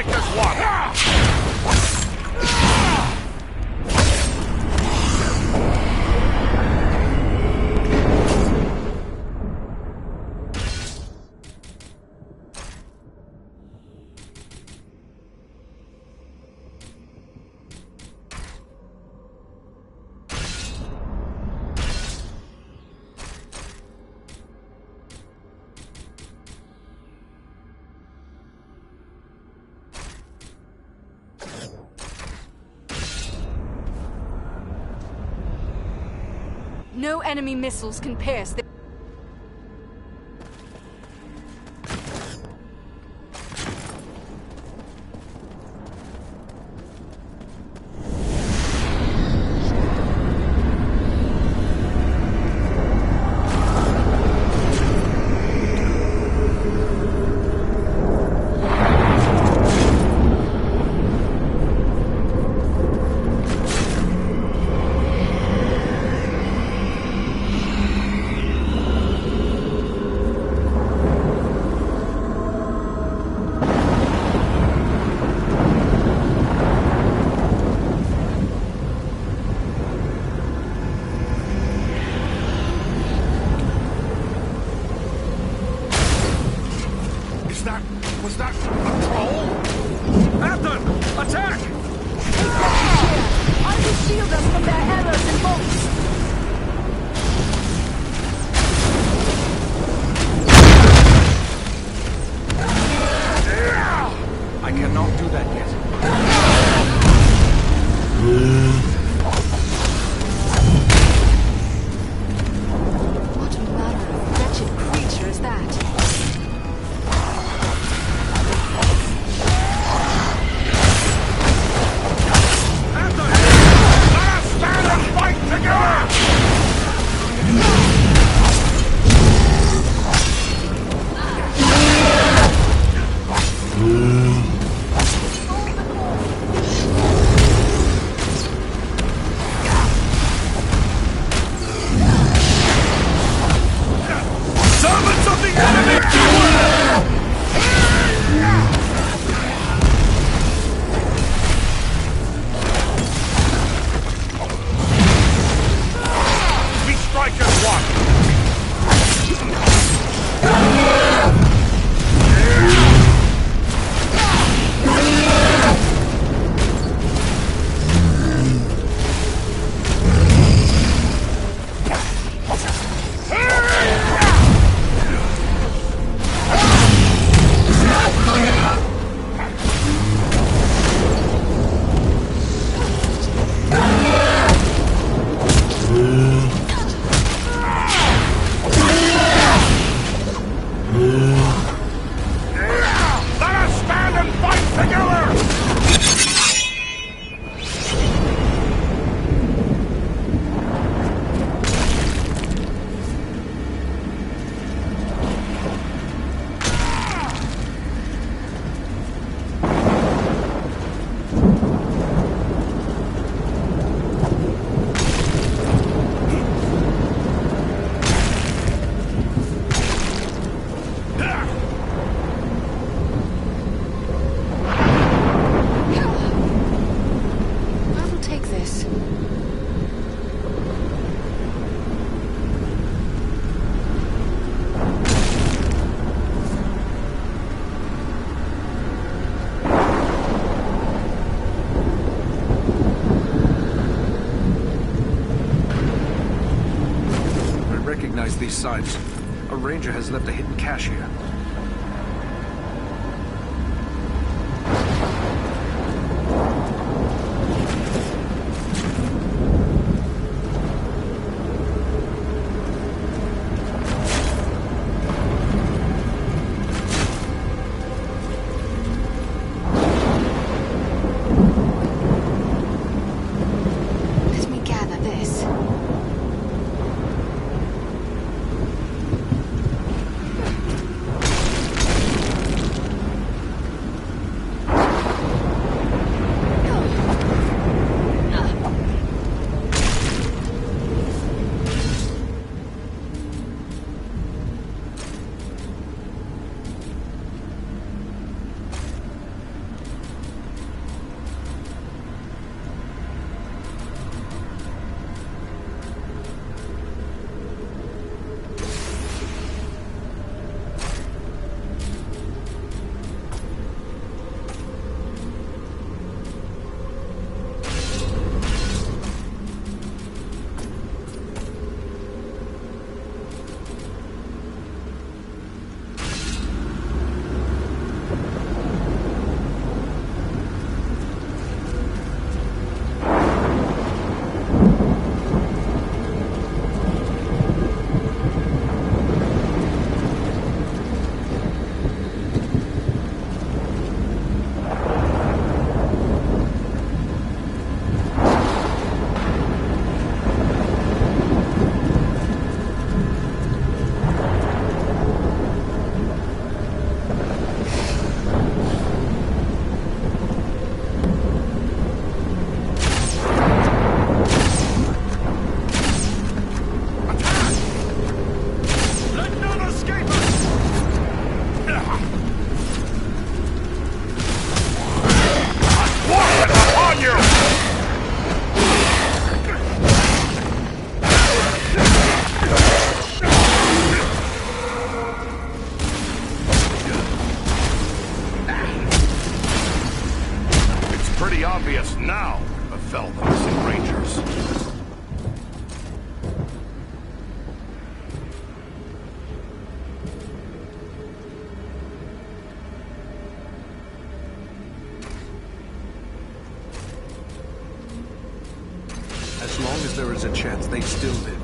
strike as one! No enemy missiles can pierce the... Was that a troll? Athen! Attack! I will shield us from their arrows and bolts! I cannot do that yet. What manner of wretched creature is that? These signs. A ranger has left a hidden cache here. Let me gather this. Warhead upon you! It's pretty obvious now who fell the missing Rangers. As long as there is a chance, they still live.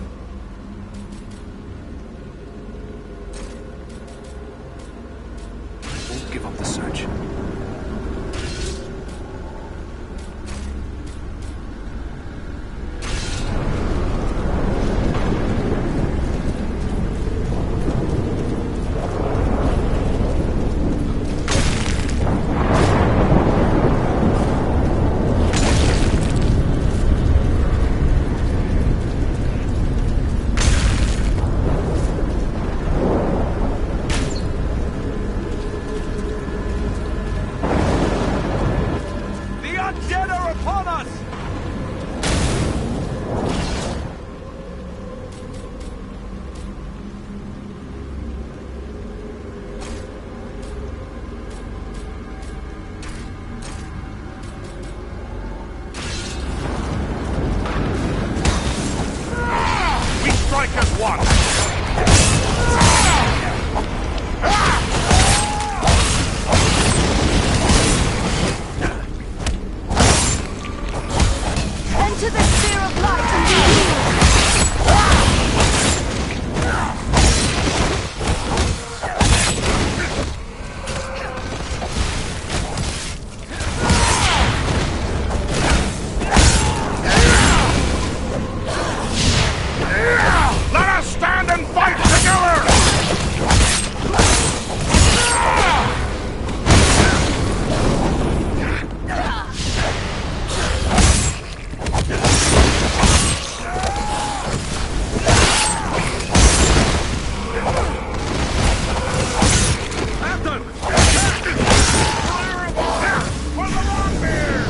I won't give up the search. Strike as one! Enter the sphere of light and be healed! Let us stand and fight together! Anthem! For the Longbeard!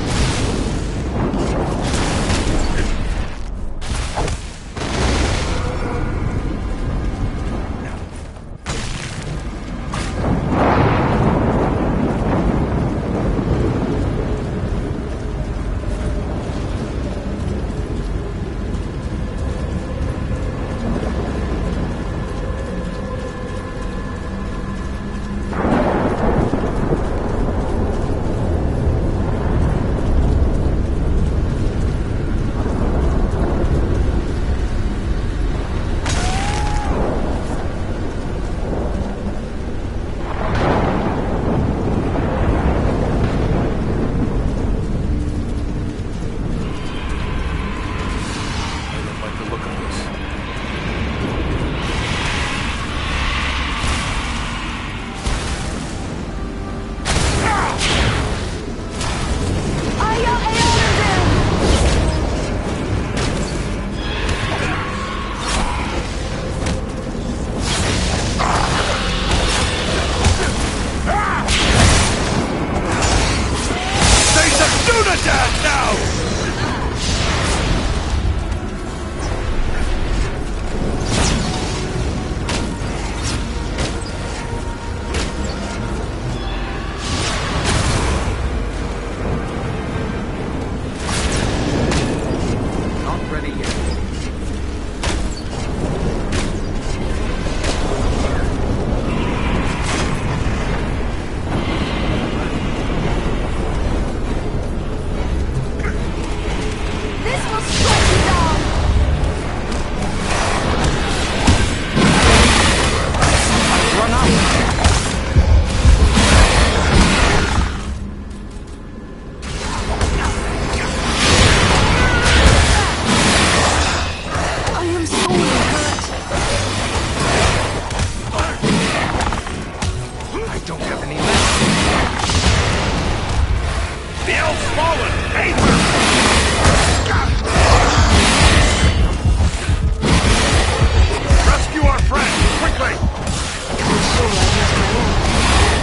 Sure, I missed my own.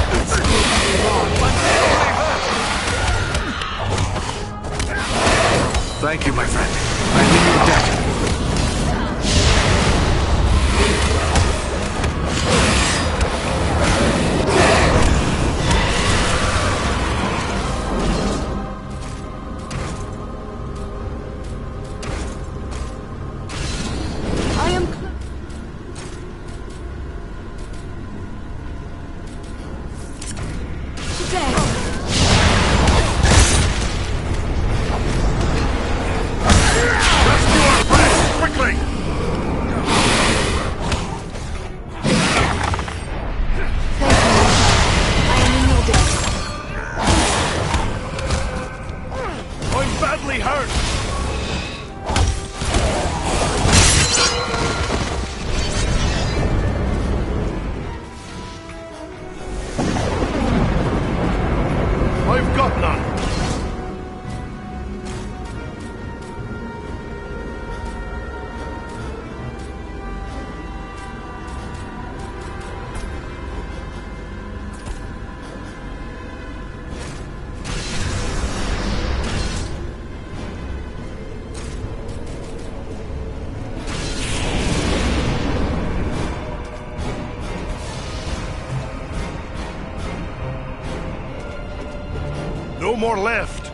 Thank you, my friend. I leave you in debt. I am today. Rescue our friends, quickly! Thank you. I am in your debt. I'm badly hurt! I've got none. No more left.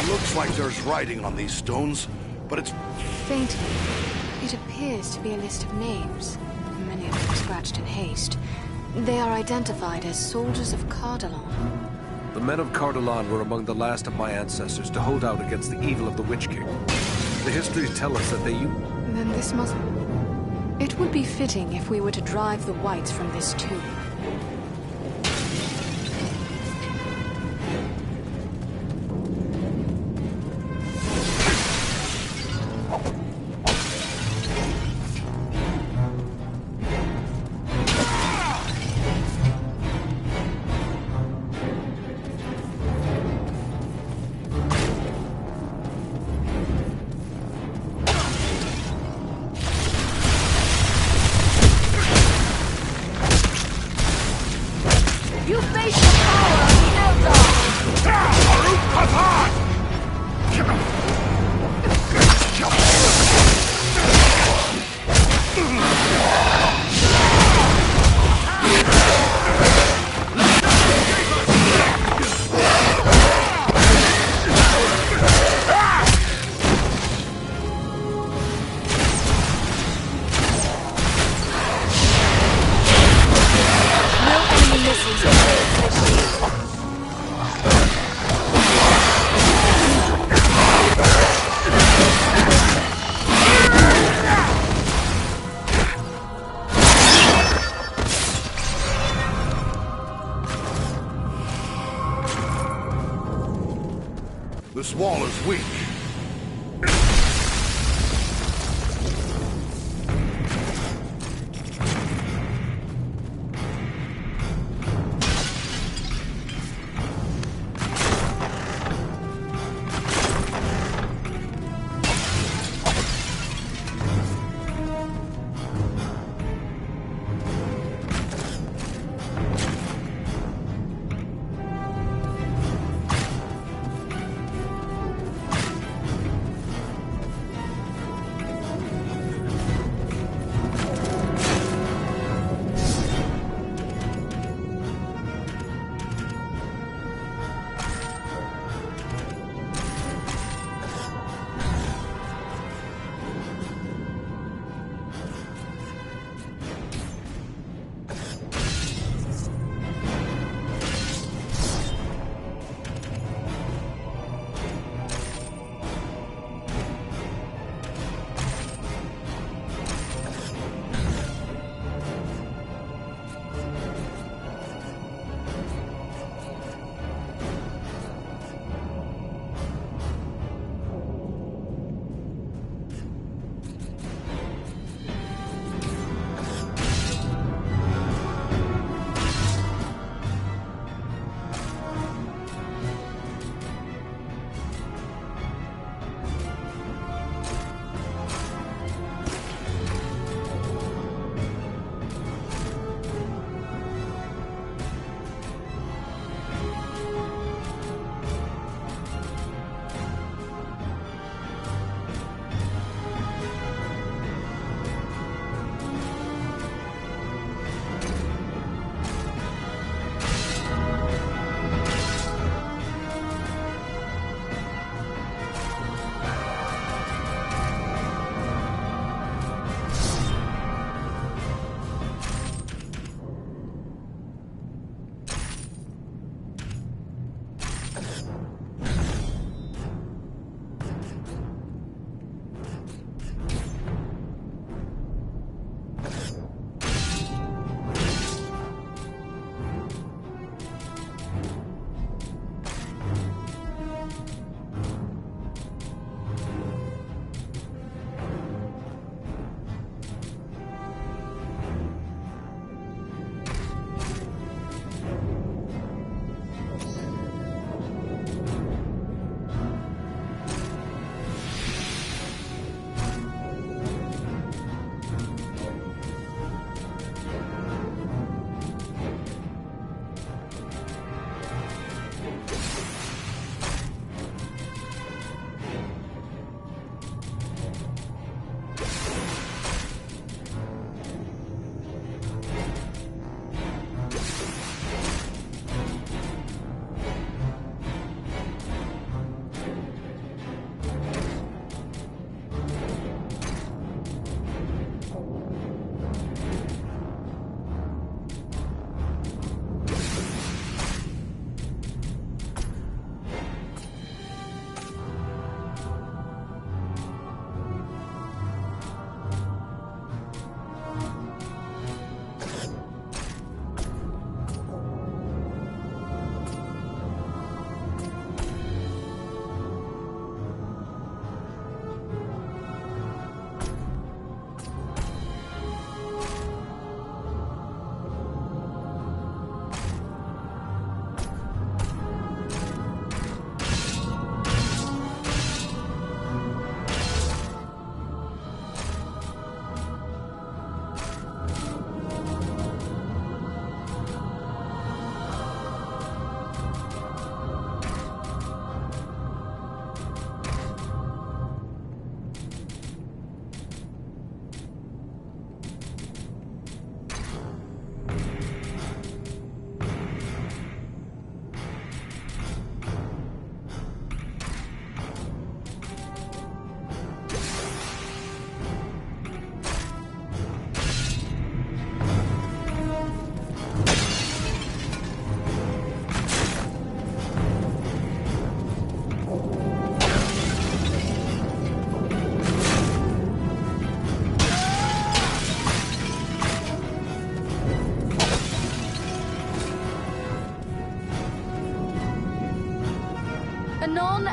Looks like there's writing on these stones, but it's... Faintly, it appears to be a list of names, many of them scratched in haste. They are identified as soldiers of Cardolan. The men of Cardolan were among the last of my ancestors to hold out against the evil of the Witch King. The histories tell us that they... Then this must... It would be fitting if we were to drive the Whites from this tomb.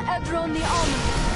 Edron the Almond.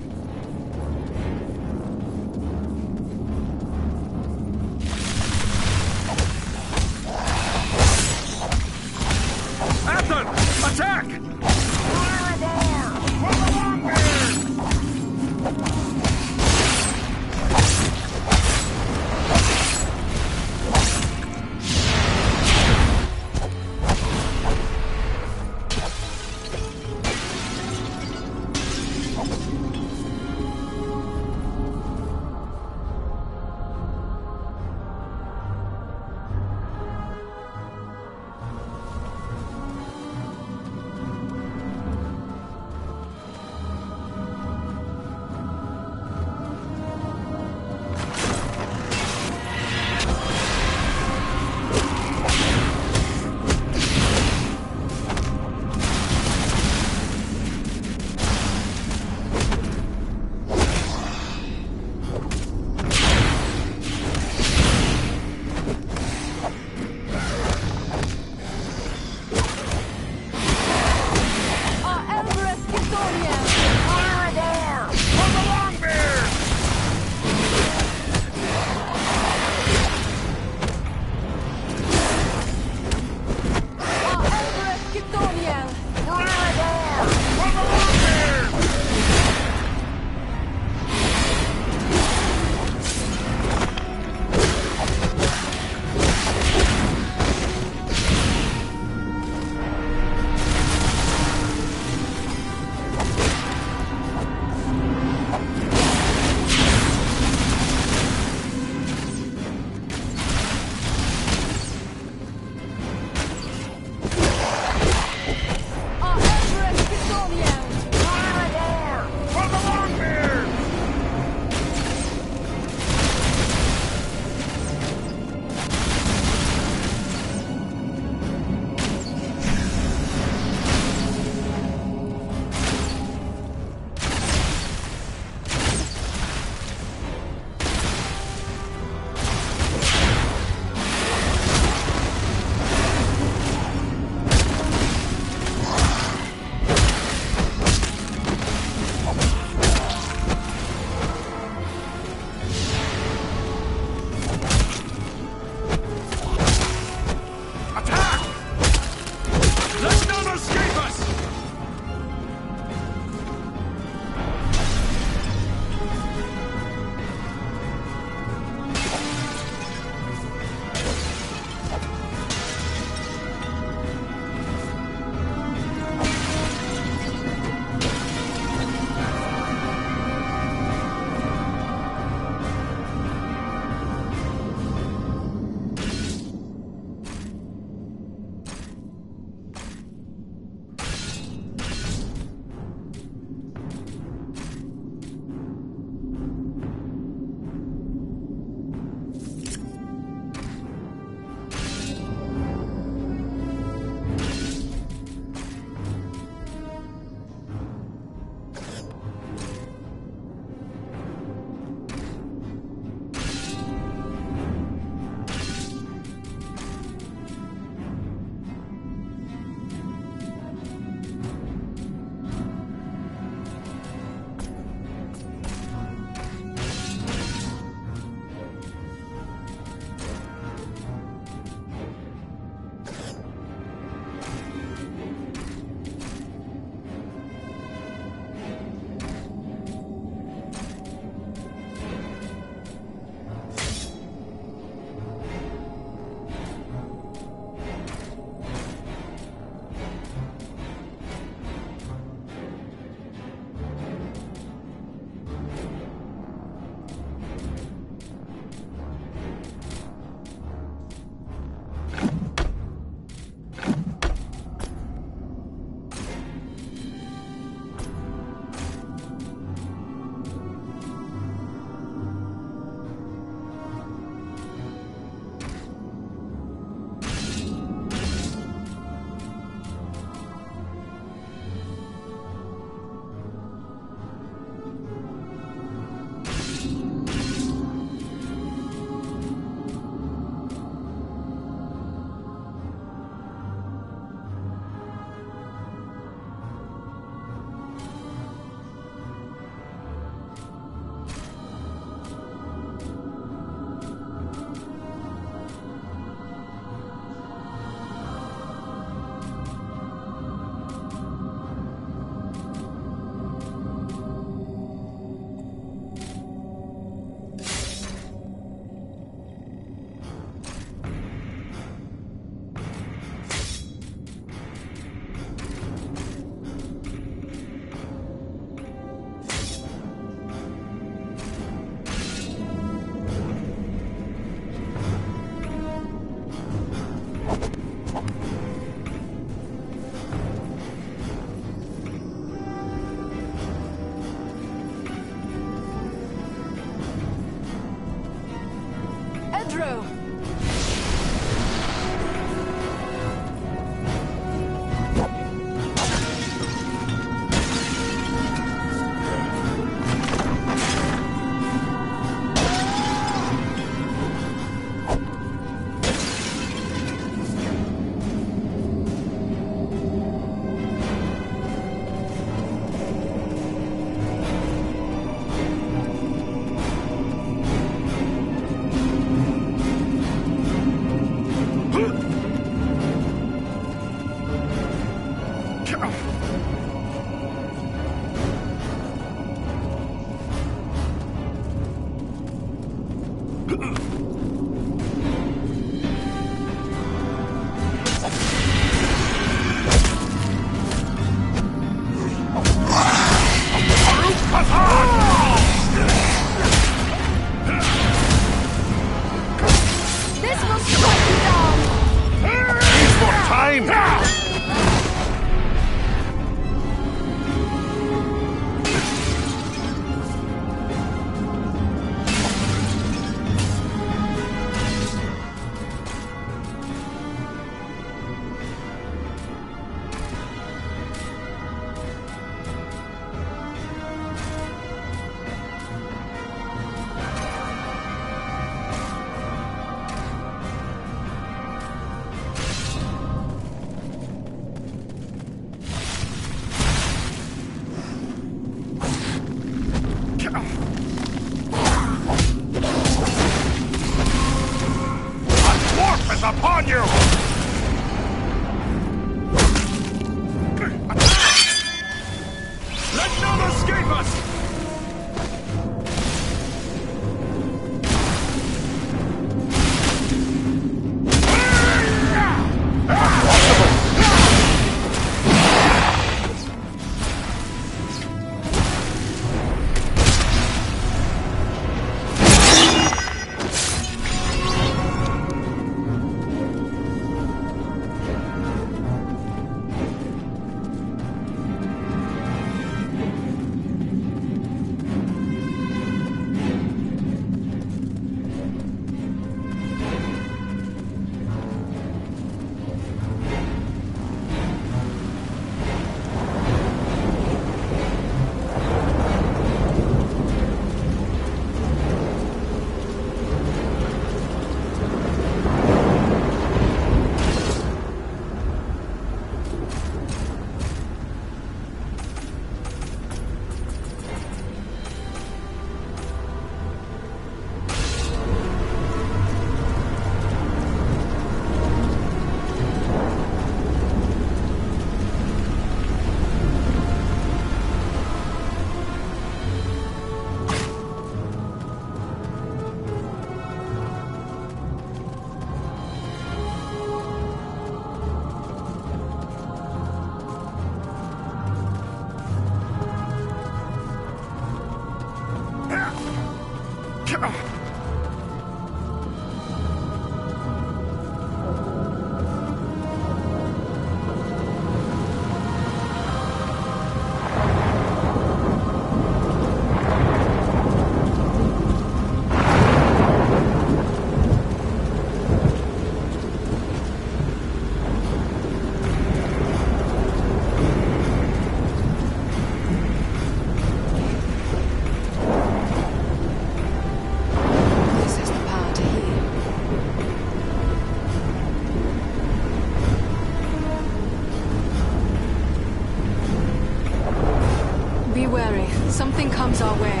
something comes our way.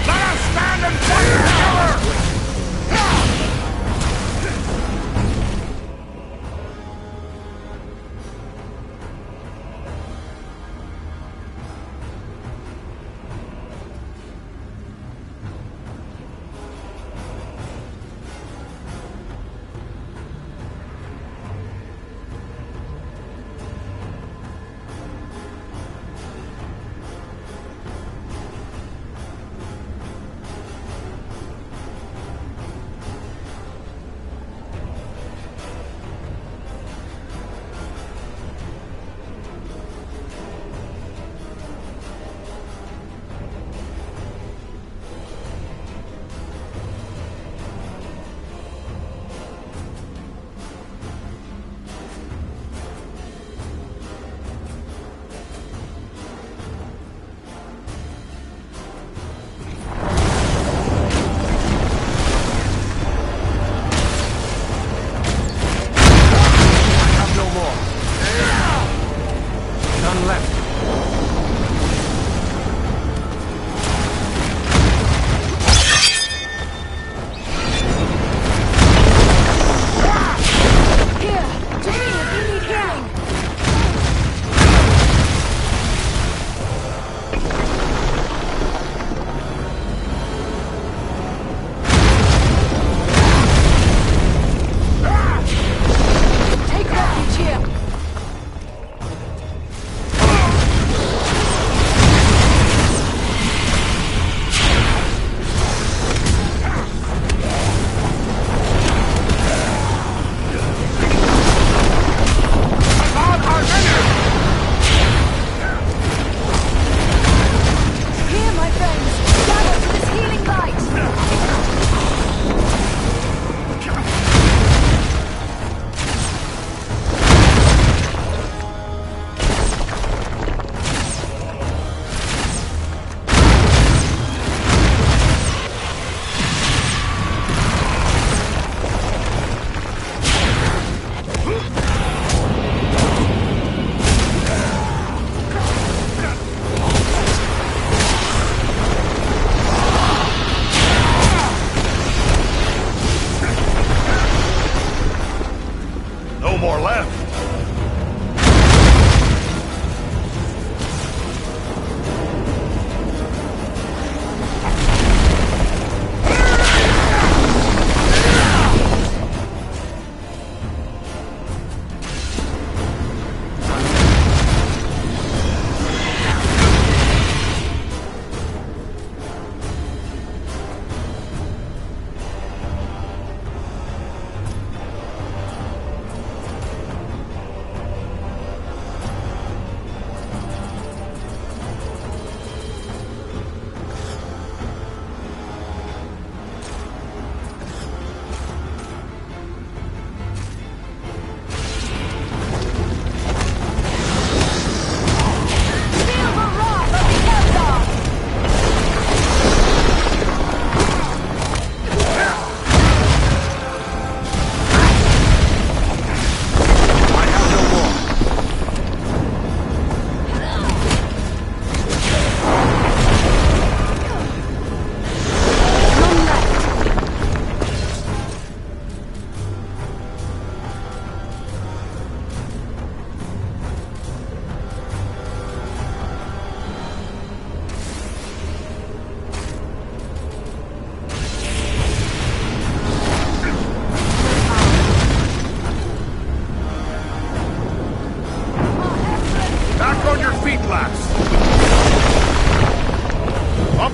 Let us stand and fight together!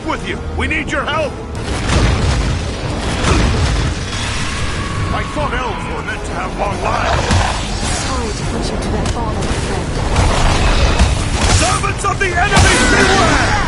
with you. We need your help. I thought elves were meant to have long lives. Sorry to put you to their father, my friend. Servants of the enemy, beware!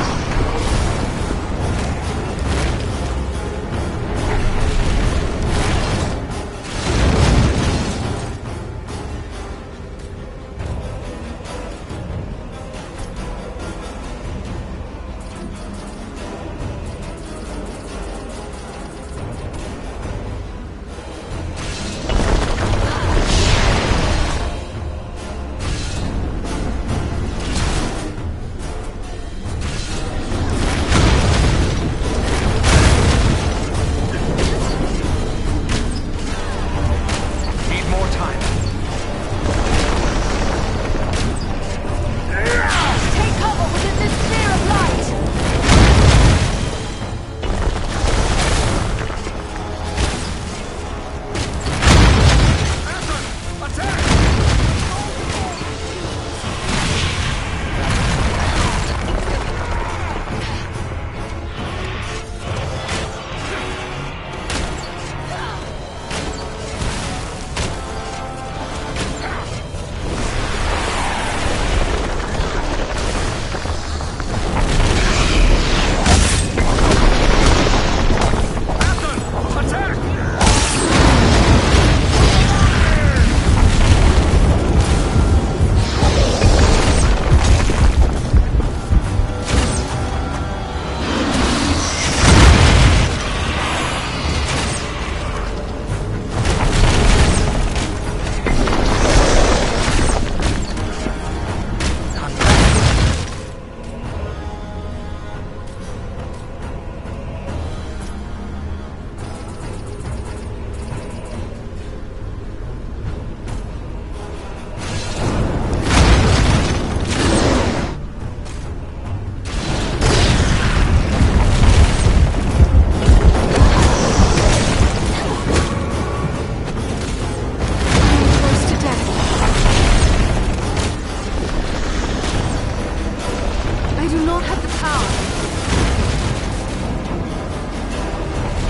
I do not have the power.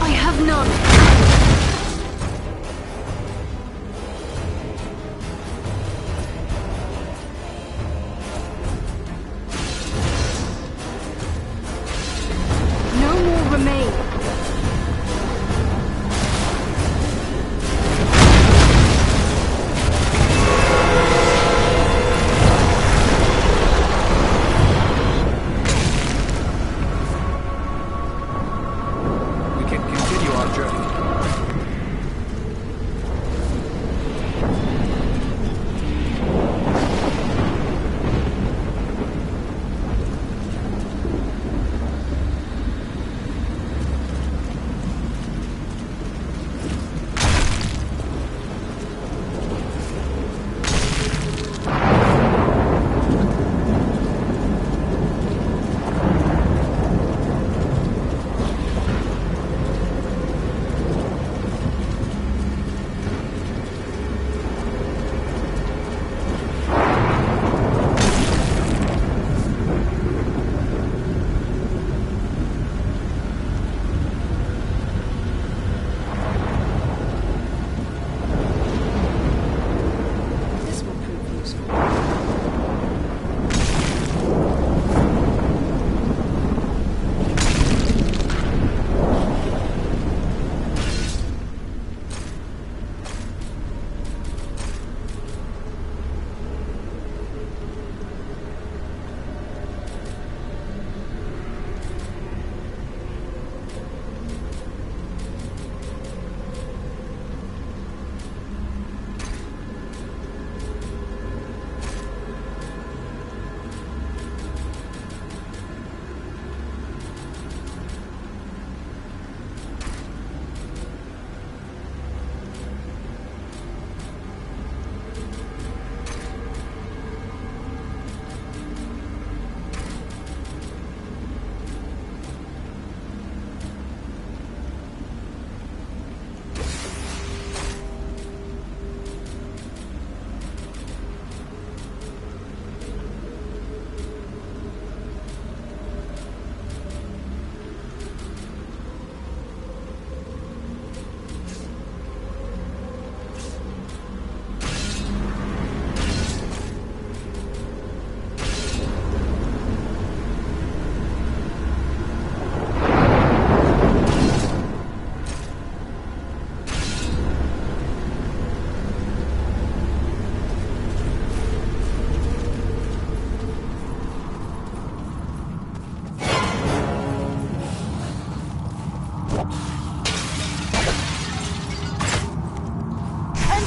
I have none.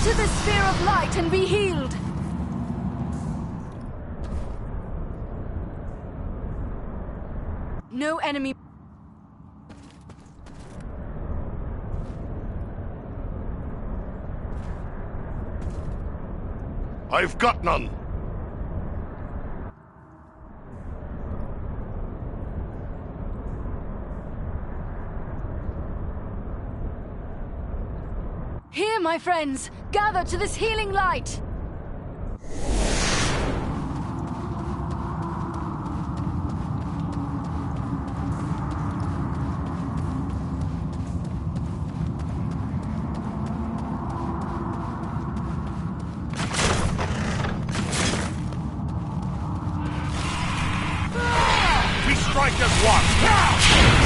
Enter the sphere of light and be healed! No enemy... I've got none! Here, my friends! Gather to this healing light! We strike as one!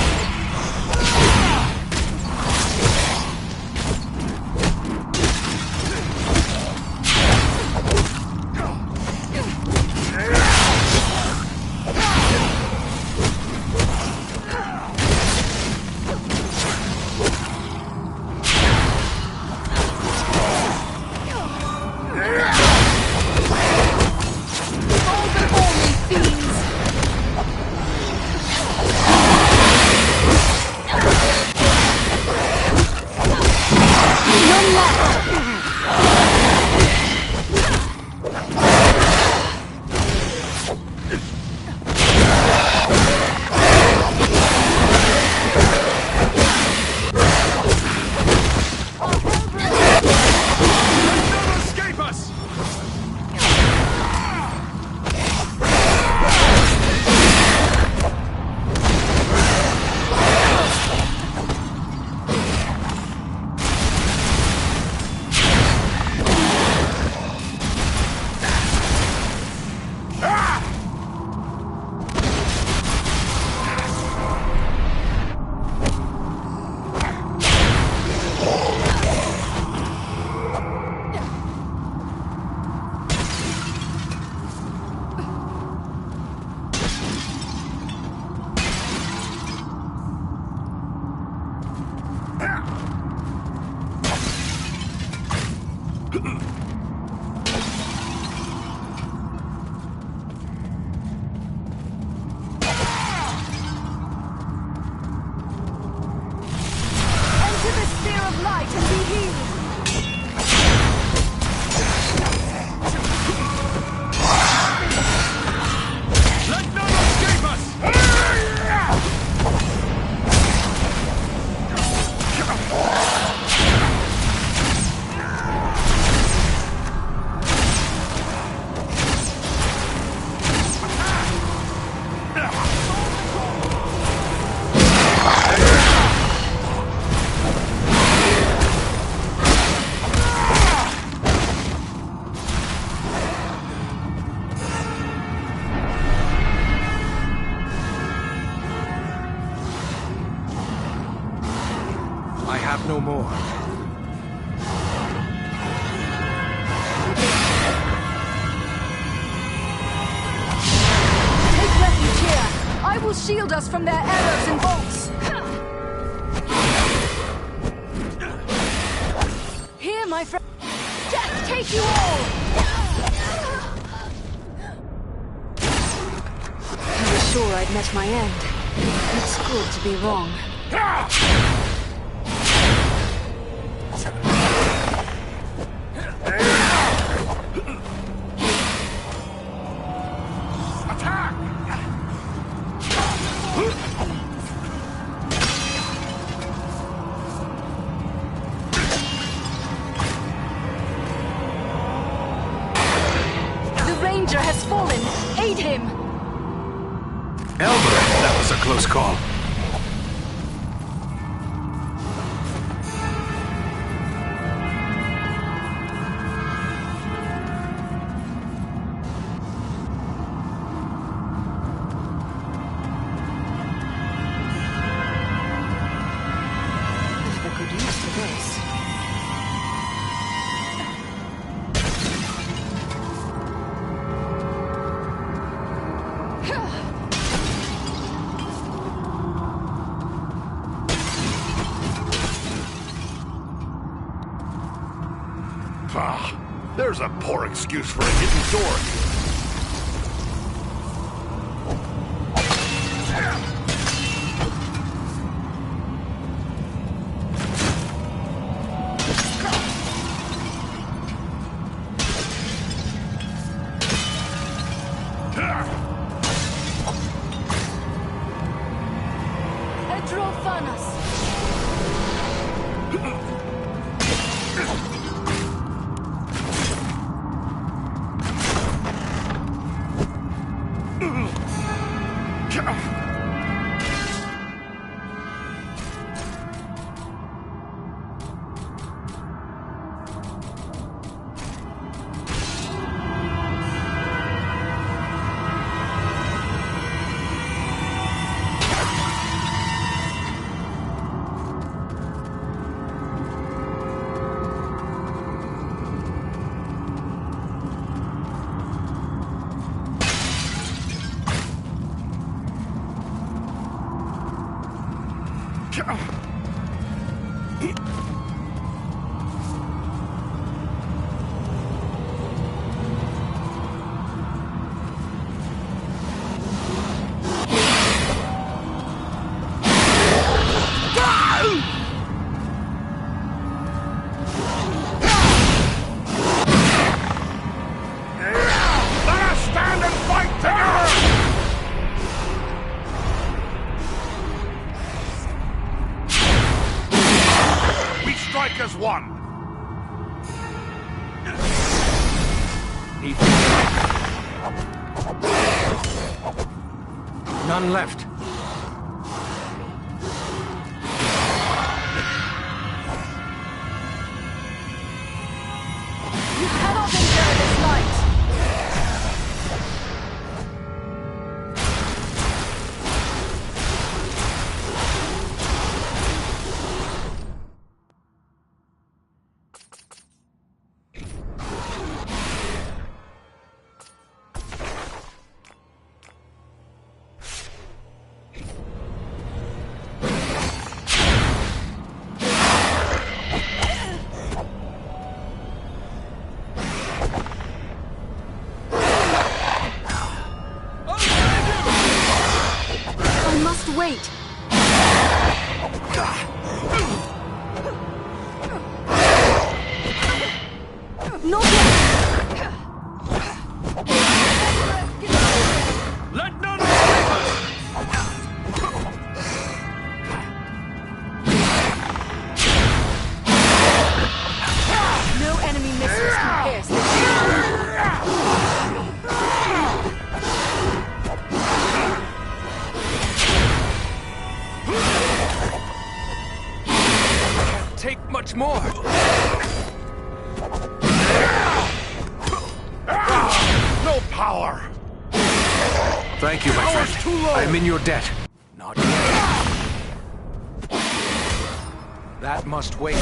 no more. Take refuge here. I will shield us from their arrows and bolts. Here, my friend. Death take you all! I was sure I'd met my end. It's good to be wrong. Has fallen. Aid him! Elmer, that was a close call. I have a good use for this. There's a poor excuse for a hidden door. Edrofanas! As one. None left. You cannot endure this light! Wait! Not yet! Let none escape us! No enemy missiles can pierce this shield. Take much more. No power. Thank you, my Power's friend. too low. I'm in your debt. Not yet. That must wait.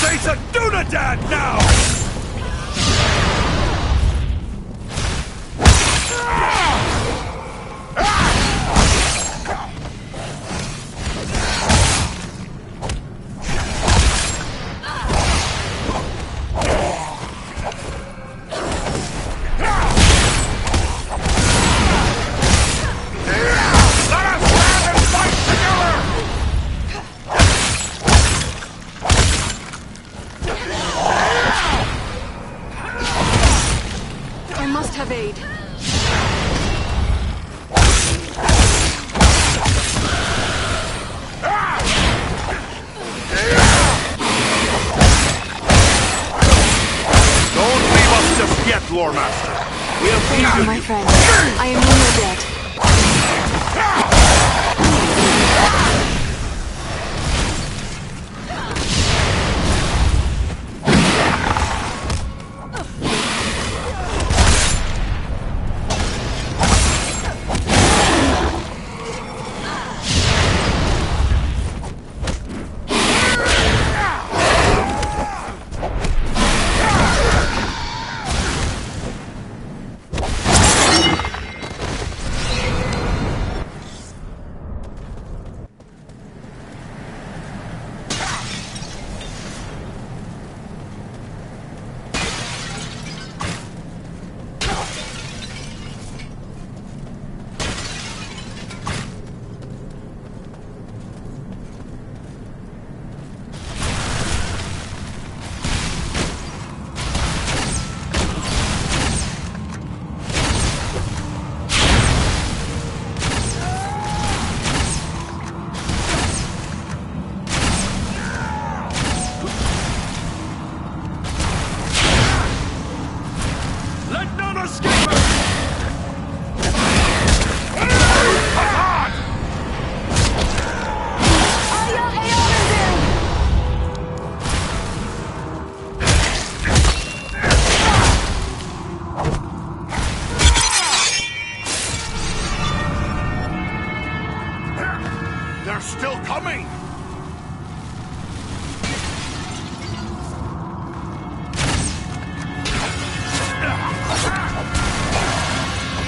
Face a Dunadan now! Have aid. Don't leave us just yet, Lore Master. We have Thank you, my friend. I am in your debt. They're still coming!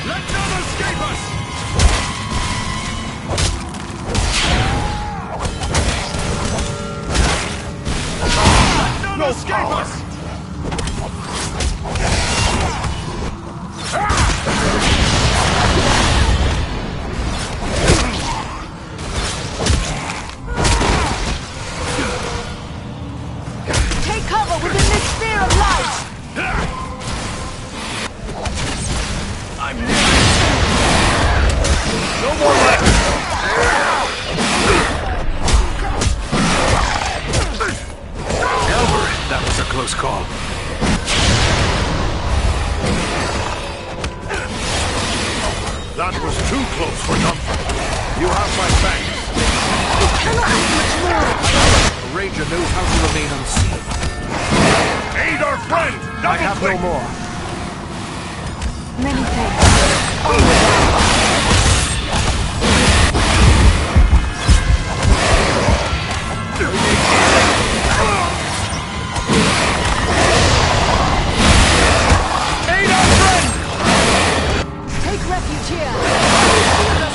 Let none escape us! Let none escape us! Take cover within this sphere of light! I'm near. No more left! Elver, that was a close call. That was too close for comfort. You have my thanks. Cannot do much more! A ranger knows how to remain unseen. Aim friend! I Double have click! no more. Many thanks. Aid our friend! Take refuge here.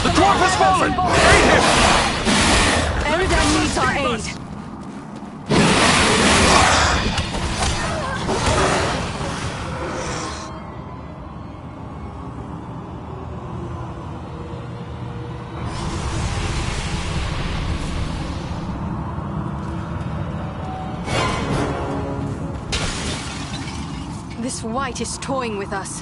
The dwarf has fallen! Aid him! Eridan needs our aid. This wight is toying with us.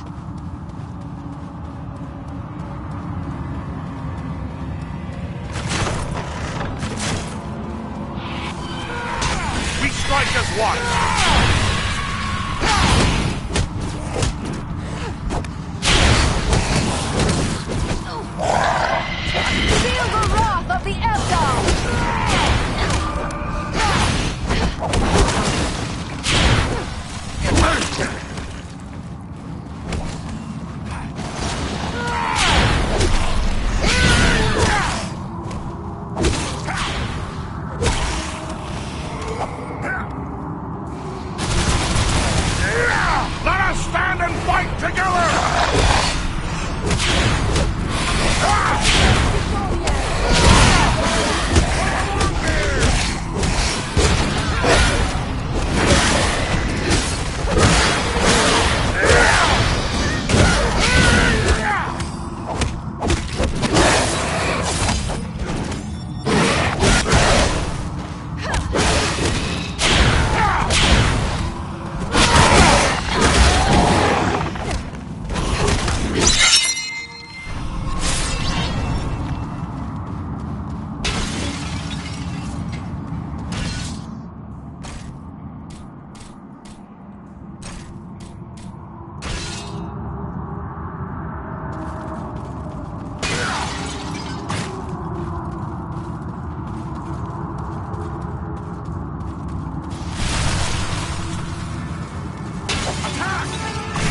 We strike as one! Feel the wrath of the Eldar! Let us stand and fight together!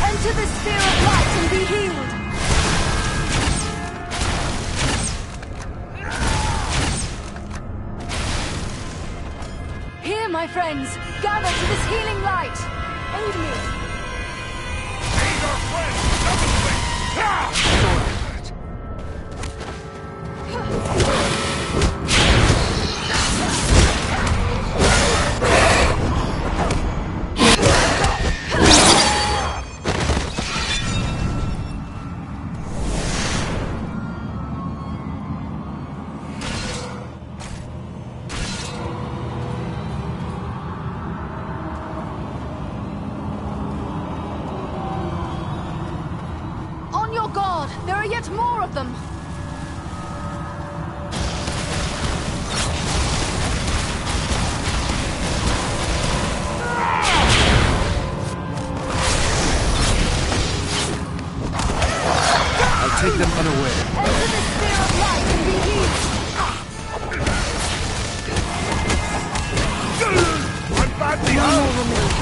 Enter the sphere of light and be healed! Here, my friends! Gather to this healing light! Aid me! Aid our friend! Double click! Ah! On your guard! There are yet more of them! I'll take them unaware. Enter the sphere of light and be healed! I'm badly One hurt! more remains.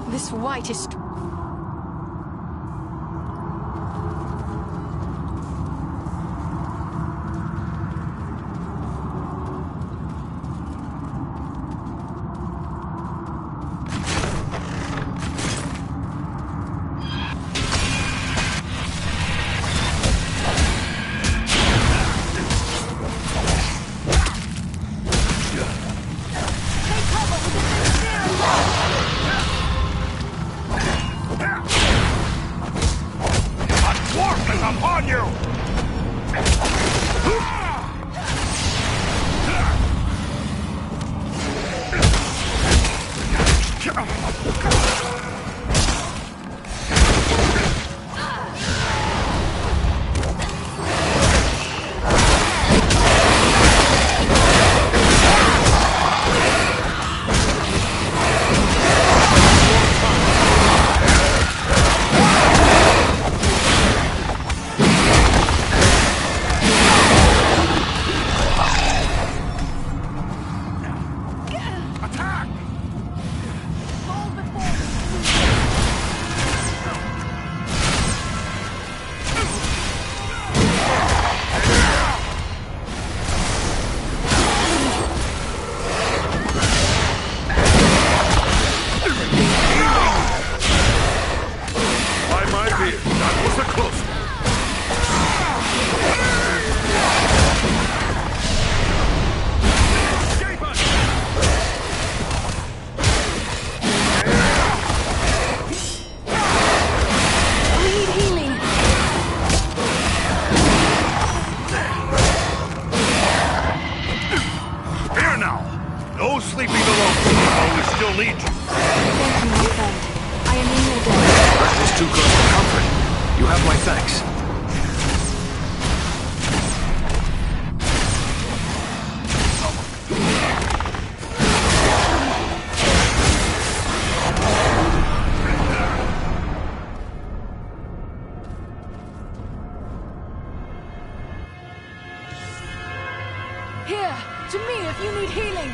This wight is... Take cover within the sphere of light! A dwarf is upon you! You have my thanks. Here, to me if you need healing.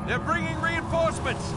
They're bringing reinforcements!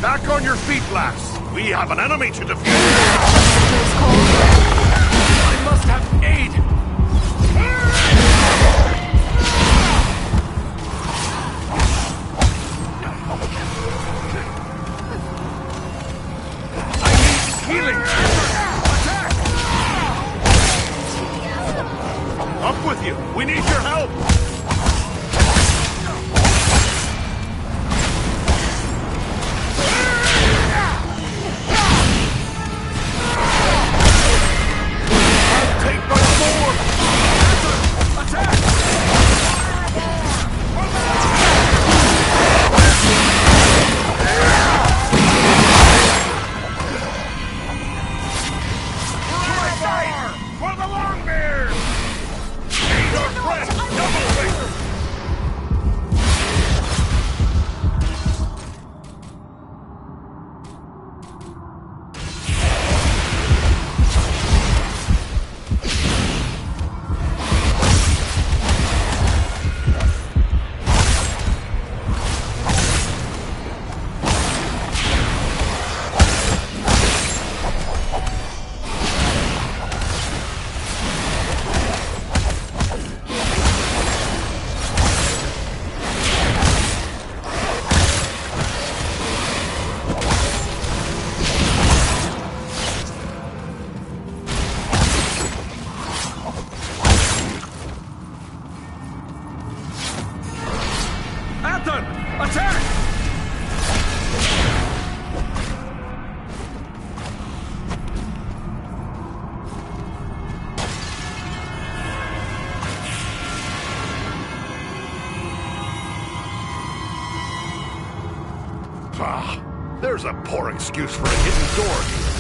Back on your feet, lass. We have an enemy to defeat. I must have aid! I need healing! Attack! Up with you. We need your help. There's a poor excuse for a hidden door here.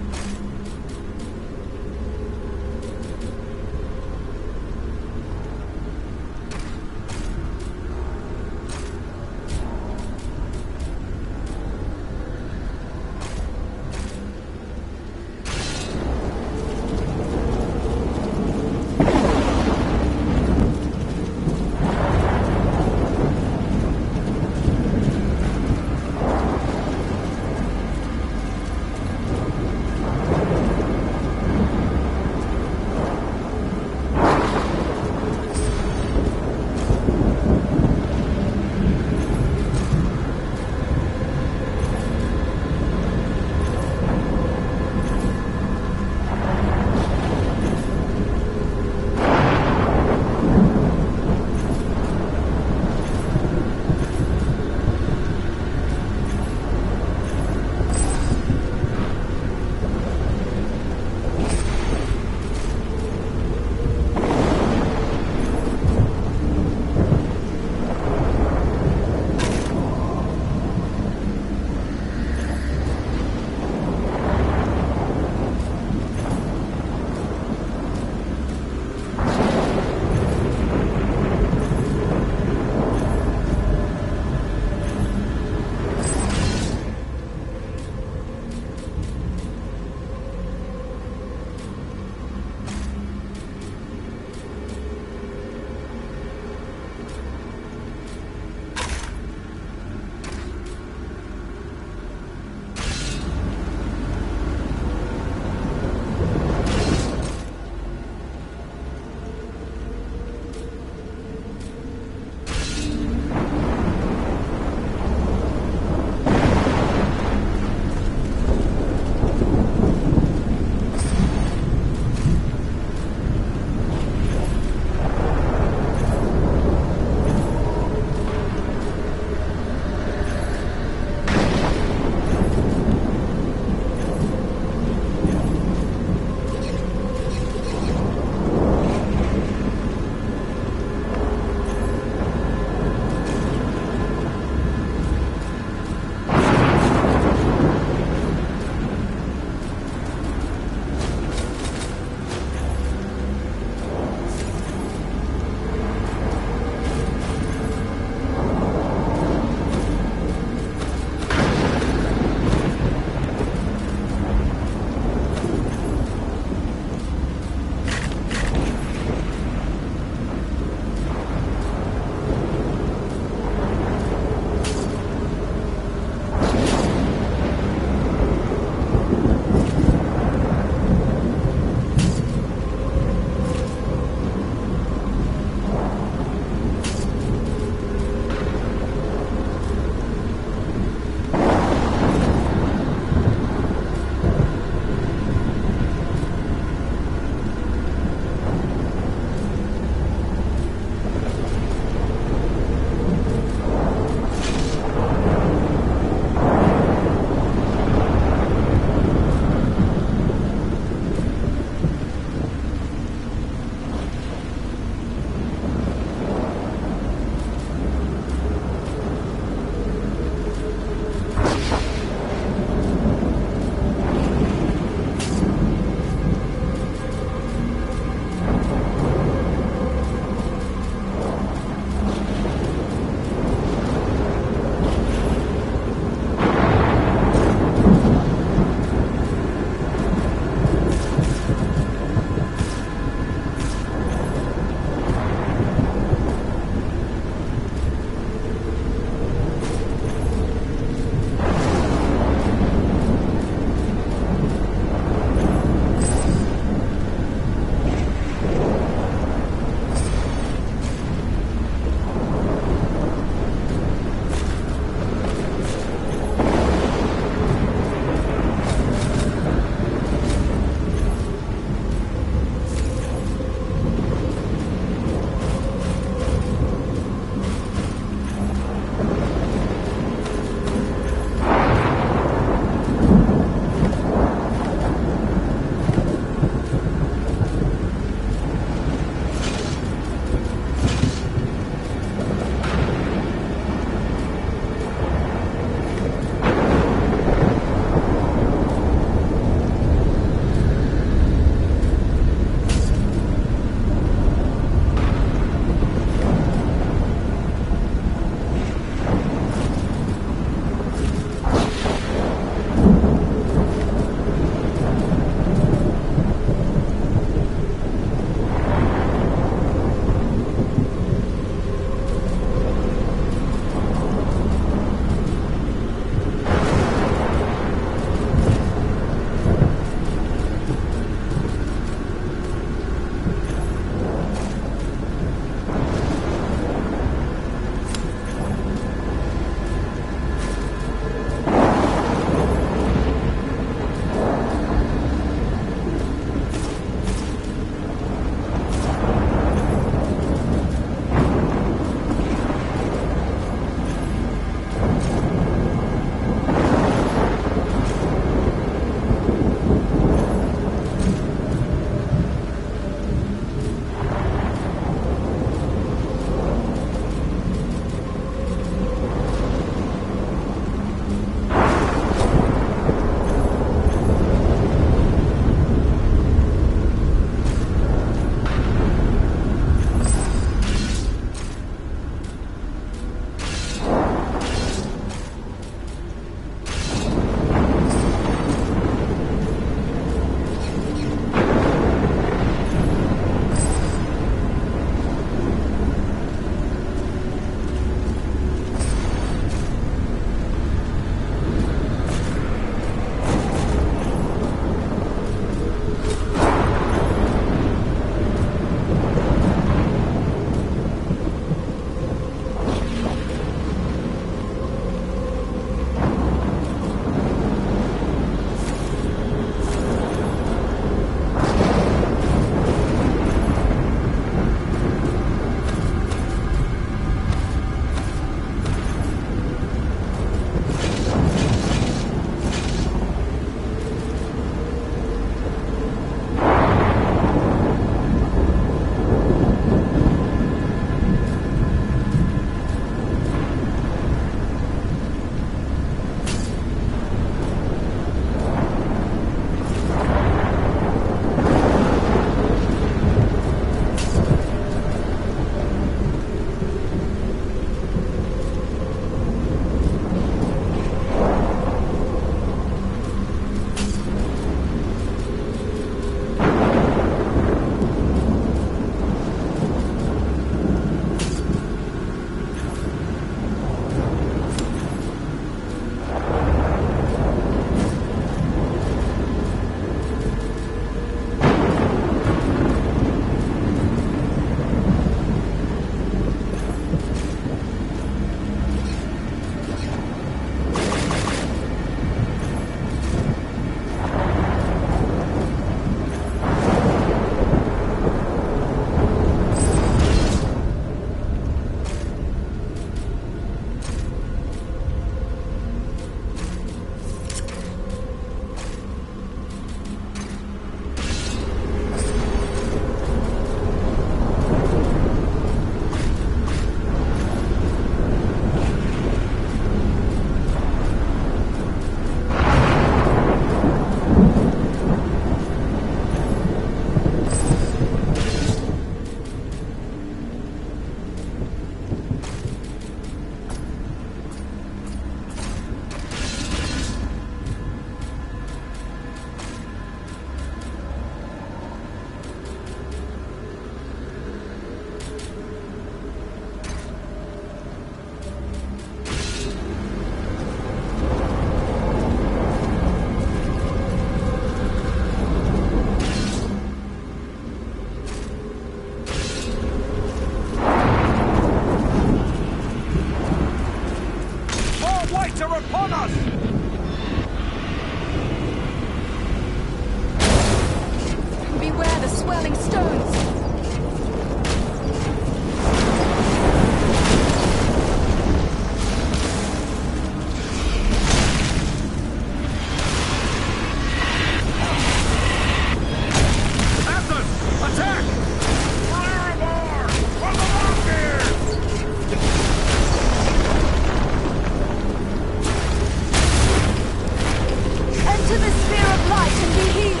spear of light and be healed.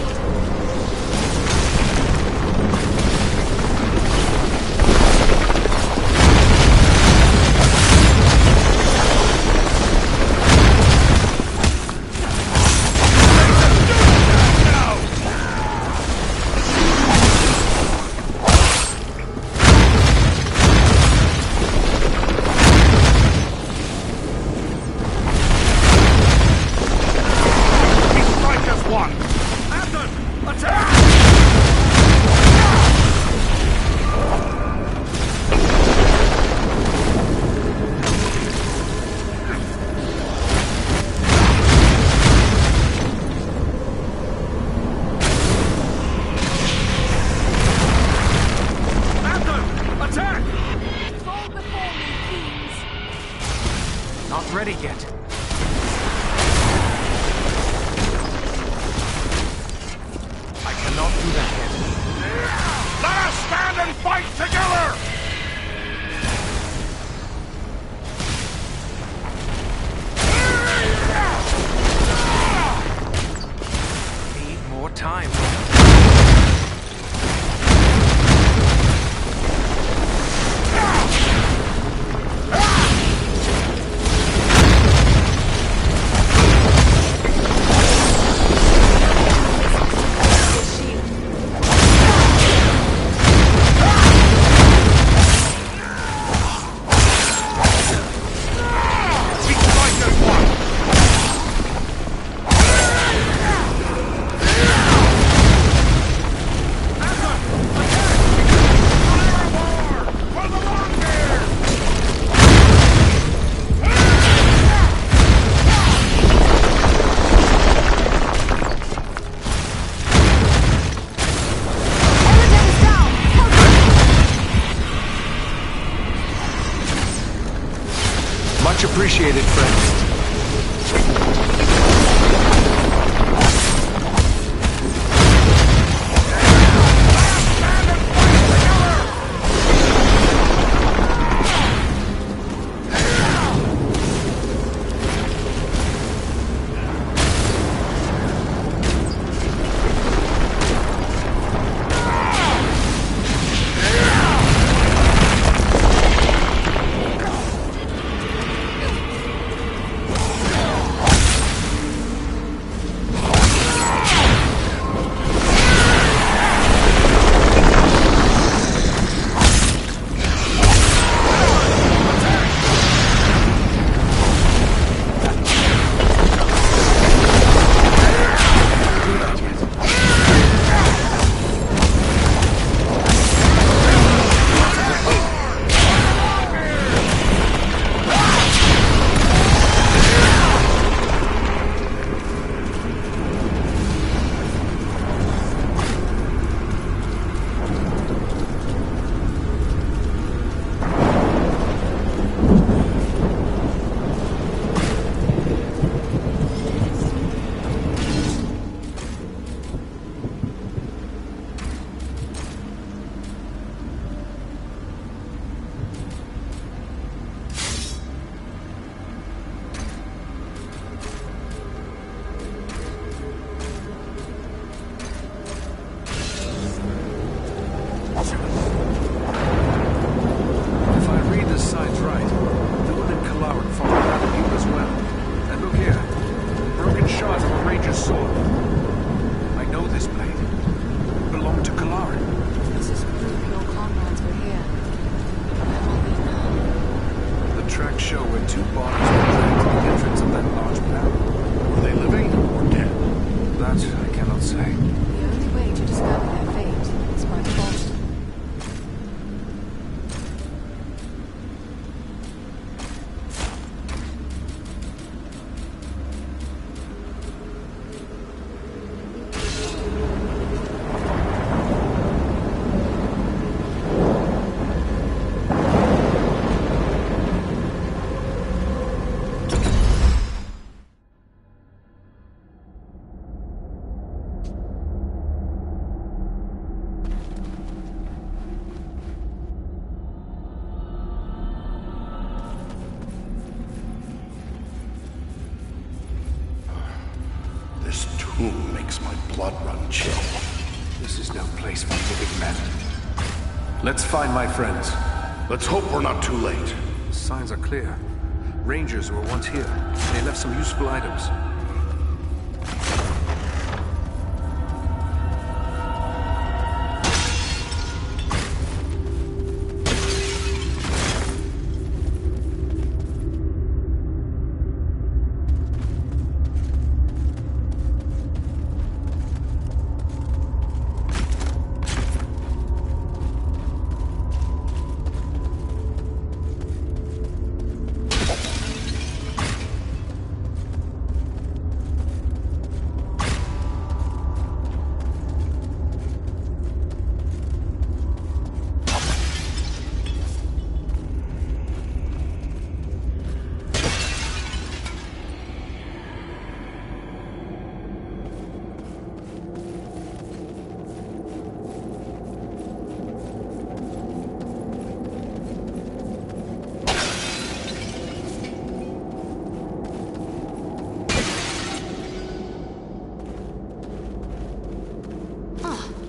Not ready yet. I cannot do that yet. Let us stand and fight together! Need more time. Much appreciated, friends. If I read the signs right, Thun and Kalaran fought around you as well. And look here, broken shard from a ranger's sword. I know this blade. It belonged to Kalaran. This is proof your comrades were here. Where are they now? The tracks show where two bodies were dragged to the entrance of that large barrel. Were they living or dead? That I cannot say. The only way to discover their fate is by force. makes my blood run chill. This is no place for living men. Let's find my friends. Let's hope we're not too late. Signs are clear. Rangers were once here. They left some useful items.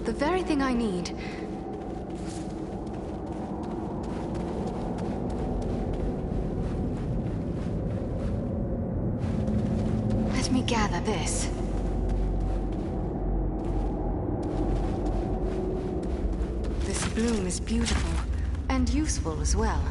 The very thing I need. Let me gather this. This bloom is beautiful, and useful as well.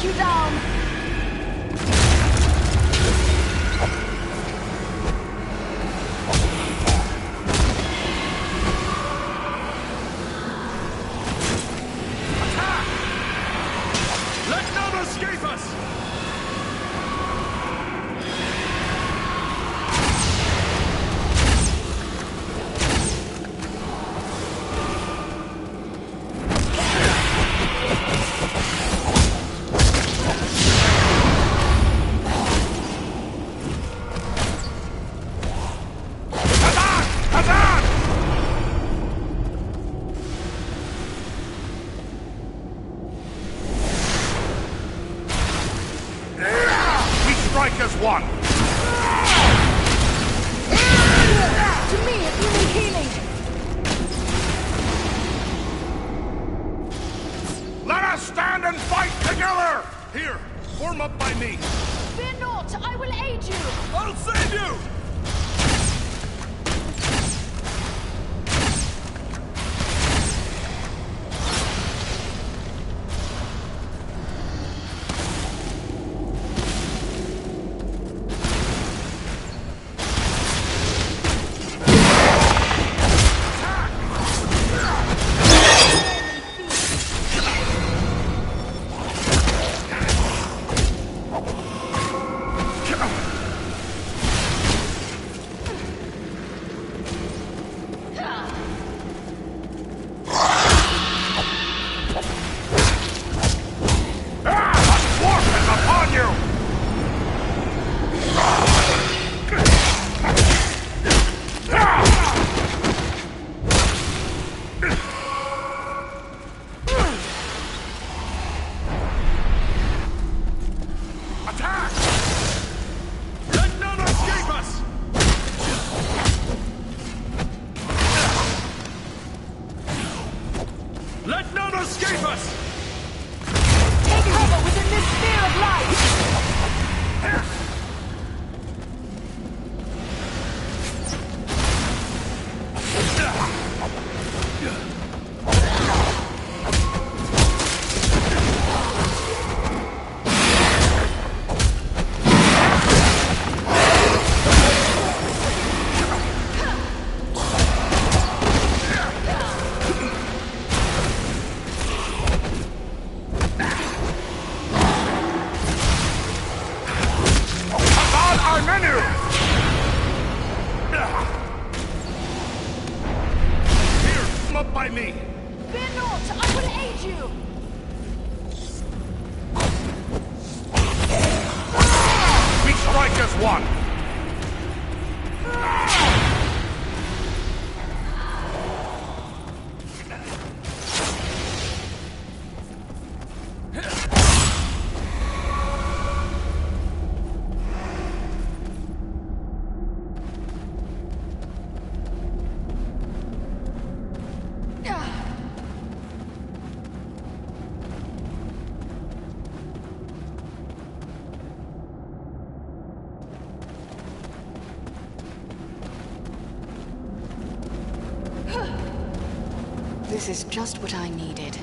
You down! Attack! Let none escape us! Strike as one! To me, if you need healing! Let us stand and fight together! Here, form up by me. Fear not, I will aid you! I'll save you! by me! Fear not, I will aid you! We strike as one! This is just what I needed.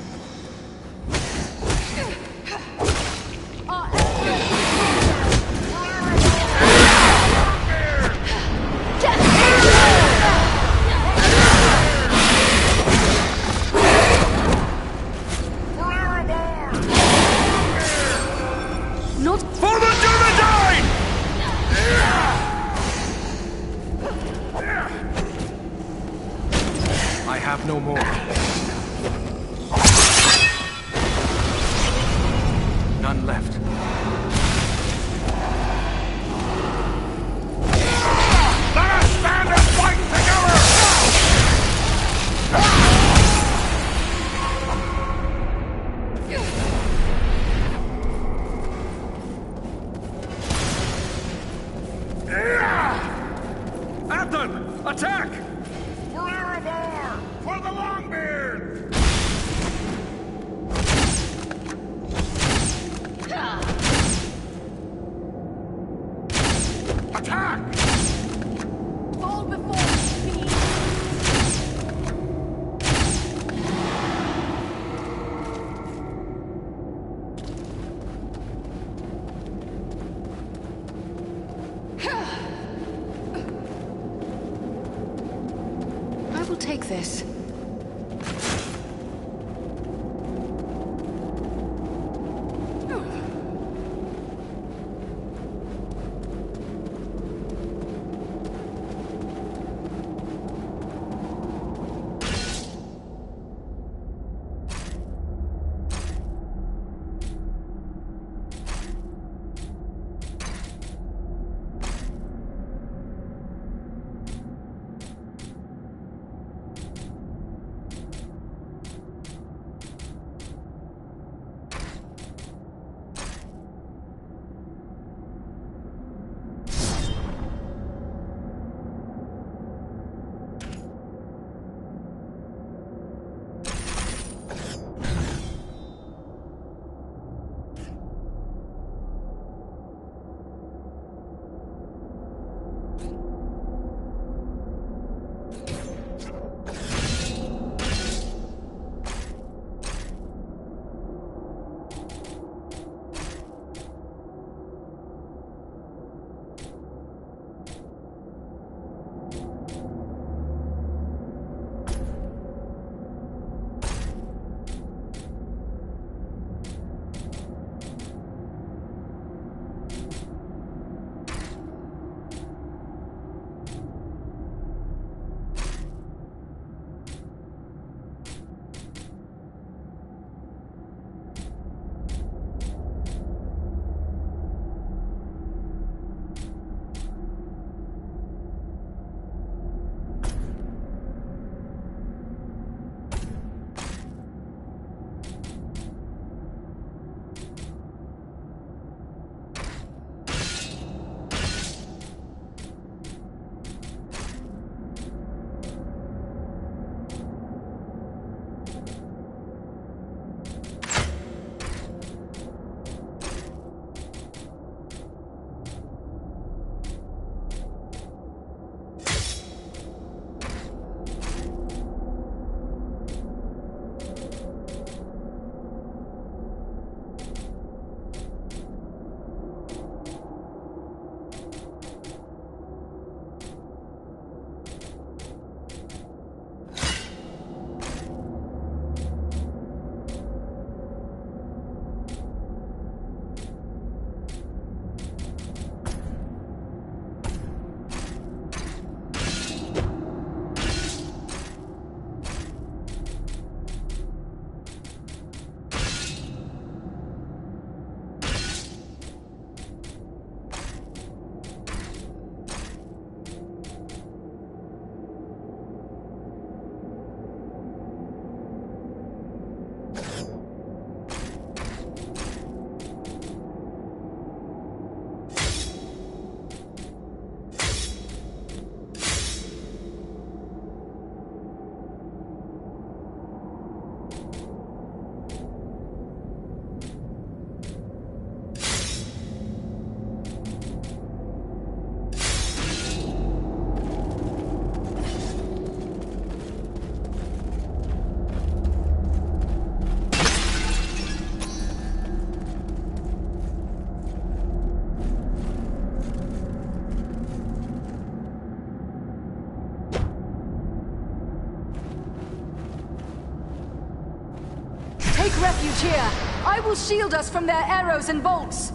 Not For the Dunedain! I have no more. None left. Let us stand and fight together! Athen! Attack! For Erebor! For the Longbeard! Attack! fall before me. I will take this. refuge here. I will shield us from their arrows and bolts.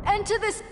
Enter this...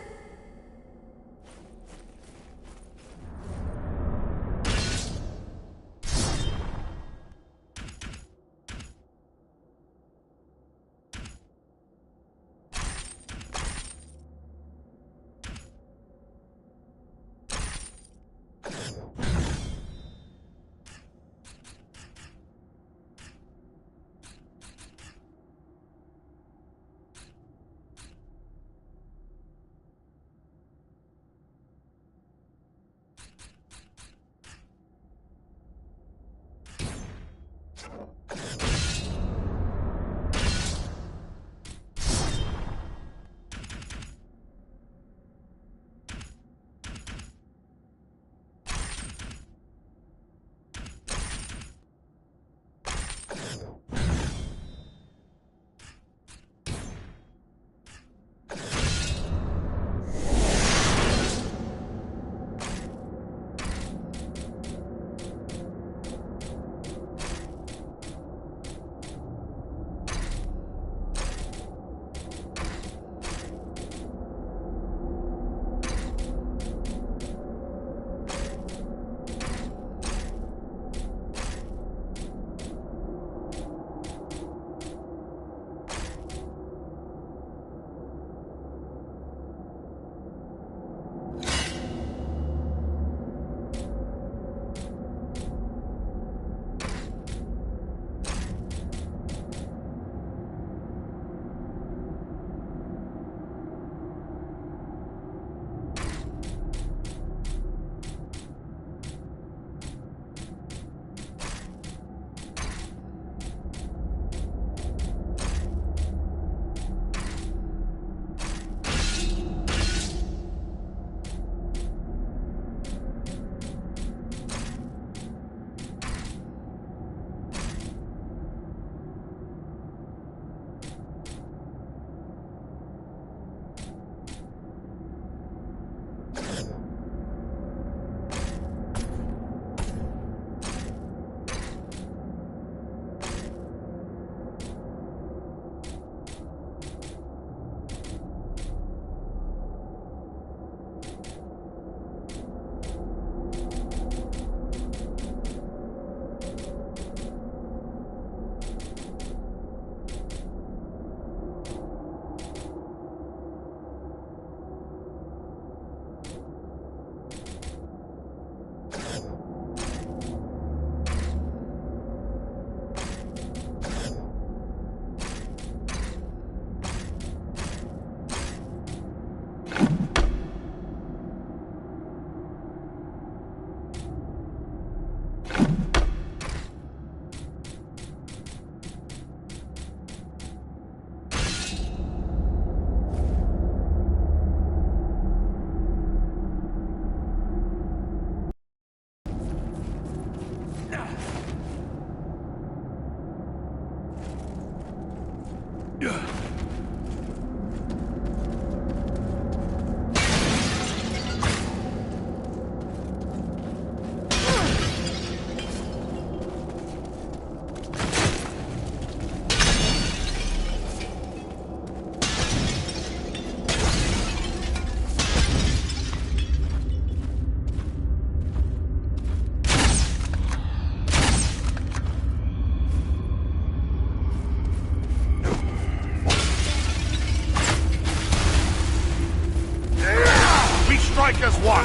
strike as one!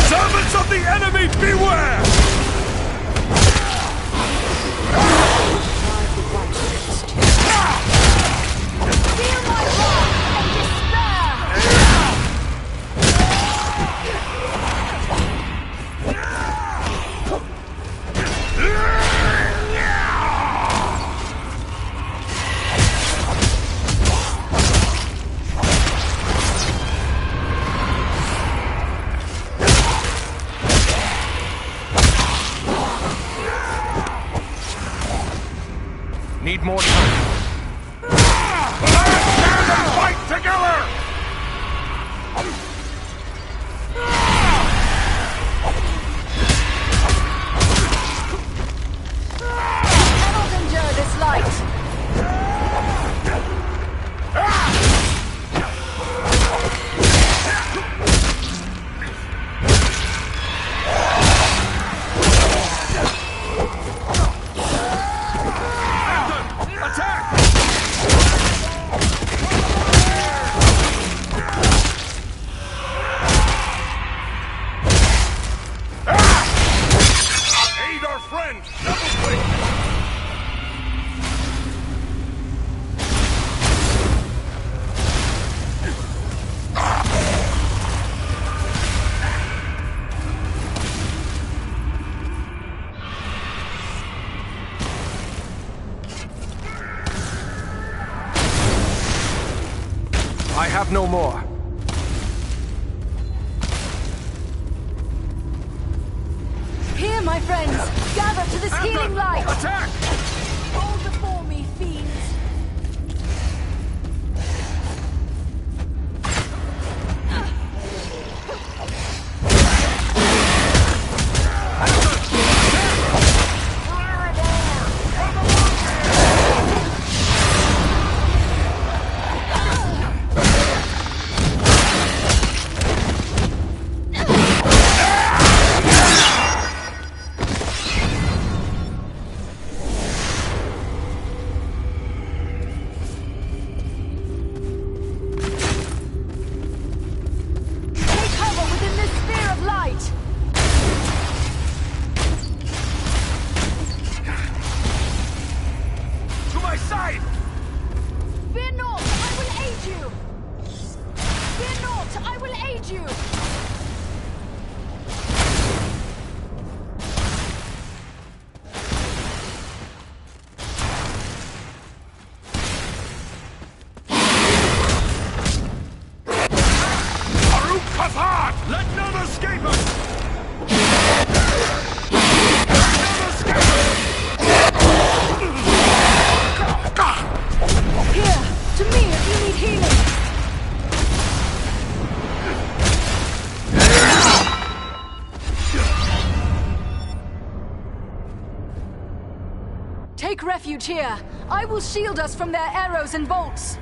Servants of the enemy, beware! Feel my wrath and despair! Need more time. Let's stand and fight together! Cannot endure this light. Aid our friend! Double quick! I have no more. Here, my friends, gather to this healing light. Attack! Hold before me, fiends. Take cover within this sphere of light. To my side! Fear not, I will aid you. Fear not, I will aid you. Haruk Kathad! Let none escape us! None escape us! Here, to me if you need healing. Take refuge here. I will shield us from their arrows and bolts.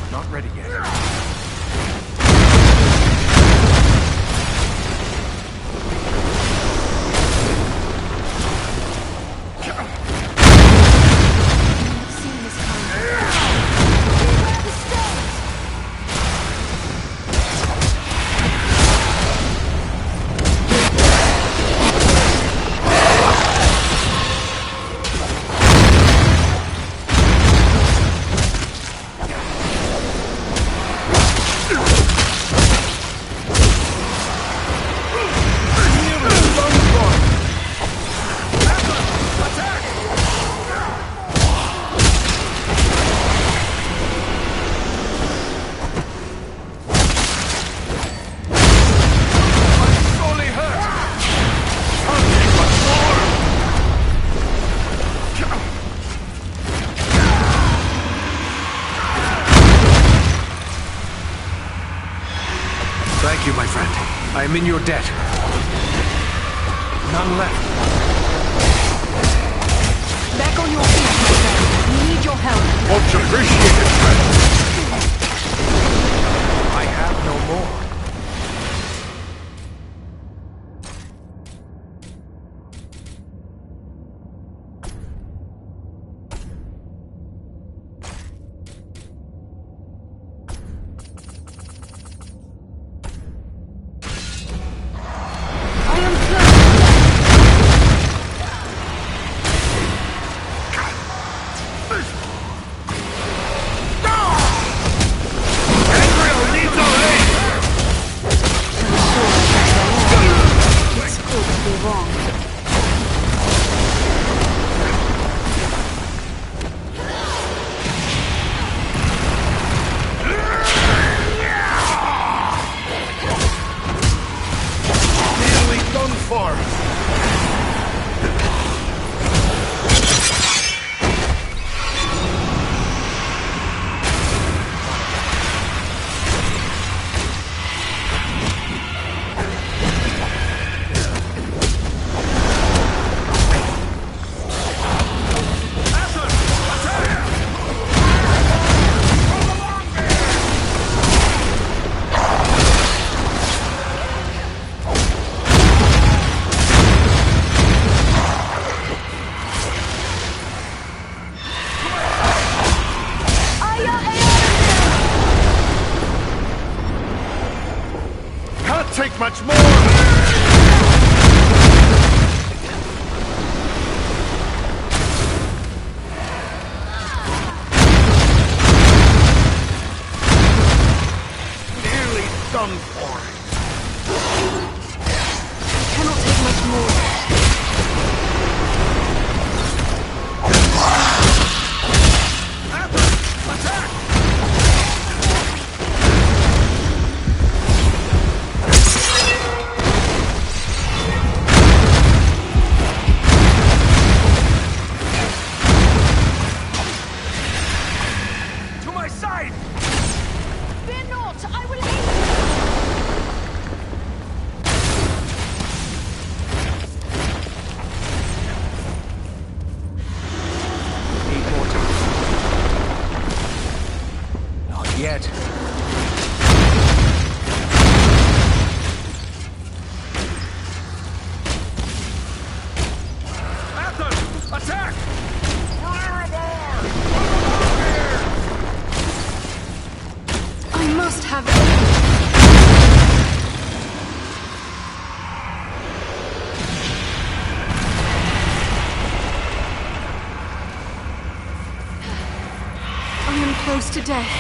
Not ready yet. Seen this kind. Beware the stones. Sorely hurt! I'll take much more! Thank you, my friend. I am in your debt. None left. Back on your feet, my friend. We need your help. Much appreciated, friend. I have no more. I am close. Andrew needs our aid! This could be wrong. Nearly done for. Can't take much more! Nearly done for. Cannot take much more. To my side! Fear not! I will aid you! Need more time. Not yet. Athos! Attack! I must have it. I am close to death.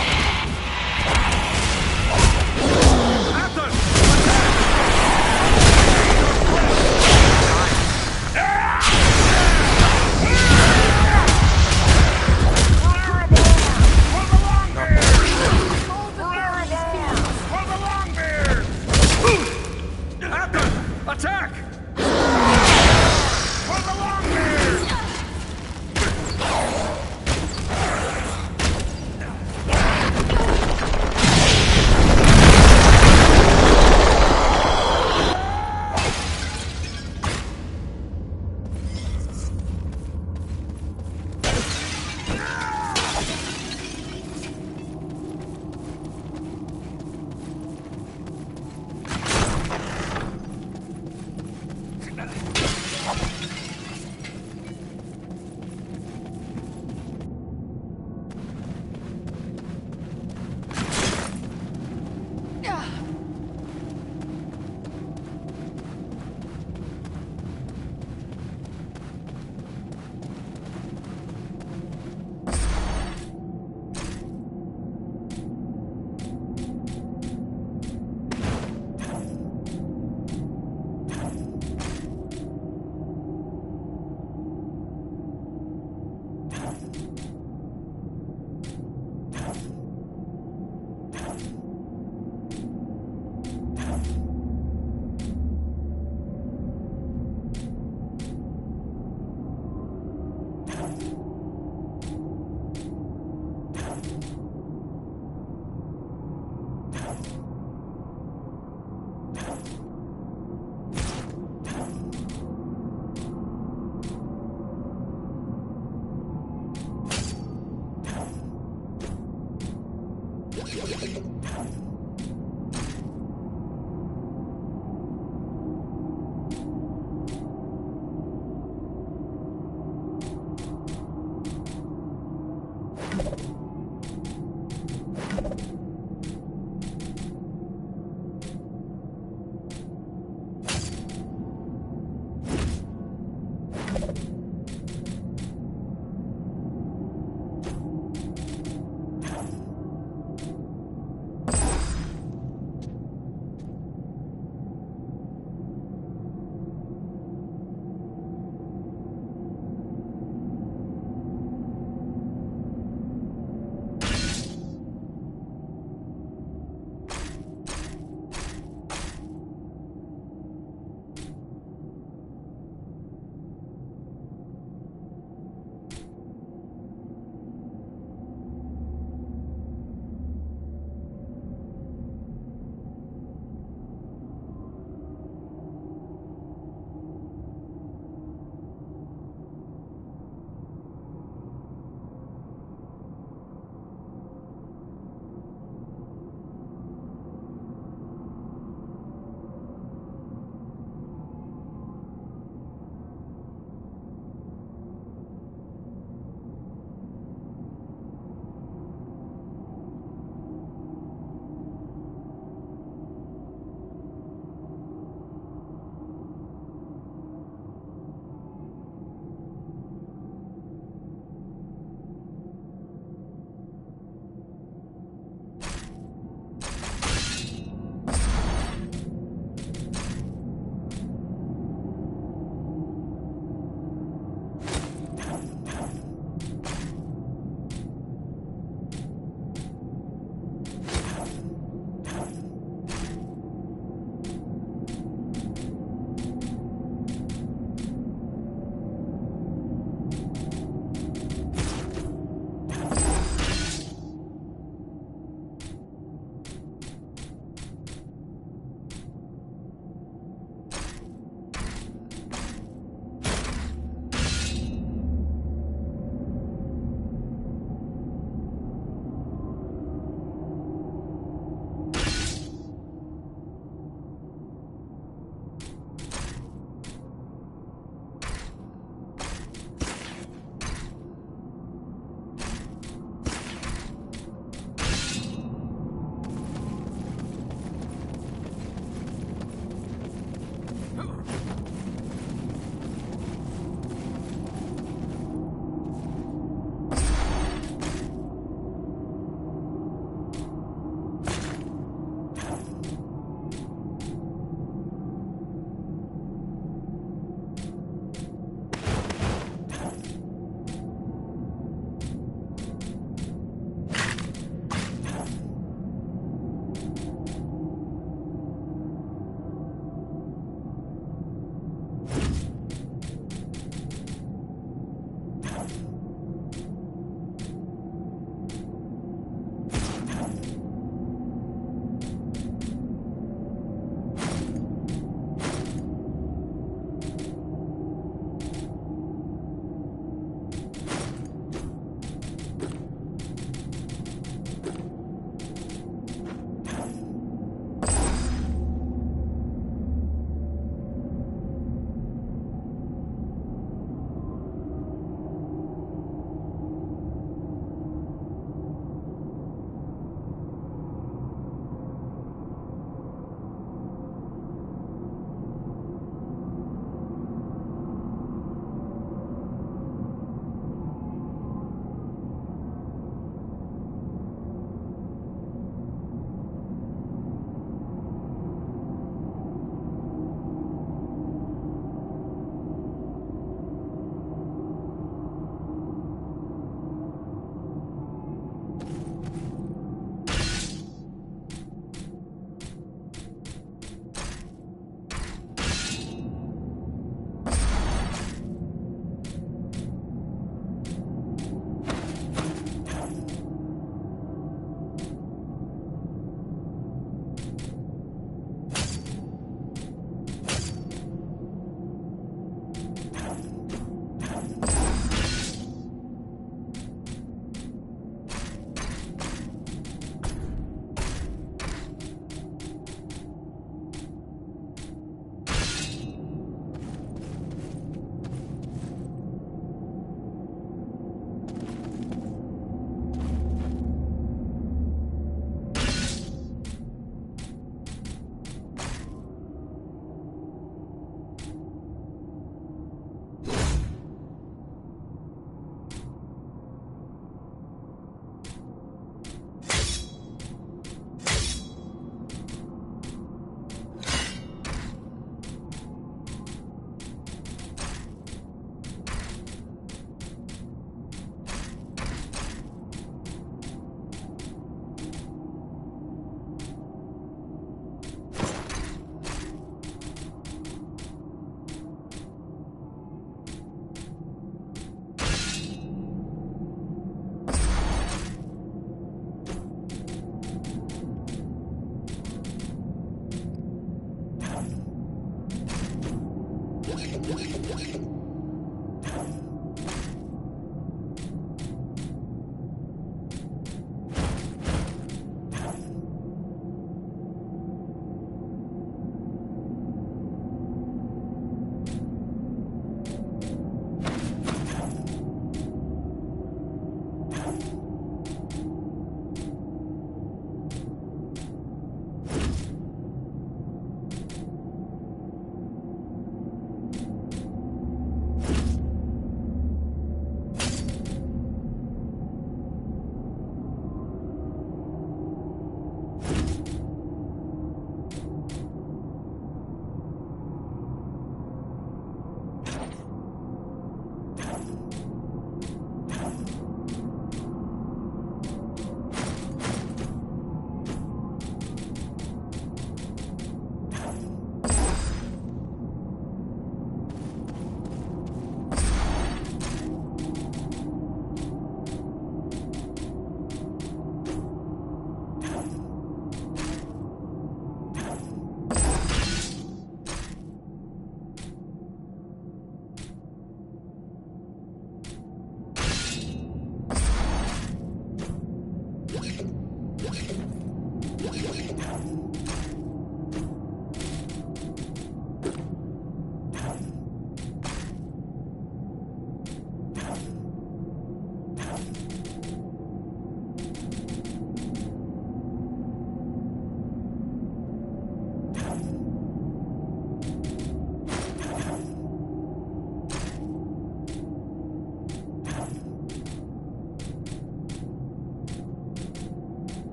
Attack!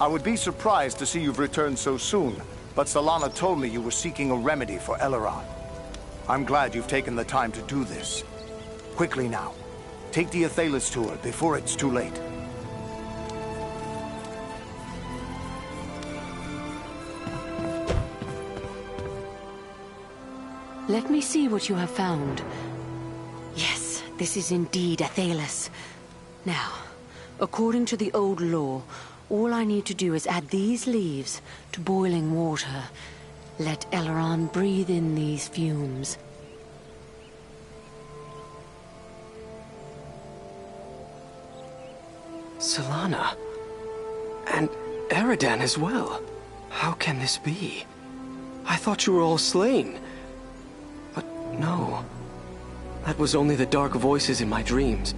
I would be surprised to see you've returned so soon, but Solana told me you were seeking a remedy for Eleron. I'm glad you've taken the time to do this. Quickly now, take the Athelas to her before it's too late. Let me see what you have found. Yes, this is indeed Athelas. Now, according to the old law, all I need to do is add these leaves to boiling water. Let Eleron breathe in these fumes. Solana. And Eridan as well. How can this be? I thought you were all slain. But no. That was only the dark voices in my dreams.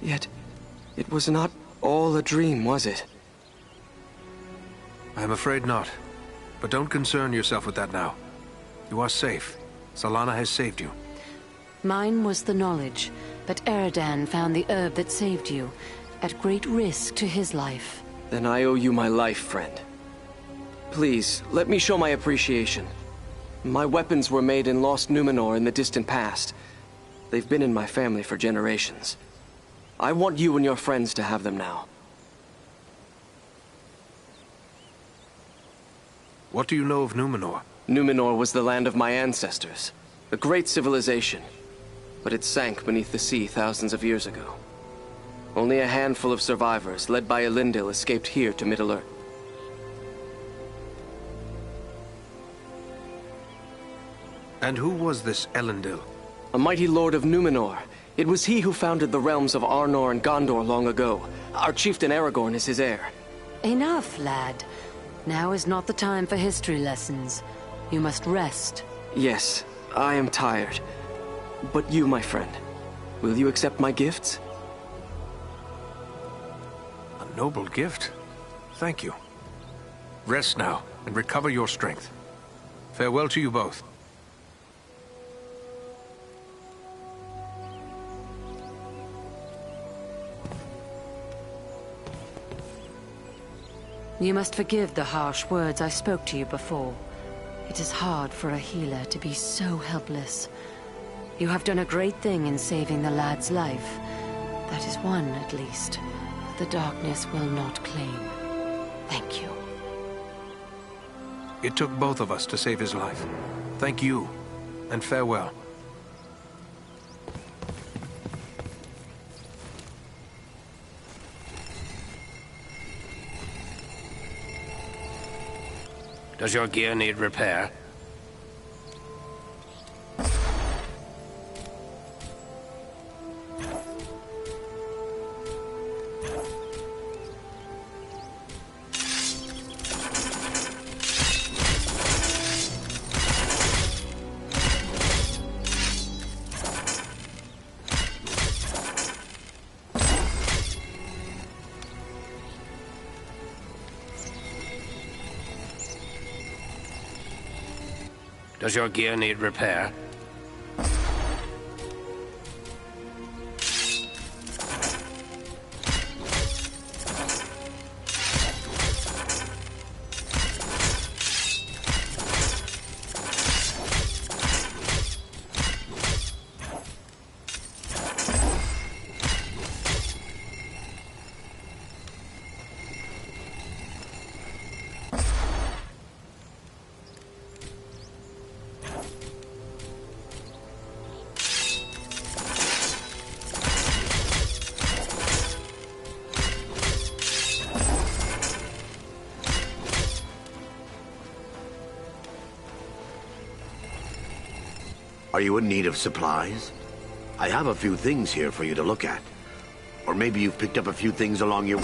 Yet, it was not all a dream, was it? I'm afraid not. But don't concern yourself with that now. You are safe. Solana has saved you. Mine was the knowledge, but Eridan found the herb that saved you, at great risk to his life. Then I owe you my life, friend. Please, let me show my appreciation. My weapons were made in Lost Numenor in the distant past. They've been in my family for generations. I want you and your friends to have them now. What do you know of Numenor? Numenor was the land of my ancestors. A great civilization. But it sank beneath the sea thousands of years ago. Only a handful of survivors, led by Elendil, escaped here to Middle-earth. And who was this Elendil? A mighty lord of Numenor. It was he who founded the realms of Arnor and Gondor long ago. Our chieftain Aragorn is his heir. Enough, lad. Now is not the time for history lessons. You must rest. Yes, I am tired. But you, my friend, will you accept my gifts? A noble gift. Thank you. Rest now, and recover your strength. Farewell to you both. You must forgive the harsh words I spoke to you before. It is hard for a healer to be so helpless. You have done a great thing in saving the lad's life. That is one, at least, the darkness will not claim. Thank you. It took both of us to save his life. Thank you, and farewell. Does your gear need repair? Does your gear need repair? Are you in need of supplies? I have a few things here for you to look at. Or maybe you've picked up a few things along your...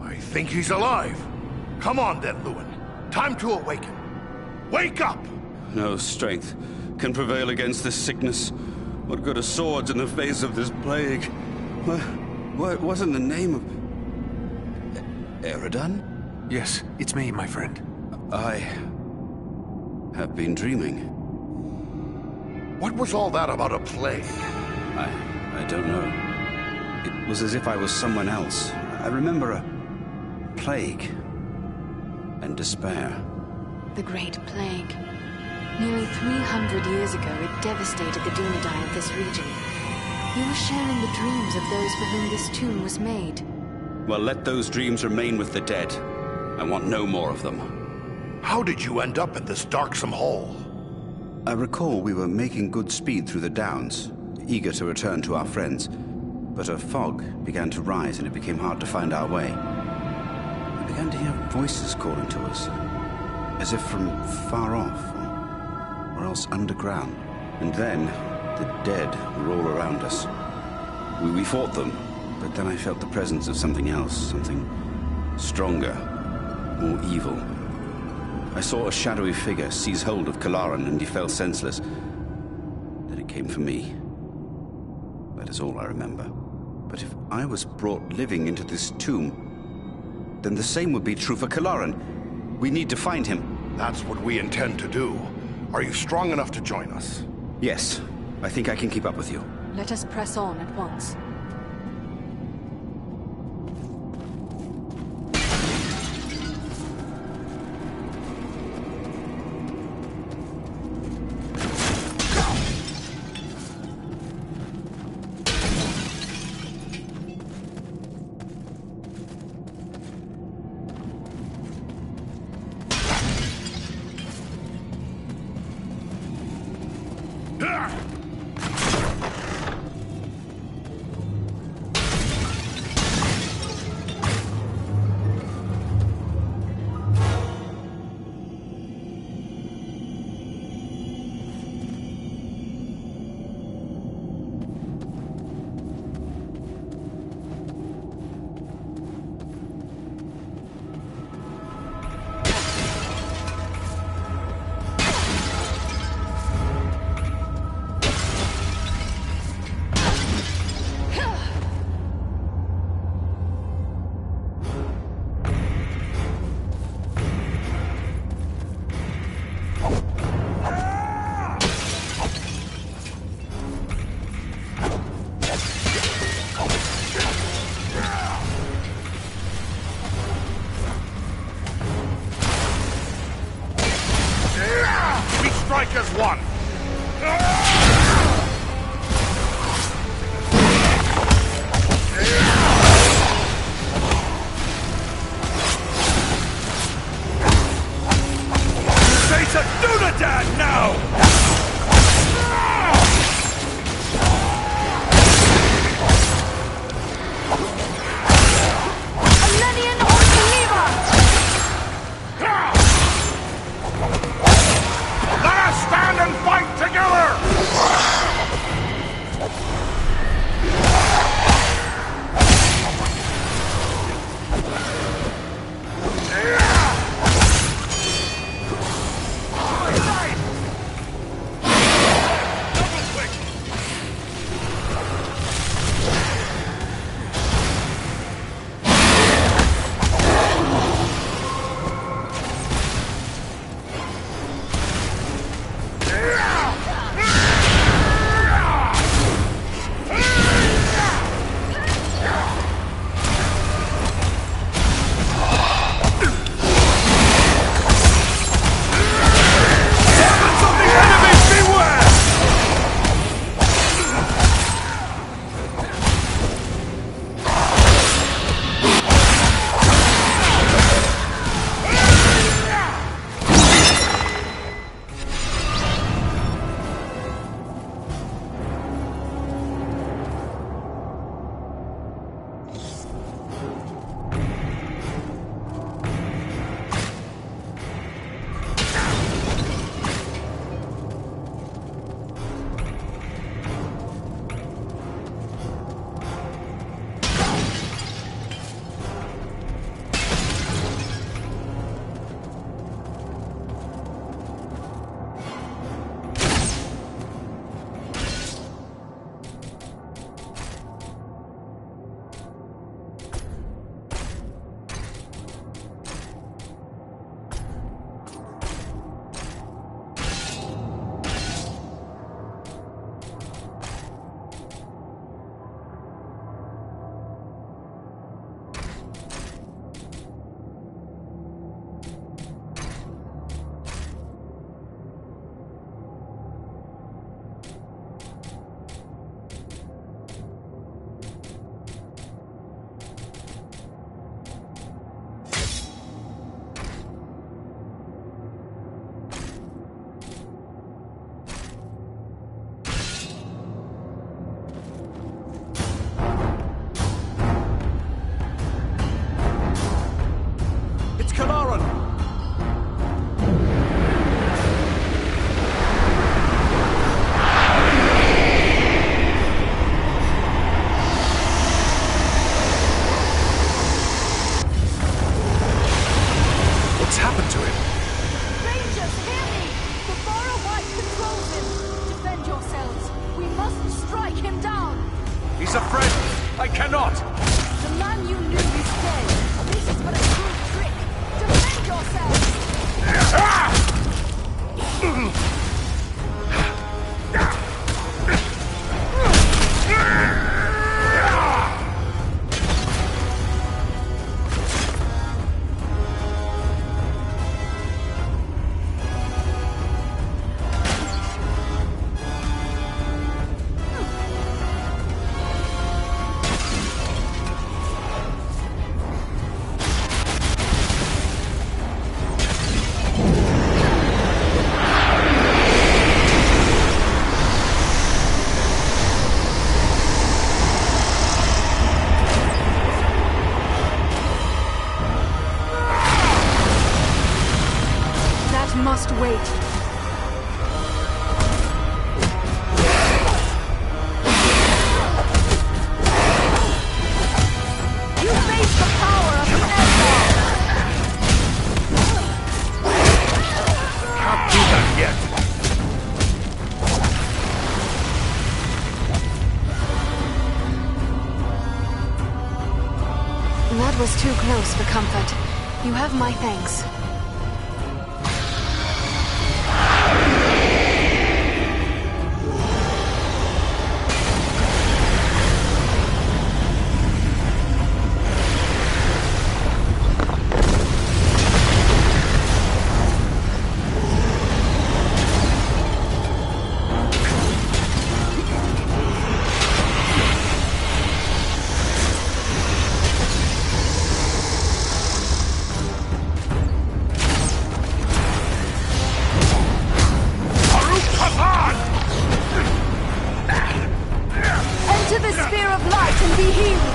I think he's alive. Come on then, Luin. Time to awaken. Wake up! No strength can prevail against this sickness. What good are swords in the face of this plague? What wasn't the name of... Eridan? Yes, it's me, my friend. I have been dreaming. What was all that about a plague? I don't know. It was as if I was someone else. I remember a plague and despair. The Great Plague. Nearly 300 years ago, it devastated the Dunedain of this region. You were sharing the dreams of those for whom this tomb was made. Well, let those dreams remain with the dead. I want no more of them. How did you end up in this darksome hole? I recall we were making good speed through the Downs, eager to return to our friends. But a fog began to rise and it became hard to find our way. We began to hear voices calling to us, as if from far off, or else underground. And then, the dead were all around us. We fought them, but then I felt the presence of something else, something stronger, more evil. I saw a shadowy figure seize hold of Kalaran and he fell senseless. Then it came for me. That is all I remember. But if I was brought living into this tomb, then the same would be true for Kalaran. We need to find him. That's what we intend to do. Are you strong enough to join us? Yes, I think I can keep up with you. Let us press on at once. Strike as one! Face a Dunedain now! He's a friend. I cannot. The man you knew is dead. This is but a crude trick. Defend yourself! Must wait. You face the power of the Eldar! Can't do that yet. That was too close for comfort. You have my thanks. Enter the sphere of light and be healed!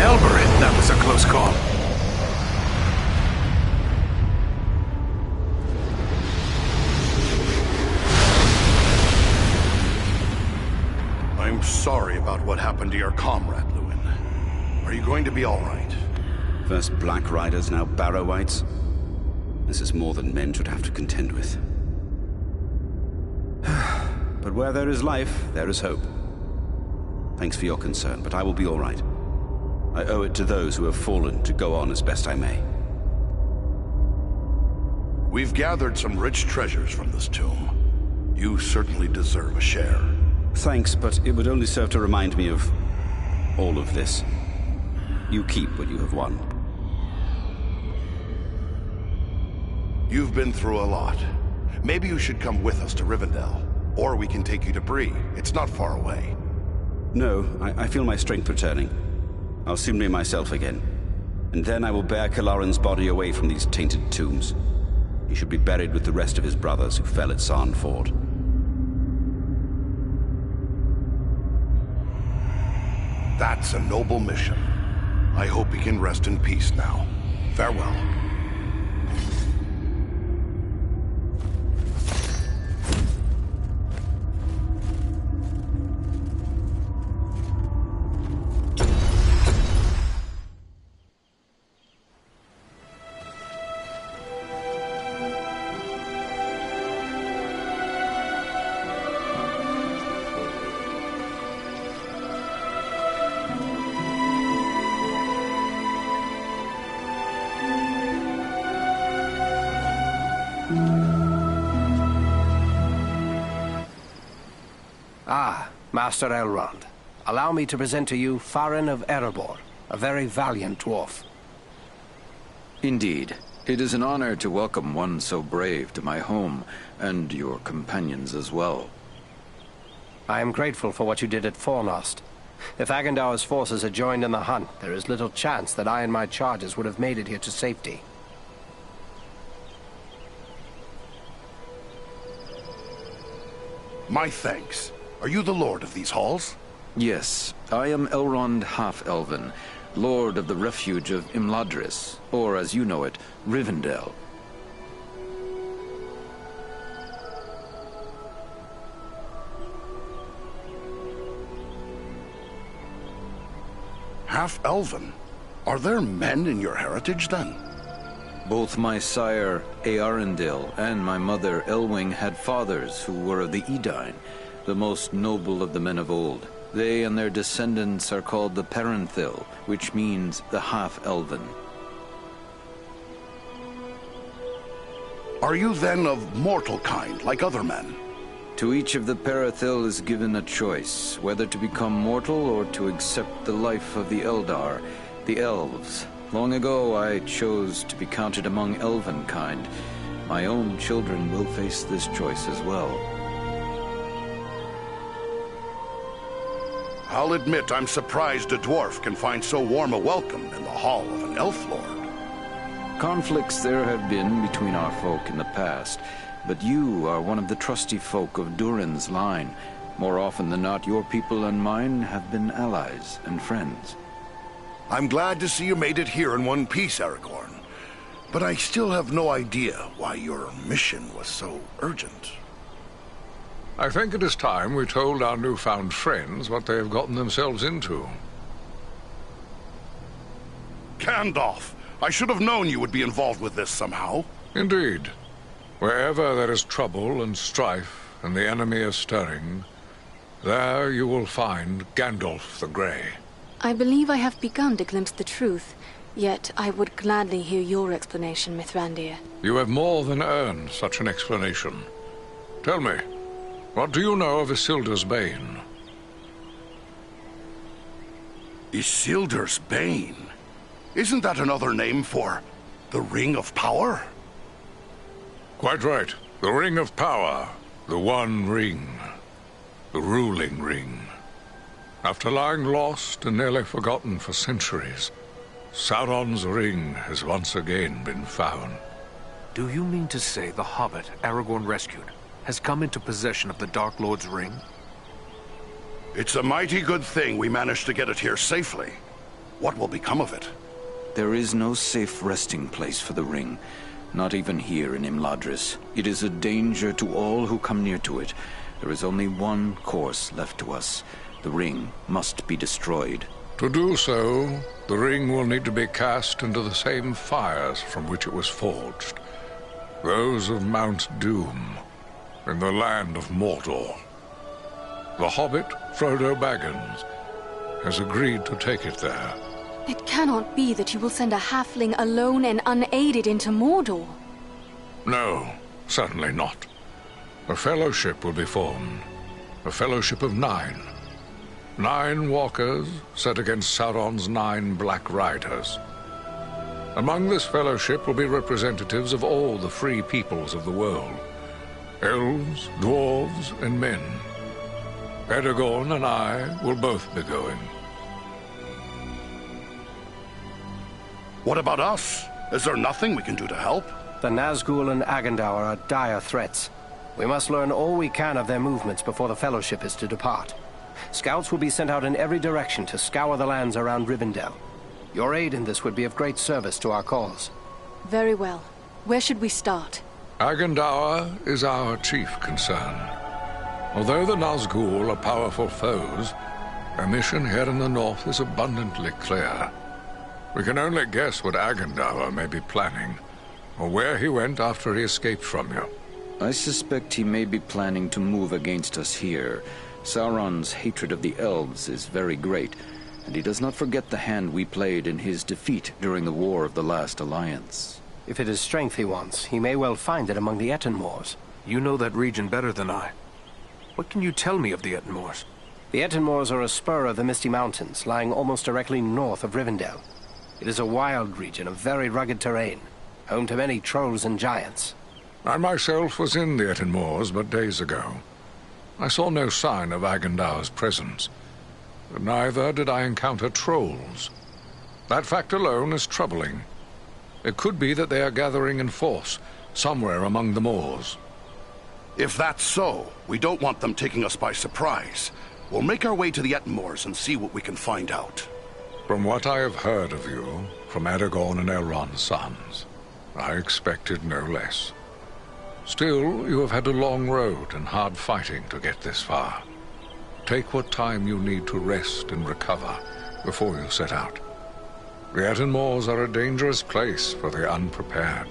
Elbereth, that was a close call. happened to your comrade, Luin? Are you going to be all right? First Black Riders, now Barrow-wights. This is more than men should have to contend with. But where there is life, there is hope. Thanks for your concern, but I will be all right. I owe it to those who have fallen to go on as best I may. We've gathered some rich treasures from this tomb. You certainly deserve a share. Thanks, but it would only serve to remind me of all of this. You keep what you have won. You've been through a lot. Maybe you should come with us to Rivendell. Or we can take you to Bree. It's not far away. No, I feel my strength returning. I'll soon be myself again. And then I will bear Kalaran's body away from these tainted tombs. He should be buried with the rest of his brothers who fell at Sarn Ford. That's a noble mission. I hope he can rest in peace now. Farewell. Master Elrond, allow me to present to you Farin of Erebor, a very valiant dwarf. Indeed. It is an honor to welcome one so brave to my home, and your companions as well. I am grateful for what you did at Fornost. If Agandaur's forces had joined in the hunt, there is little chance that I and my charges would have made it here to safety. My thanks. Are you the lord of these halls? Yes, I am Elrond Half-Elven, lord of the refuge of Imladris, or as you know it, Rivendell. Half-Elven? Are there men in your heritage, then? Both my sire, Earendil, and my mother, Elwing, had fathers who were of the Edain, the most noble of the men of old. They and their descendants are called the Parenthil, which means the Half-Elven. Are you then of mortal kind, like other men? To each of the Parathil is given a choice, whether to become mortal or to accept the life of the Eldar, the Elves. Long ago, I chose to be counted among Elven kind. My own children will face this choice as well. I'll admit I'm surprised a dwarf can find so warm a welcome in the hall of an elf lord. Conflicts there have been between our folk in the past, but you are one of the trusty folk of Durin's line. More often than not, your people and mine have been allies and friends. I'm glad to see you made it here in one piece, Aragorn. But I still have no idea why your mission was so urgent. I think it is time we told our newfound friends what they have gotten themselves into. Gandalf! I should have known you would be involved with this somehow. Indeed. Wherever there is trouble and strife, and the enemy is stirring, there you will find Gandalf the Grey. I believe I have begun to glimpse the truth, yet I would gladly hear your explanation, Mithrandir. You have more than earned such an explanation. Tell me, what do you know of Isildur's Bane? Isildur's Bane? Isn't that another name for the Ring of Power? Quite right. The Ring of Power. The One Ring. The ruling ring. After lying lost and nearly forgotten for centuries, Sauron's ring has once again been found. Do you mean to say the hobbit Aragorn rescued has come into possession of the Dark Lord's ring? It's a mighty good thing we managed to get it here safely. What will become of it? There is no safe resting place for the ring, not even here in Imladris. It is a danger to all who come near to it. There is only one course left to us. The ring must be destroyed. To do so, the ring will need to be cast into the same fires from which it was forged. Those of Mount Doom, in the land of Mordor. The hobbit, Frodo Baggins, has agreed to take it there. It cannot be that you will send a halfling alone and unaided into Mordor. No, certainly not. A fellowship will be formed. A fellowship of 9. 9 walkers set against Sauron's 9 black riders. Among this fellowship will be representatives of all the free peoples of the world. Elves, dwarves, and men. Aragorn and I will both be going. What about us? Is there nothing we can do to help? The Nazgul and Agandaur are dire threats. We must learn all we can of their movements before the Fellowship is to depart. Scouts will be sent out in every direction to scour the lands around Rivendell. Your aid in this would be of great service to our cause. Very well. Where should we start? Agandaur is our chief concern. Although the Nazgul are powerful foes, their mission here in the north is abundantly clear. We can only guess what Agandaur may be planning, or where he went after he escaped from you. I suspect he may be planning to move against us here. Sauron's hatred of the elves is very great, and he does not forget the hand we played in his defeat during the War of the Last Alliance. If it is strength he wants, he may well find it among the Etenmoors. You know that region better than I. What can you tell me of the Etenmoors? The Etenmoors are a spur of the Misty Mountains, lying almost directly north of Rivendell. It is a wild region of very rugged terrain, home to many trolls and giants. I myself was in the Etenmoors but days ago. I saw no sign of Agandaur's presence, but neither did I encounter trolls. That fact alone is troubling. It could be that they are gathering in force, somewhere among the moors. If that's so, we don't want them taking us by surprise. We'll make our way to the Etenmoors and see what we can find out. From what I have heard of you, from Aragorn and Elrond's sons, I expected no less. Still, you have had a long road and hard fighting to get this far. Take what time you need to rest and recover before you set out. The Etenmoors are a dangerous place for the unprepared.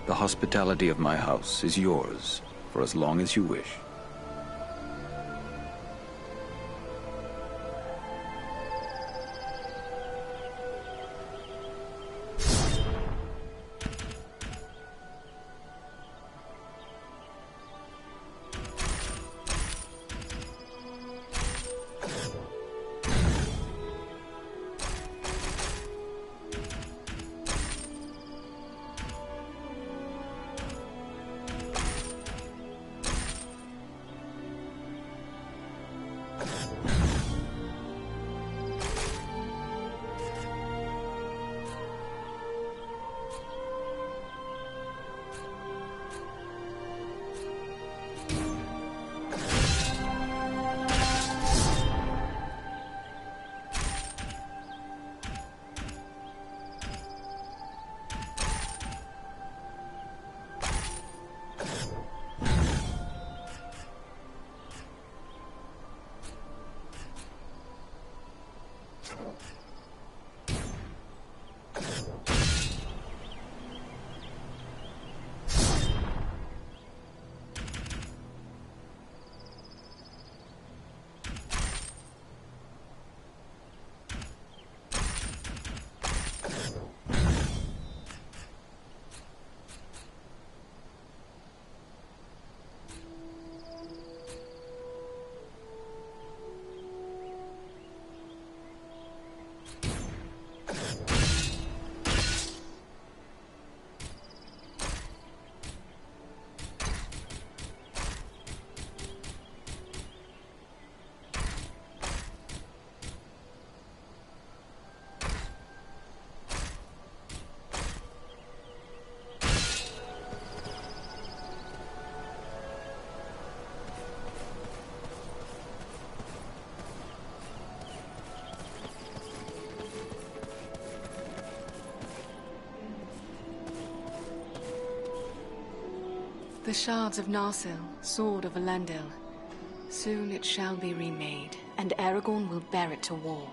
The hospitality of my house is yours, for as long as you wish. The shards of Narsil, sword of Elendil. Soon it shall be remade, and Aragorn will bear it to war.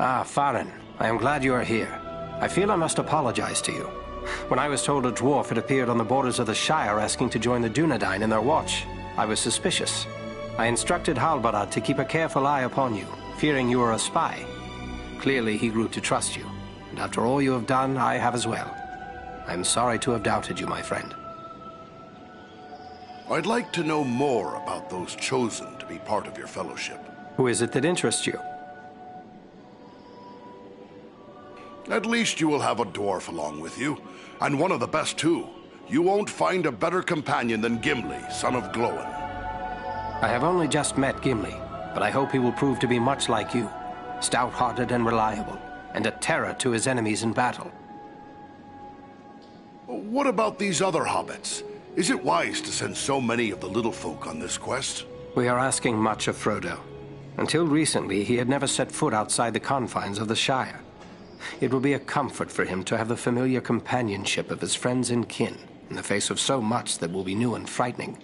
Ah, Farin, I am glad you are here. I feel I must apologize to you. When I was told a dwarf had appeared on the borders of the Shire asking to join the Dunedain in their watch, I was suspicious. I instructed Halbarad to keep a careful eye upon you, fearing you were a spy. Clearly he grew to trust you, and after all you have done, I have as well. I am sorry to have doubted you, my friend. I'd like to know more about those chosen to be part of your fellowship. Who is it that interests you? At least you will have a dwarf along with you, and one of the best too. You won't find a better companion than Gimli, son of Glóin. I have only just met Gimli, but I hope he will prove to be much like you, stout-hearted and reliable, and a terror to his enemies in battle. What about these other hobbits? Is it wise to send so many of the little folk on this quest? We are asking much of Frodo. Until recently, he had never set foot outside the confines of the Shire. It will be a comfort for him to have the familiar companionship of his friends and kin, in the face of so much that will be new and frightening.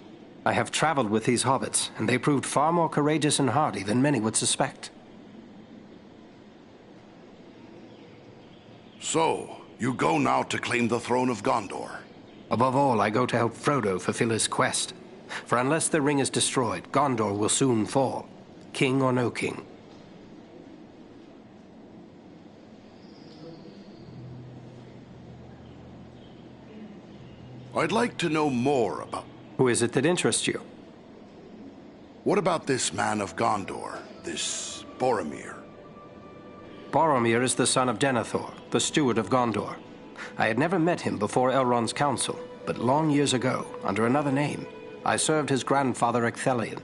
I have traveled with these hobbits, and they proved far more courageous and hardy than many would suspect. So, you go now to claim the throne of Gondor? Above all, I go to help Frodo fulfill his quest. For unless the ring is destroyed, Gondor will soon fall, king or no king. I'd like to know more about... Who is it that interests you? What about this man of Gondor, this Boromir? Boromir is the son of Denethor, the steward of Gondor. I had never met him before Elrond's council, but long years ago, under another name, I served his grandfather Ecthelion.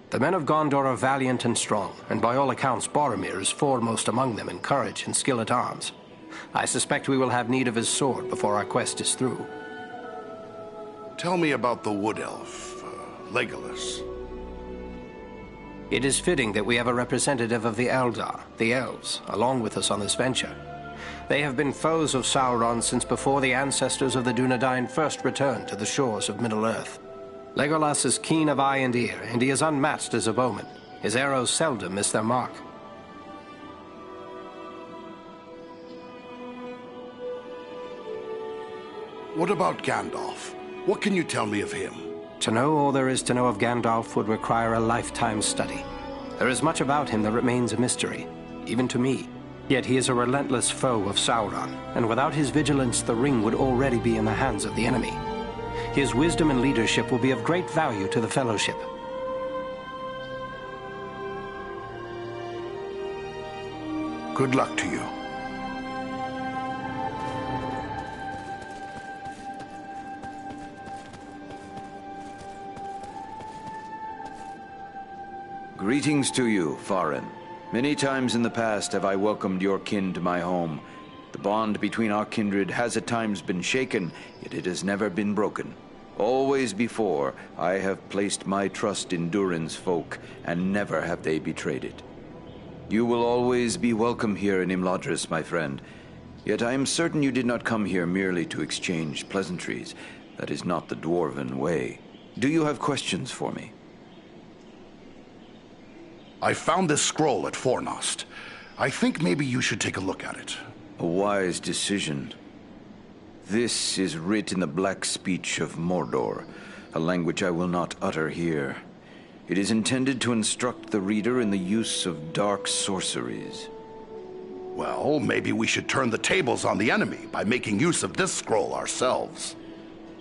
The men of Gondor are valiant and strong, and by all accounts Boromir is foremost among them in courage and skill at arms. I suspect we will have need of his sword before our quest is through. Tell me about the Wood Elf, Legolas. It is fitting that we have a representative of the Eldar, the Elves, along with us on this venture. They have been foes of Sauron since before the ancestors of the Dunedain first returned to the shores of Middle-earth. Legolas is keen of eye and ear, and he is unmatched as a bowman. His arrows seldom miss their mark. What about Gandalf? What can you tell me of him? To know all there is to know of Gandalf would require a lifetime study. There is much about him that remains a mystery, even to me. Yet he is a relentless foe of Sauron, and without his vigilance the ring would already be in the hands of the enemy. His wisdom and leadership will be of great value to the Fellowship. Good luck to you. Greetings to you, Farin. Many times in the past have I welcomed your kin to my home. The bond between our kindred has at times been shaken, yet it has never been broken. Always before, I have placed my trust in Durin's folk, and never have they betrayed it. You will always be welcome here in Imladris, my friend. Yet I am certain you did not come here merely to exchange pleasantries. That is not the dwarven way. Do you have questions for me? I found this scroll at Fornost. I think maybe you should take a look at it. A wise decision. This is writ in the black speech of Mordor, a language I will not utter here. It is intended to instruct the reader in the use of dark sorceries. Well, maybe we should turn the tables on the enemy by making use of this scroll ourselves.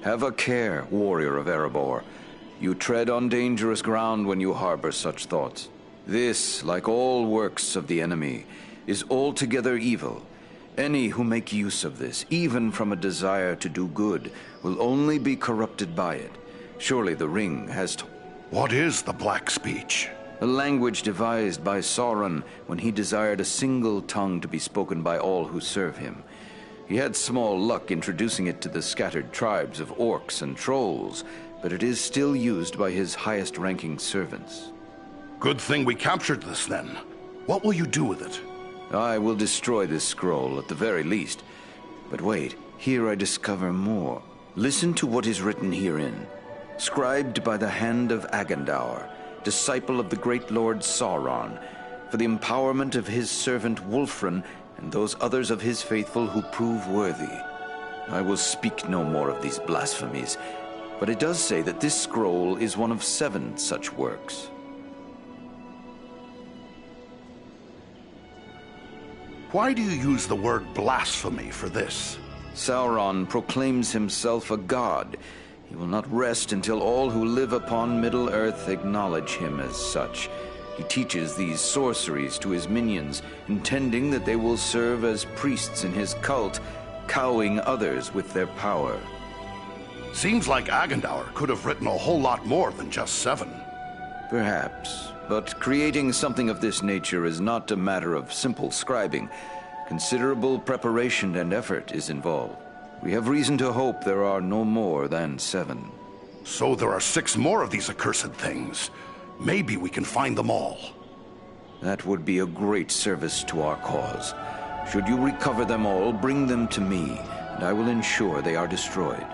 Have a care, warrior of Erebor. You tread on dangerous ground when you harbor such thoughts. This, like all works of the enemy, is altogether evil, Any who make use of this, even from a desire to do good, will only be corrupted by it. Surely the ring has to... What is the Black Speech? A language devised by Sauron when he desired a single tongue to be spoken by all who serve him. He had small luck introducing it to the scattered tribes of orcs and trolls, but it is still used by his highest-ranking servants. Good thing we captured this, then. What will you do with it? I will destroy this scroll, at the very least. But wait, here I discover more. Listen to what is written herein. Scribed by the hand of Agandaur, disciple of the great Lord Sauron, for the empowerment of his servant Wulfrun and those others of his faithful who prove worthy. I will speak no more of these blasphemies, but it does say that this scroll is one of 7 such works. Why do you use the word blasphemy for this? Sauron proclaims himself a god. He will not rest until all who live upon Middle-earth acknowledge him as such. He teaches these sorceries to his minions, intending that they will serve as priests in his cult, cowing others with their power. Seems like Agandaur could have written a whole lot more than just 7. Perhaps, but creating something of this nature is not a matter of simple scribing. Considerable preparation and effort is involved. We have reason to hope there are no more than 7. So there are 6 more of these accursed things. Maybe we can find them all. That would be a great service to our cause. Should you recover them all, bring them to me, and I will ensure they are destroyed.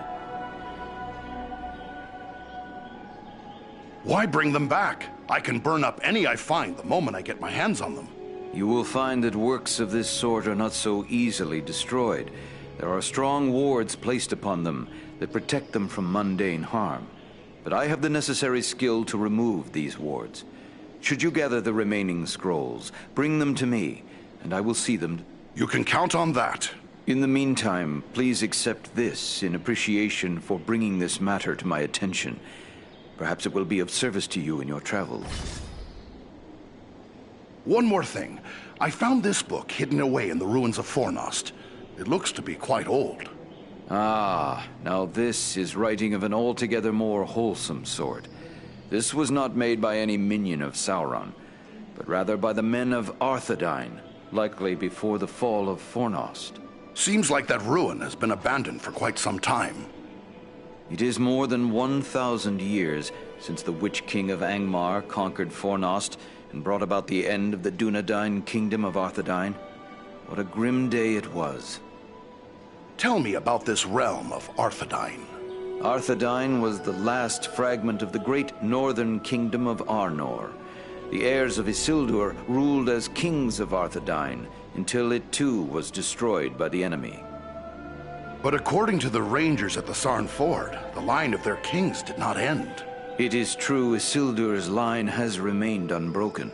Why bring them back? I can burn up any I find the moment I get my hands on them. You will find that works of this sort are not so easily destroyed. There are strong wards placed upon them that protect them from mundane harm. But I have the necessary skill to remove these wards. Should you gather the remaining scrolls, bring them to me, and I will see them. You can count on that. In the meantime, please accept this in appreciation for bringing this matter to my attention. Perhaps it will be of service to you in your travels. One more thing. I found this book hidden away in the ruins of Fornost. It looks to be quite old. Ah, now this is writing of an altogether more wholesome sort. This was not made by any minion of Sauron, but rather by the men of Arthedain, likely before the fall of Fornost. Seems like that ruin has been abandoned for quite some time. It is more than 1,000 years since the Witch King of Angmar conquered Fornost and brought about the end of the Dunedain kingdom of Arthedain. What a grim day it was. Tell me about this realm of Arthedain. Arthedain was the last fragment of the great northern kingdom of Arnor. The heirs of Isildur ruled as kings of Arthedain until it too was destroyed by the enemy. But according to the rangers at the Sarn Ford, the line of their kings did not end. It is true Isildur's line has remained unbroken,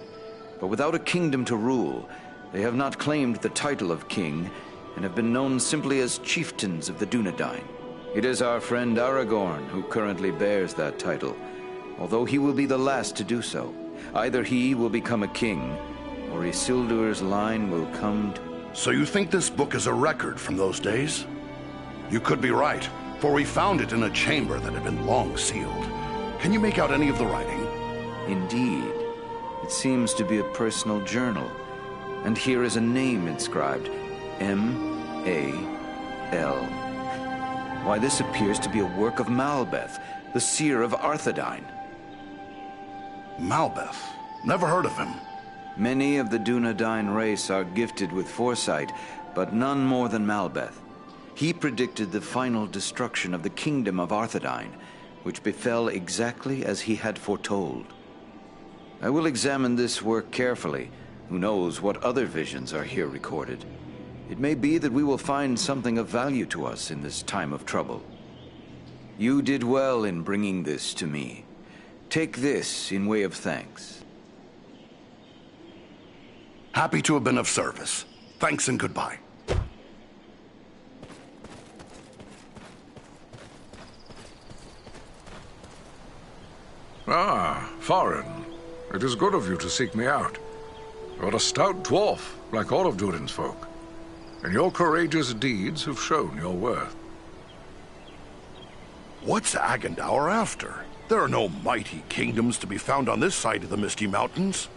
but without a kingdom to rule, they have not claimed the title of king and have been known simply as chieftains of the Dunedain. It is our friend Aragorn who currently bears that title, although he will be the last to do so. Either he will become a king, or Isildur's line will come to... So you think this book is a record from those days? You could be right, for we found it in a chamber that had been long sealed. Can you make out any of the writing? Indeed. It seems to be a personal journal. And here is a name inscribed, M.A.L. Why, this appears to be a work of Malbeth, the seer of Arthedain. Malbeth? Never heard of him. Many of the Dunedain race are gifted with foresight, but none more than Malbeth. He predicted the final destruction of the kingdom of Arthedain, which befell exactly as he had foretold. I will examine this work carefully. Who knows what other visions are here recorded? It may be that we will find something of value to us in this time of trouble. You did well in bringing this to me. Take this in way of thanks. Happy to have been of service. Thanks and goodbye. Ah, Thorin. It is good of you to seek me out. You are a stout dwarf, like all of Durin's folk. and your courageous deeds have shown your worth. What's Agandaur after? There are no mighty kingdoms to be found on this side of the Misty Mountains.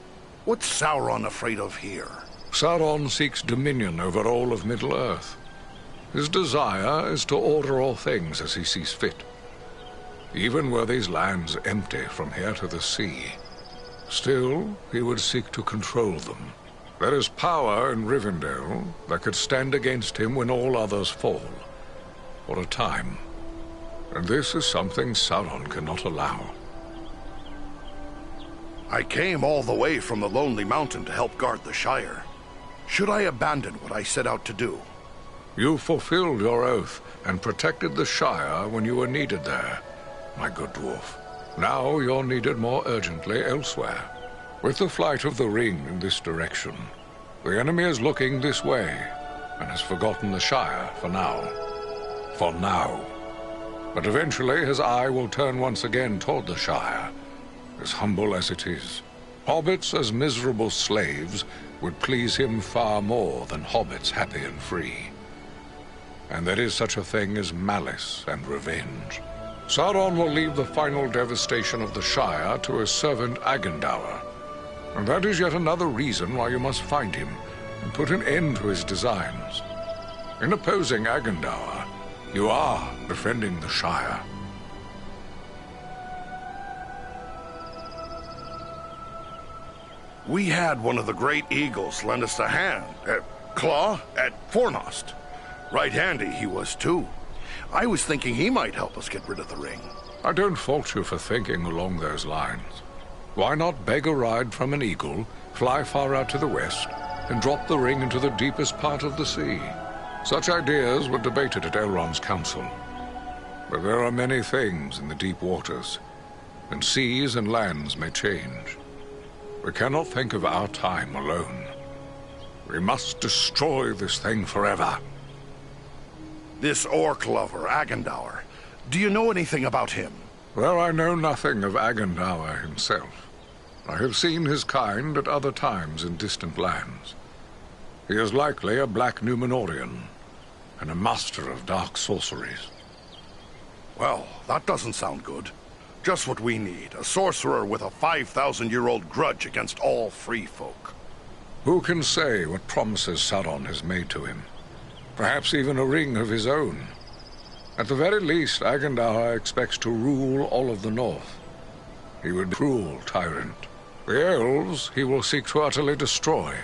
What's Sauron afraid of here? Sauron seeks dominion over all of Middle-earth. His desire is to order all things as he sees fit. Even were these lands empty from here to the sea, still he would seek to control them. There is power in Rivendell that could stand against him when all others fall, for a time. And this is something Sauron cannot allow. I came all the way from the Lonely Mountain to help guard the Shire. Should I abandon what I set out to do? You fulfilled your oath and protected the Shire when you were needed there, my good dwarf. Now you're needed more urgently elsewhere. With the flight of the ring in this direction, the enemy is looking this way and has forgotten the Shire for now. For now. But eventually his eye will turn once again toward the Shire, as humble as it is. Hobbits as miserable slaves would please him far more than hobbits happy and free. And there is such a thing as malice and revenge. Sauron will leave the final devastation of the Shire to his servant Agandaur. And that is yet another reason why you must find him and put an end to his designs. In opposing Agandaur, you are defending the Shire. We had one of the great eagles lend us a hand at Claw at Fornost. Right handy he was too. I was thinking he might help us get rid of the ring. I don't fault you for thinking along those lines. Why not beg a ride from an eagle, fly far out to the west, and drop the ring into the deepest part of the sea? Such ideas were debated at Elrond's council. But there are many things in the deep waters, and seas and lands may change. We cannot think of our time alone. We must destroy this thing forever. This orc lover, Agandaur, do you know anything about him? Well, I know nothing of Agandaur himself. I have seen his kind at other times in distant lands. He is likely a black Númenórean, and a master of dark sorceries. Well, that doesn't sound good. Just what we need, a sorcerer with a 5,000-year-old grudge against all free folk. Who can say what promises Sauron has made to him? Perhaps even a ring of his own. At the very least, Agandaur expects to rule all of the North. He would be a cruel tyrant. The elves he will seek to utterly destroy.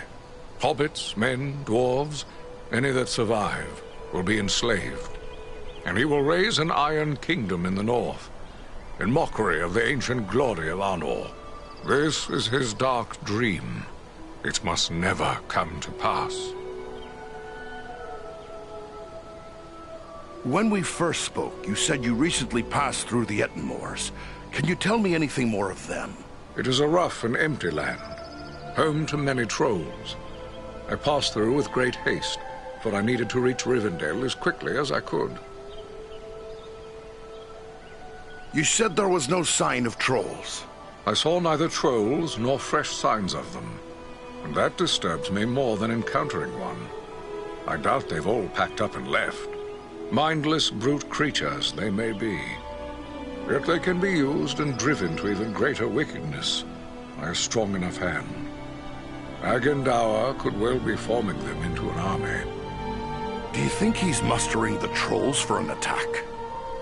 Hobbits, men, dwarves, any that survive, will be enslaved. And he will raise an iron kingdom in the North, in mockery of the ancient glory of Arnor. This is his dark dream. It must never come to pass. When we first spoke, you said you recently passed through the Ettenmoors. Can you tell me anything more of them? It is a rough and empty land, home to many trolls. I passed through with great haste, for I needed to reach Rivendell as quickly as I could. You said there was no sign of trolls. I saw neither trolls nor fresh signs of them, and that disturbs me more than encountering one. I doubt they've all packed up and left. Mindless brute creatures they may be, yet they can be used and driven to even greater wickedness by a strong enough hand. Agandaur could well be forming them into an army. Do you think he's mustering the trolls for an attack?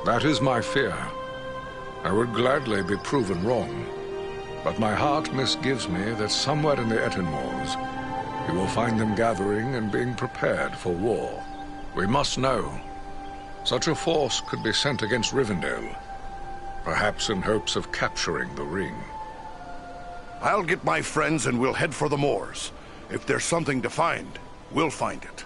That is my fear. I would gladly be proven wrong, but my heart misgives me that somewhere in the Ettenmoors you will find them gathering and being prepared for war. We must know. Such a force could be sent against Rivendell, perhaps in hopes of capturing the ring. I'll get my friends and we'll head for the moors. If there's something to find, we'll find it.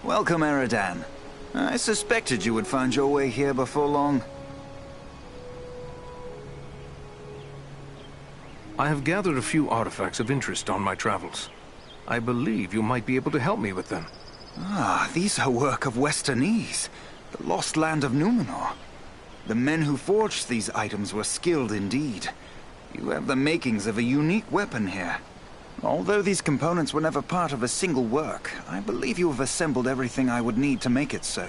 Welcome, Eridan. I suspected you would find your way here before long. I have gathered a few artifacts of interest on my travels. I believe you might be able to help me with them. Ah, these are work of Westernese, the lost land of Numenor. The men who forged these items were skilled indeed. You have the makings of a unique weapon here. Although these components were never part of a single work, I believe you have assembled everything I would need to make it so.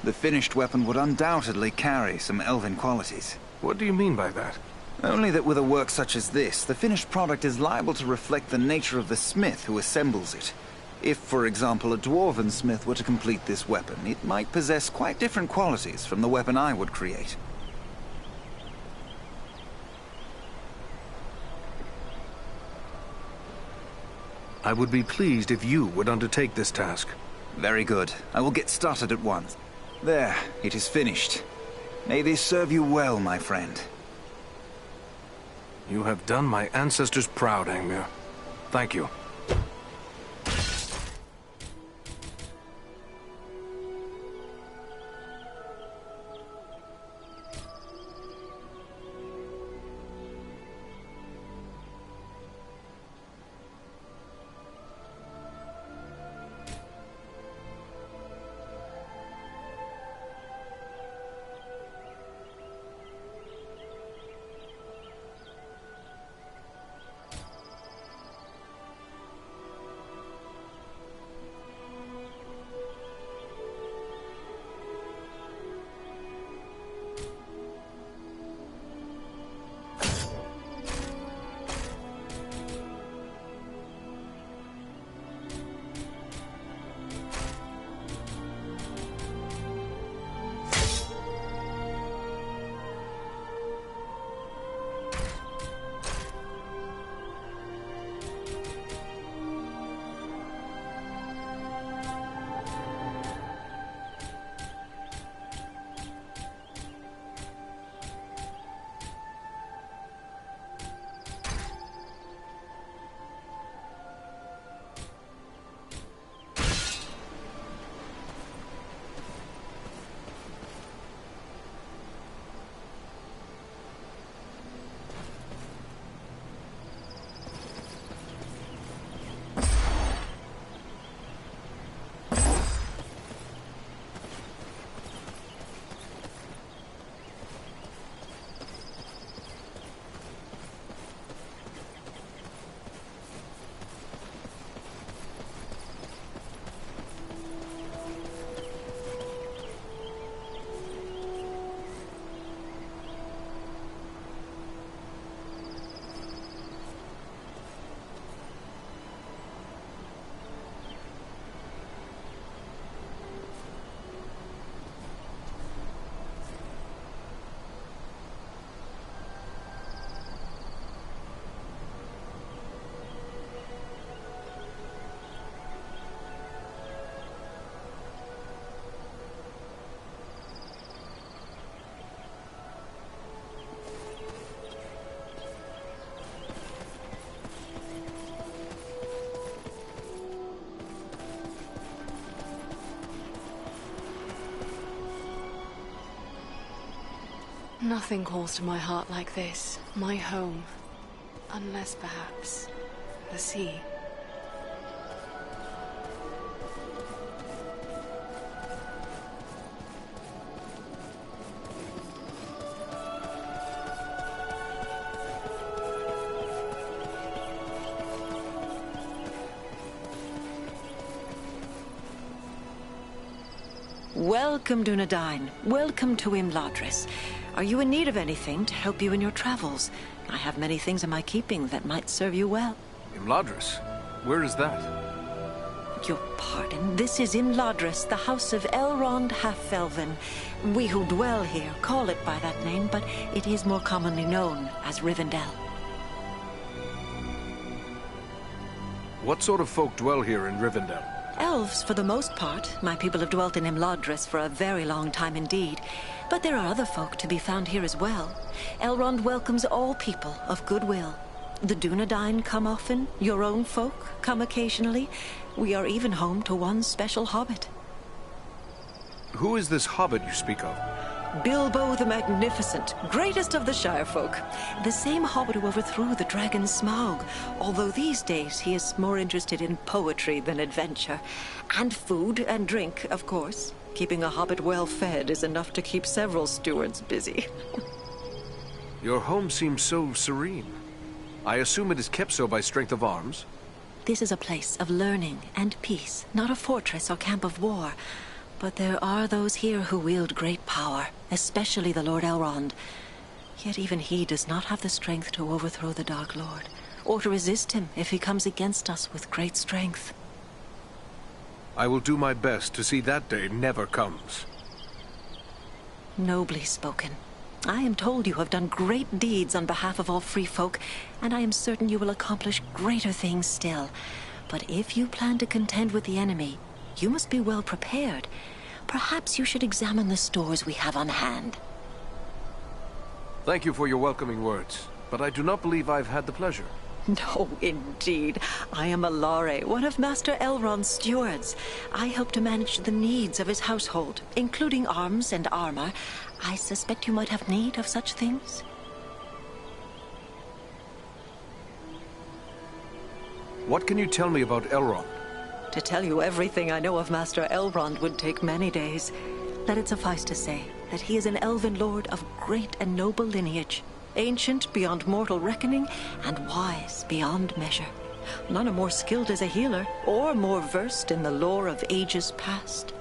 The finished weapon would undoubtedly carry some elven qualities. What do you mean by that? Only that with a work such as this, the finished product is liable to reflect the nature of the smith who assembles it. If, for example, a dwarven smith were to complete this weapon, it might possess quite different qualities from the weapon I would create. I would be pleased if you would undertake this task. Very good. I will get started at once. There, it is finished. May this serve you well, my friend. You have done my ancestors proud, Angmir. Thank you. Nothing calls to my heart like this. My home. Unless, perhaps, the sea. Welcome, Dunedain. Welcome to Imladris. Are you in need of anything to help you in your travels? I have many things in my keeping that might serve you well. Imladris? Where is that? Your pardon. This is Imladris, the house of Elrond Half-Elven. We who dwell here call it by that name, but it is more commonly known as Rivendell. What sort of folk dwell here in Rivendell? Elves, for the most part. My people have dwelt in Imladris for a very long time indeed. But there are other folk to be found here as well. Elrond welcomes all people of goodwill. The Dunedain come often, your own folk come occasionally. We are even home to one special hobbit. Who is this hobbit you speak of? Bilbo the Magnificent, greatest of the Shire folk. The same hobbit who overthrew the dragon Smaug, although these days he is more interested in poetry than adventure. And food and drink, of course. Keeping a hobbit well fed is enough to keep several stewards busy. Your home seems so serene. I assume it is kept so by strength of arms? This is a place of learning and peace, not a fortress or camp of war. But there are those here who wield great power, especially the Lord Elrond. Yet even he does not have the strength to overthrow the Dark Lord, or to resist him if he comes against us with great strength. I will do my best to see that day never comes. Nobly spoken. I am told you have done great deeds on behalf of all free folk, and I am certain you will accomplish greater things still. But if you plan to contend with the enemy, you must be well prepared. Perhaps you should examine the stores we have on hand. Thank you for your welcoming words, but I do not believe I've had the pleasure. No, indeed. I am Alare, one of Master Elrond's stewards. I help to manage the needs of his household, including arms and armor. I suspect you might have need of such things. What can you tell me about Elrond? To tell you everything I know of Master Elrond would take many days. Let it suffice to say that he is an elven lord of great and noble lineage, ancient beyond mortal reckoning, and wise beyond measure. None are more skilled as a healer, or more versed in the lore of ages past.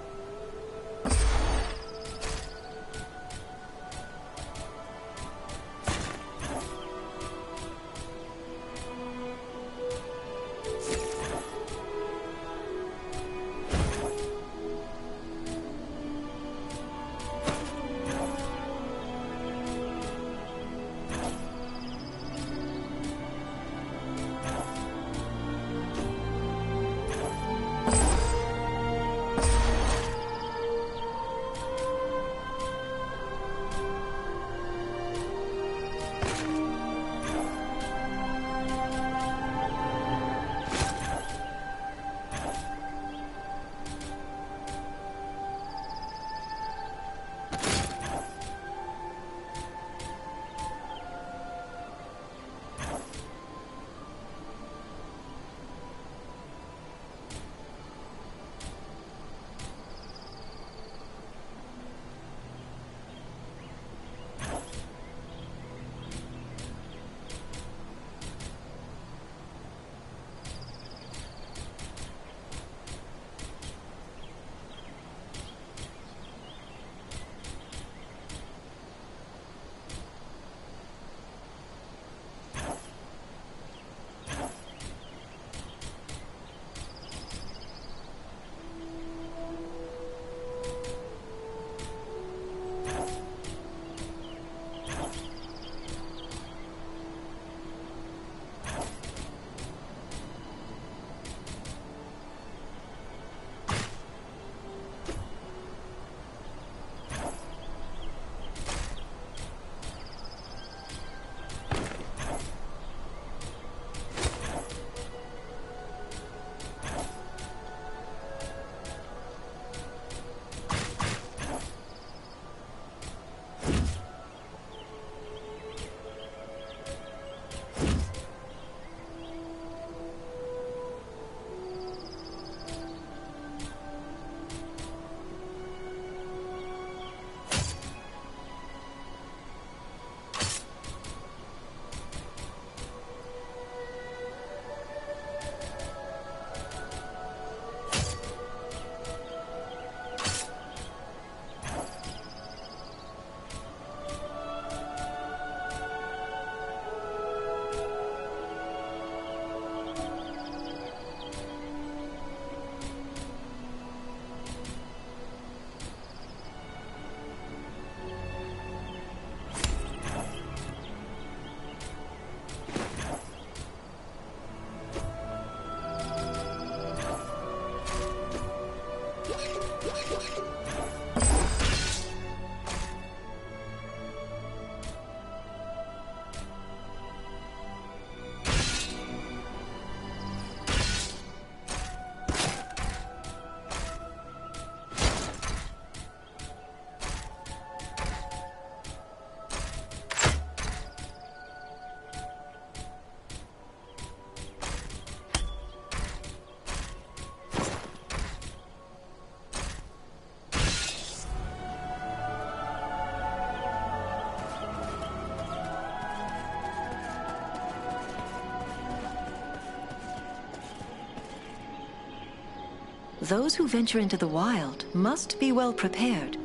Those who venture into the wild must be well prepared.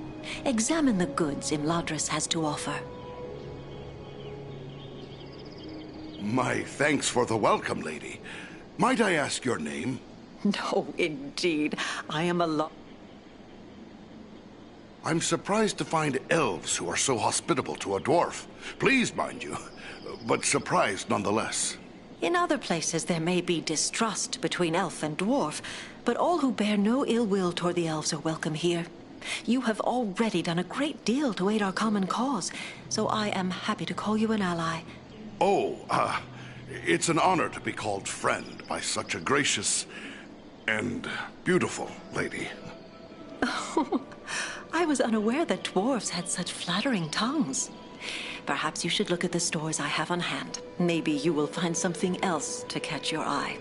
Examine the goods Imladris has to offer. My thanks for the welcome, lady. Might I ask your name? No, indeed. I am a I'm surprised to find elves who are so hospitable to a dwarf. Pleased, mind you, but surprised nonetheless. In other places there may be distrust between elf and dwarf, but all who bear no ill will toward the elves are welcome here. You have already done a great deal to aid our common cause, so I am happy to call you an ally. Oh, it's an honor to be called friend by such a gracious and beautiful lady. I was unaware that dwarves had such flattering tongues. Perhaps you should look at the stores I have on hand. Maybe you will find something else to catch your eye.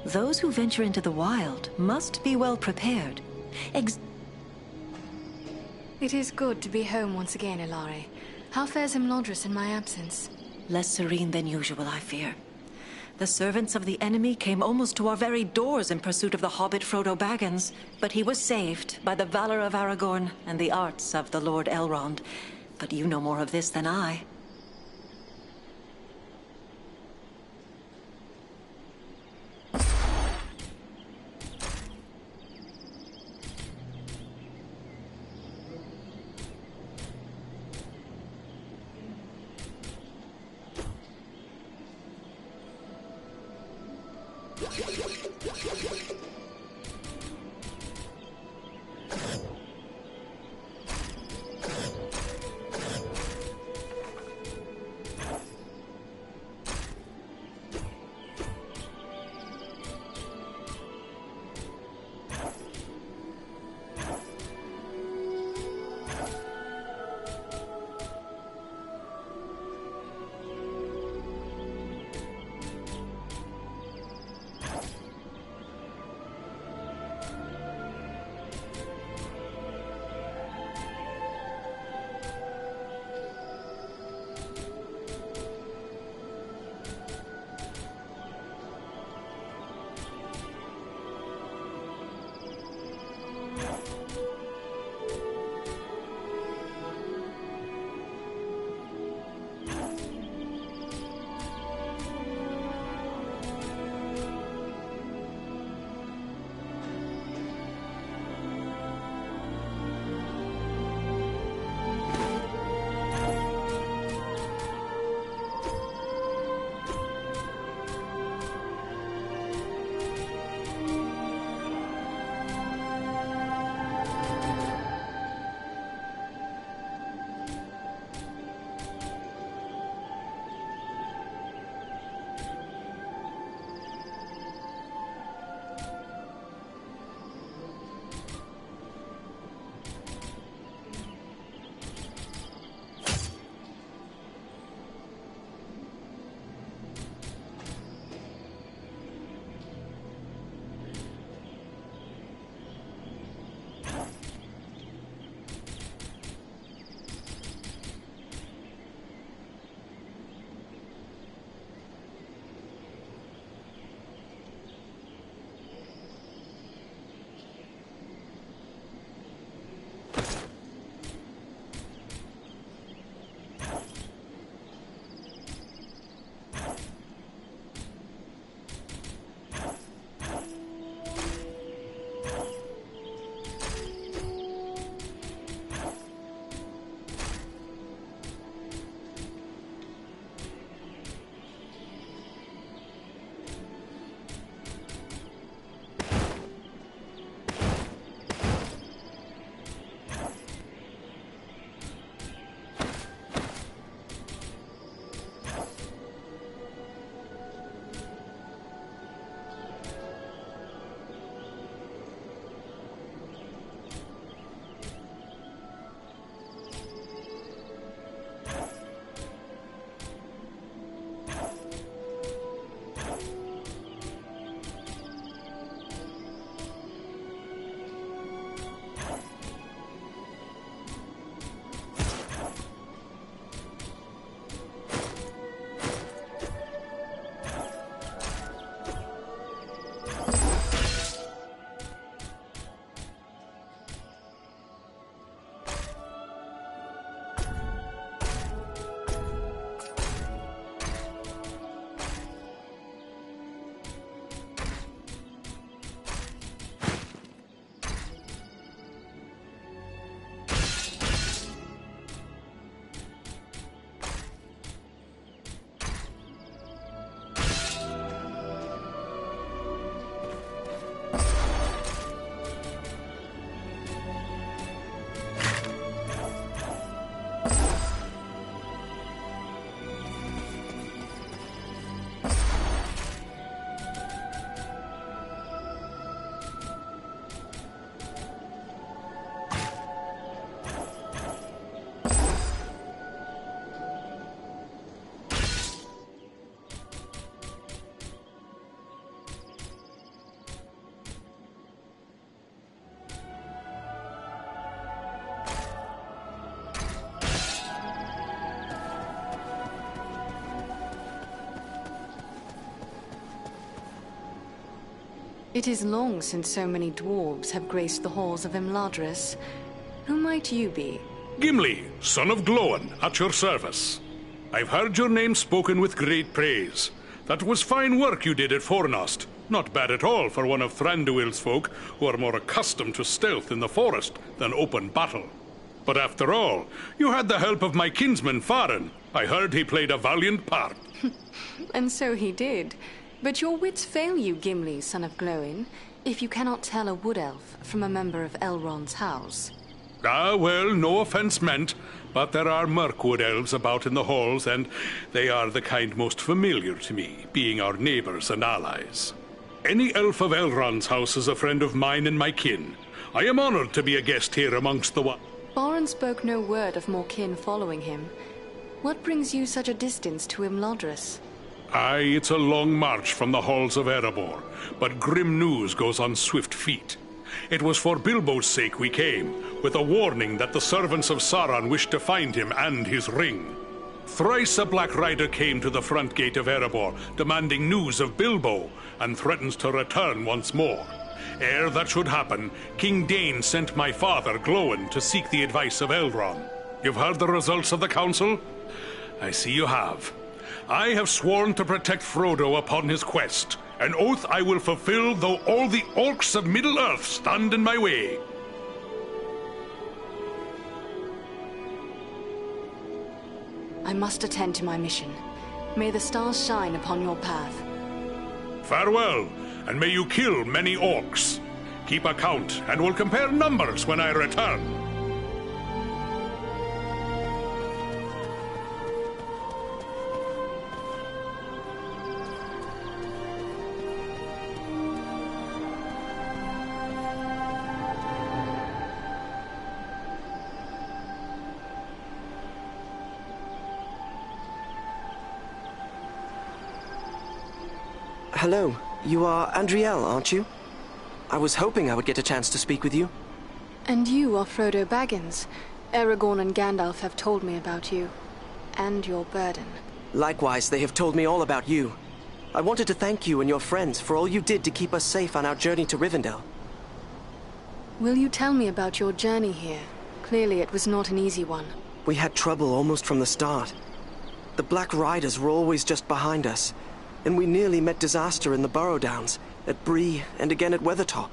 Those who venture into the wild must be well prepared. It is good to be home once again, Ilari. How fares Imladris in my absence? Less serene than usual, I fear. The servants of the enemy came almost to our very doors in pursuit of the hobbit Frodo Baggins, but he was saved by the valor of Aragorn and the arts of the Lord Elrond. But you know more of this than I. It is long since so many dwarves have graced the halls of Imladris. Who might you be? Gimli, son of Gloin, at your service. I've heard your name spoken with great praise. That was fine work you did at Fornost. Not bad at all for one of Thranduil's folk, who are more accustomed to stealth in the forest than open battle. But after all, you had the help of my kinsman Farin. I heard he played a valiant part. And so he did. But your wits fail you, Gimli, son of Gloin, if you cannot tell a wood elf from a member of Elrond's house. Ah, well, no offense meant, but there are Mirkwood elves about in the halls, and they are the kind most familiar to me, being our neighbors and allies. Any elf of Elrond's house is a friend of mine and my kin. I am honored to be a guest here amongst the Boren spoke no word of more kin following him. What brings you such a distance to Imladris? Aye, it's a long march from the halls of Erebor, but grim news goes on swift feet. It was for Bilbo's sake we came, with a warning that the servants of Sauron wished to find him and his ring. Thrice a Black Rider came to the front gate of Erebor, demanding news of Bilbo, and threatens to return once more. Ere that should happen, King Dain sent my father, Gloin, to seek the advice of Elrond. You've heard the results of the council? I see you have. I have sworn to protect Frodo upon his quest, an oath I will fulfill though all the orcs of Middle-earth stand in my way. I must attend to my mission. May the stars shine upon your path. Farewell, and may you kill many orcs. Keep a count, and we'll compare numbers when I return. Hello, you are Andriel, aren't you? I was hoping I would get a chance to speak with you. And you are Frodo Baggins. Aragorn and Gandalf have told me about you. And your burden. Likewise, they have told me all about you. I wanted to thank you and your friends for all you did to keep us safe on our journey to Rivendell. Will you tell me about your journey here? Clearly it was not an easy one. We had trouble almost from the start. The Black Riders were always just behind us, and we nearly met disaster in the Burrow Downs, at Bree, and again at Weathertop.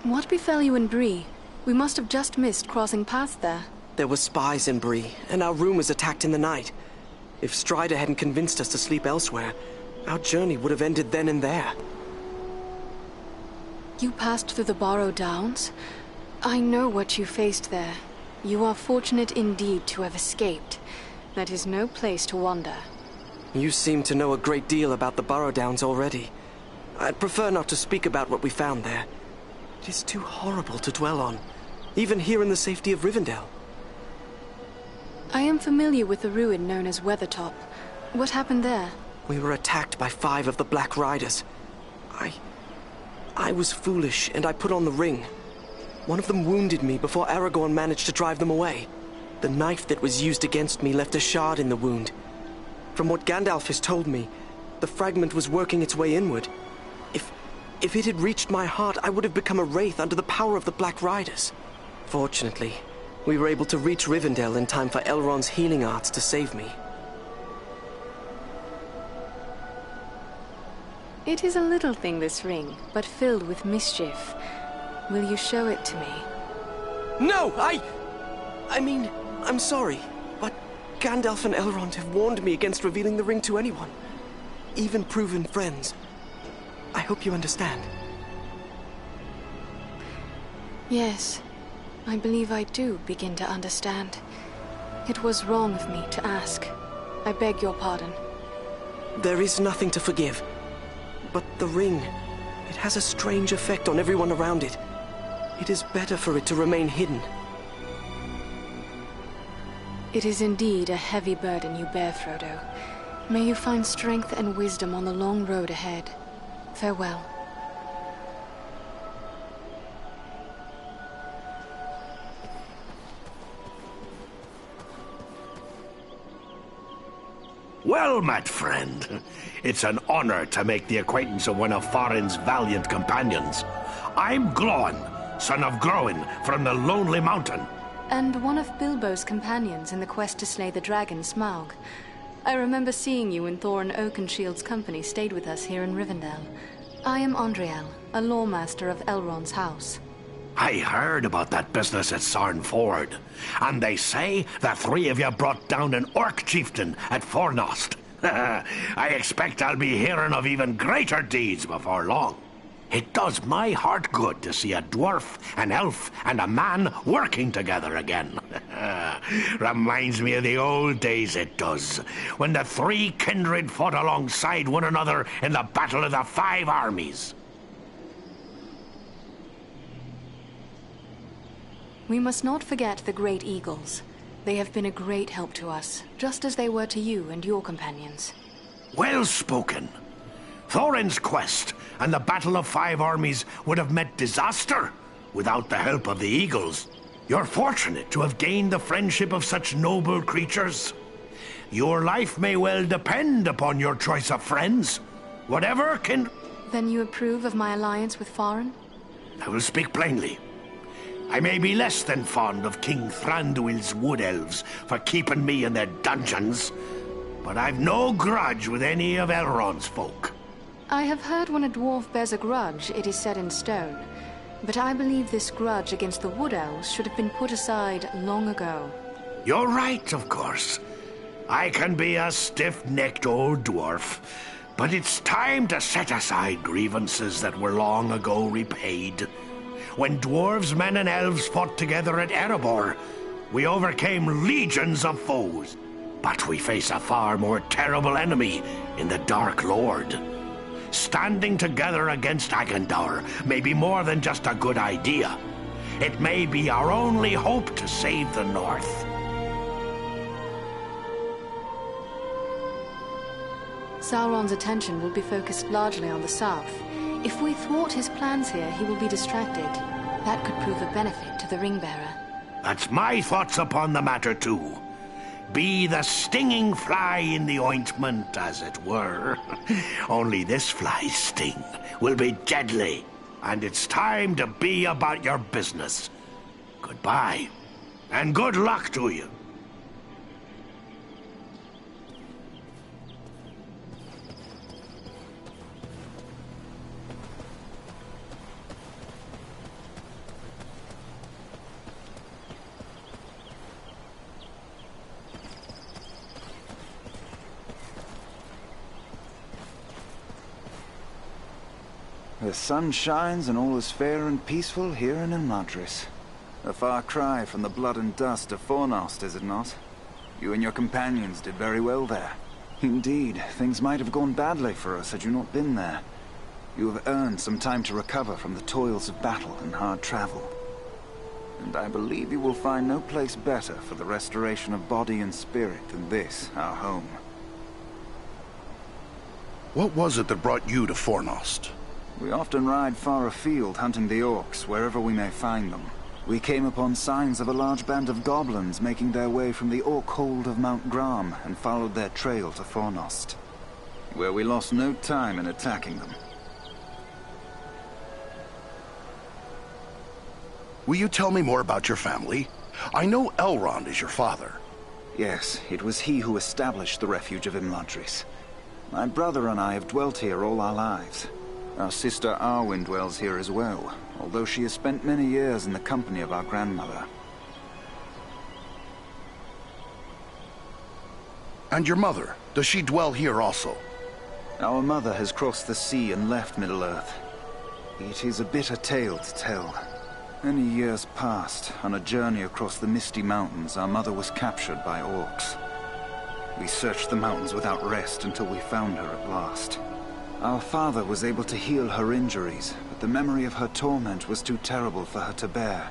What befell you in Bree? We must have just missed crossing paths there. There were spies in Bree, and our room was attacked in the night. If Strider hadn't convinced us to sleep elsewhere, our journey would have ended then and there. You passed through the Burrow Downs? I know what you faced there. You are fortunate indeed to have escaped. That is no place to wander. You seem to know a great deal about the Burrow Downs already. I'd prefer not to speak about what we found there. It is too horrible to dwell on, even here in the safety of Rivendell. I am familiar with the ruin known as Weathertop. What happened there? We were attacked by 5 of the Black Riders. I was foolish, and I put on the ring. One of them wounded me before Aragorn managed to drive them away. The knife that was used against me left a shard in the wound. From what Gandalf has told me, the fragment was working its way inward. If it had reached my heart, I would have become a wraith under the power of the Black Riders. Fortunately, we were able to reach Rivendell in time for Elrond's healing arts to save me. It is a little thing, this ring, but filled with mischief. Will you show it to me? No, I mean, I'm sorry, but Gandalf and Elrond have warned me against revealing the ring to anyone, even proven friends. I hope you understand. Yes, I believe I do begin to understand. It was wrong of me to ask. I beg your pardon. There is nothing to forgive. But the ring, it has a strange effect on everyone around it. It is better for it to remain hidden. It is indeed a heavy burden you bear, Frodo. May you find strength and wisdom on the long road ahead. Farewell. Well met, friend. It's an honor to make the acquaintance of one of Thorin's valiant companions. I'm Glóin, son of Groin, from the Lonely Mountain. And one of Bilbo's companions in the quest to slay the dragon Smaug. I remember seeing you when Thorin Oakenshield's company stayed with us here in Rivendell. I am Andriel, a lawmaster of Elrond's house. I heard about that business at Sarn Ford, and they say the three of you brought down an orc chieftain at Fornost. I expect I'll be hearing of even greater deeds before long. It does my heart good to see a dwarf, an elf, and a man working together again. Reminds me of the old days, it does, when the three kindred fought alongside one another in the Battle of the Five Armies. We must not forget the Great Eagles. They have been a great help to us, just as they were to you and your companions. Well spoken. Thorin's quest and the Battle of Five Armies would have met disaster without the help of the Eagles. You're fortunate to have gained the friendship of such noble creatures. Your life may well depend upon your choice of friends. Whatever can... Then you approve of my alliance with Thorin? I will speak plainly. I may be less than fond of King Thranduil's wood elves for keeping me in their dungeons, but I've no grudge with any of Elrond's folk. I have heard when a dwarf bears a grudge, it is set in stone. But I believe this grudge against the Wood Elves should have been put aside long ago. You're right, of course. I can be a stiff-necked old dwarf, but it's time to set aside grievances that were long ago repaid. When dwarves, men, and elves fought together at Erebor, we overcame legions of foes. But we face a far more terrible enemy in the Dark Lord. Standing together against Agandaur may be more than just a good idea. It may be our only hope to save the North. Sauron's attention will be focused largely on the south. If we thwart his plans here, he will be distracted. That could prove a benefit to the Ringbearer. That's my thoughts upon the matter, too. Be the stinging fly in the ointment, as it were. Only this fly's sting will be deadly, and it's time to be about your business. Goodbye, and good luck to you. The sun shines and all is fair and peaceful here in Imladris. A far cry from the blood and dust of Fornost, is it not? You and your companions did very well there. Indeed, things might have gone badly for us had you not been there. You have earned some time to recover from the toils of battle and hard travel. And I believe you will find no place better for the restoration of body and spirit than this, our home. What was it that brought you to Fornost? We often ride far afield hunting the orcs, wherever we may find them. We came upon signs of a large band of goblins making their way from the orc hold of Mount Gram and followed their trail to Fornost, where we lost no time in attacking them. Will you tell me more about your family? I know Elrond is your father. Yes, it was he who established the refuge of Imladris. My brother and I have dwelt here all our lives. Our sister Arwen dwells here as well, although she has spent many years in the company of our grandmother. And your mother, does she dwell here also? Our mother has crossed the sea and left Middle-earth. It is a bitter tale to tell. Many years passed. On a journey across the Misty Mountains, our mother was captured by orcs. We searched the mountains without rest until we found her at last. Our father was able to heal her injuries, but the memory of her torment was too terrible for her to bear.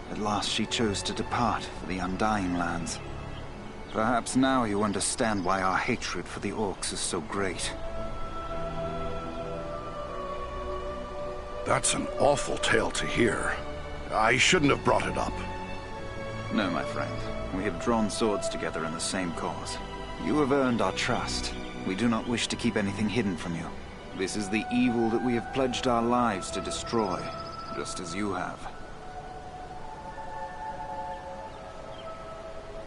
At last she chose to depart for the Undying Lands. Perhaps now you understand why our hatred for the orcs is so great. That's an awful tale to hear. I shouldn't have brought it up. No, my friend. We have drawn swords together in the same cause. You have earned our trust. We do not wish to keep anything hidden from you. This is the evil that we have pledged our lives to destroy, just as you have.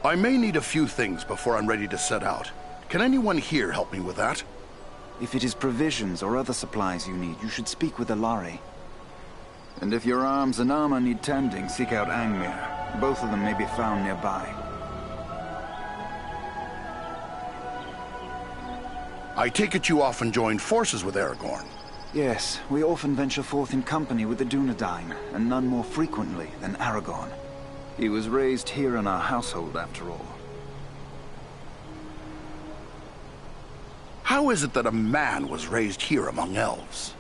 I may need a few things before I'm ready to set out. Can anyone here help me with that? If it is provisions or other supplies you need, you should speak with Alari. And if your arms and armor need tending, seek out Angmir. Both of them may be found nearby. I take it you often joined forces with Aragorn? Yes, we often venture forth in company with the Dunedain, and none more frequently than Aragorn. He was raised here in our household, after all. How is it that a man was raised here among elves?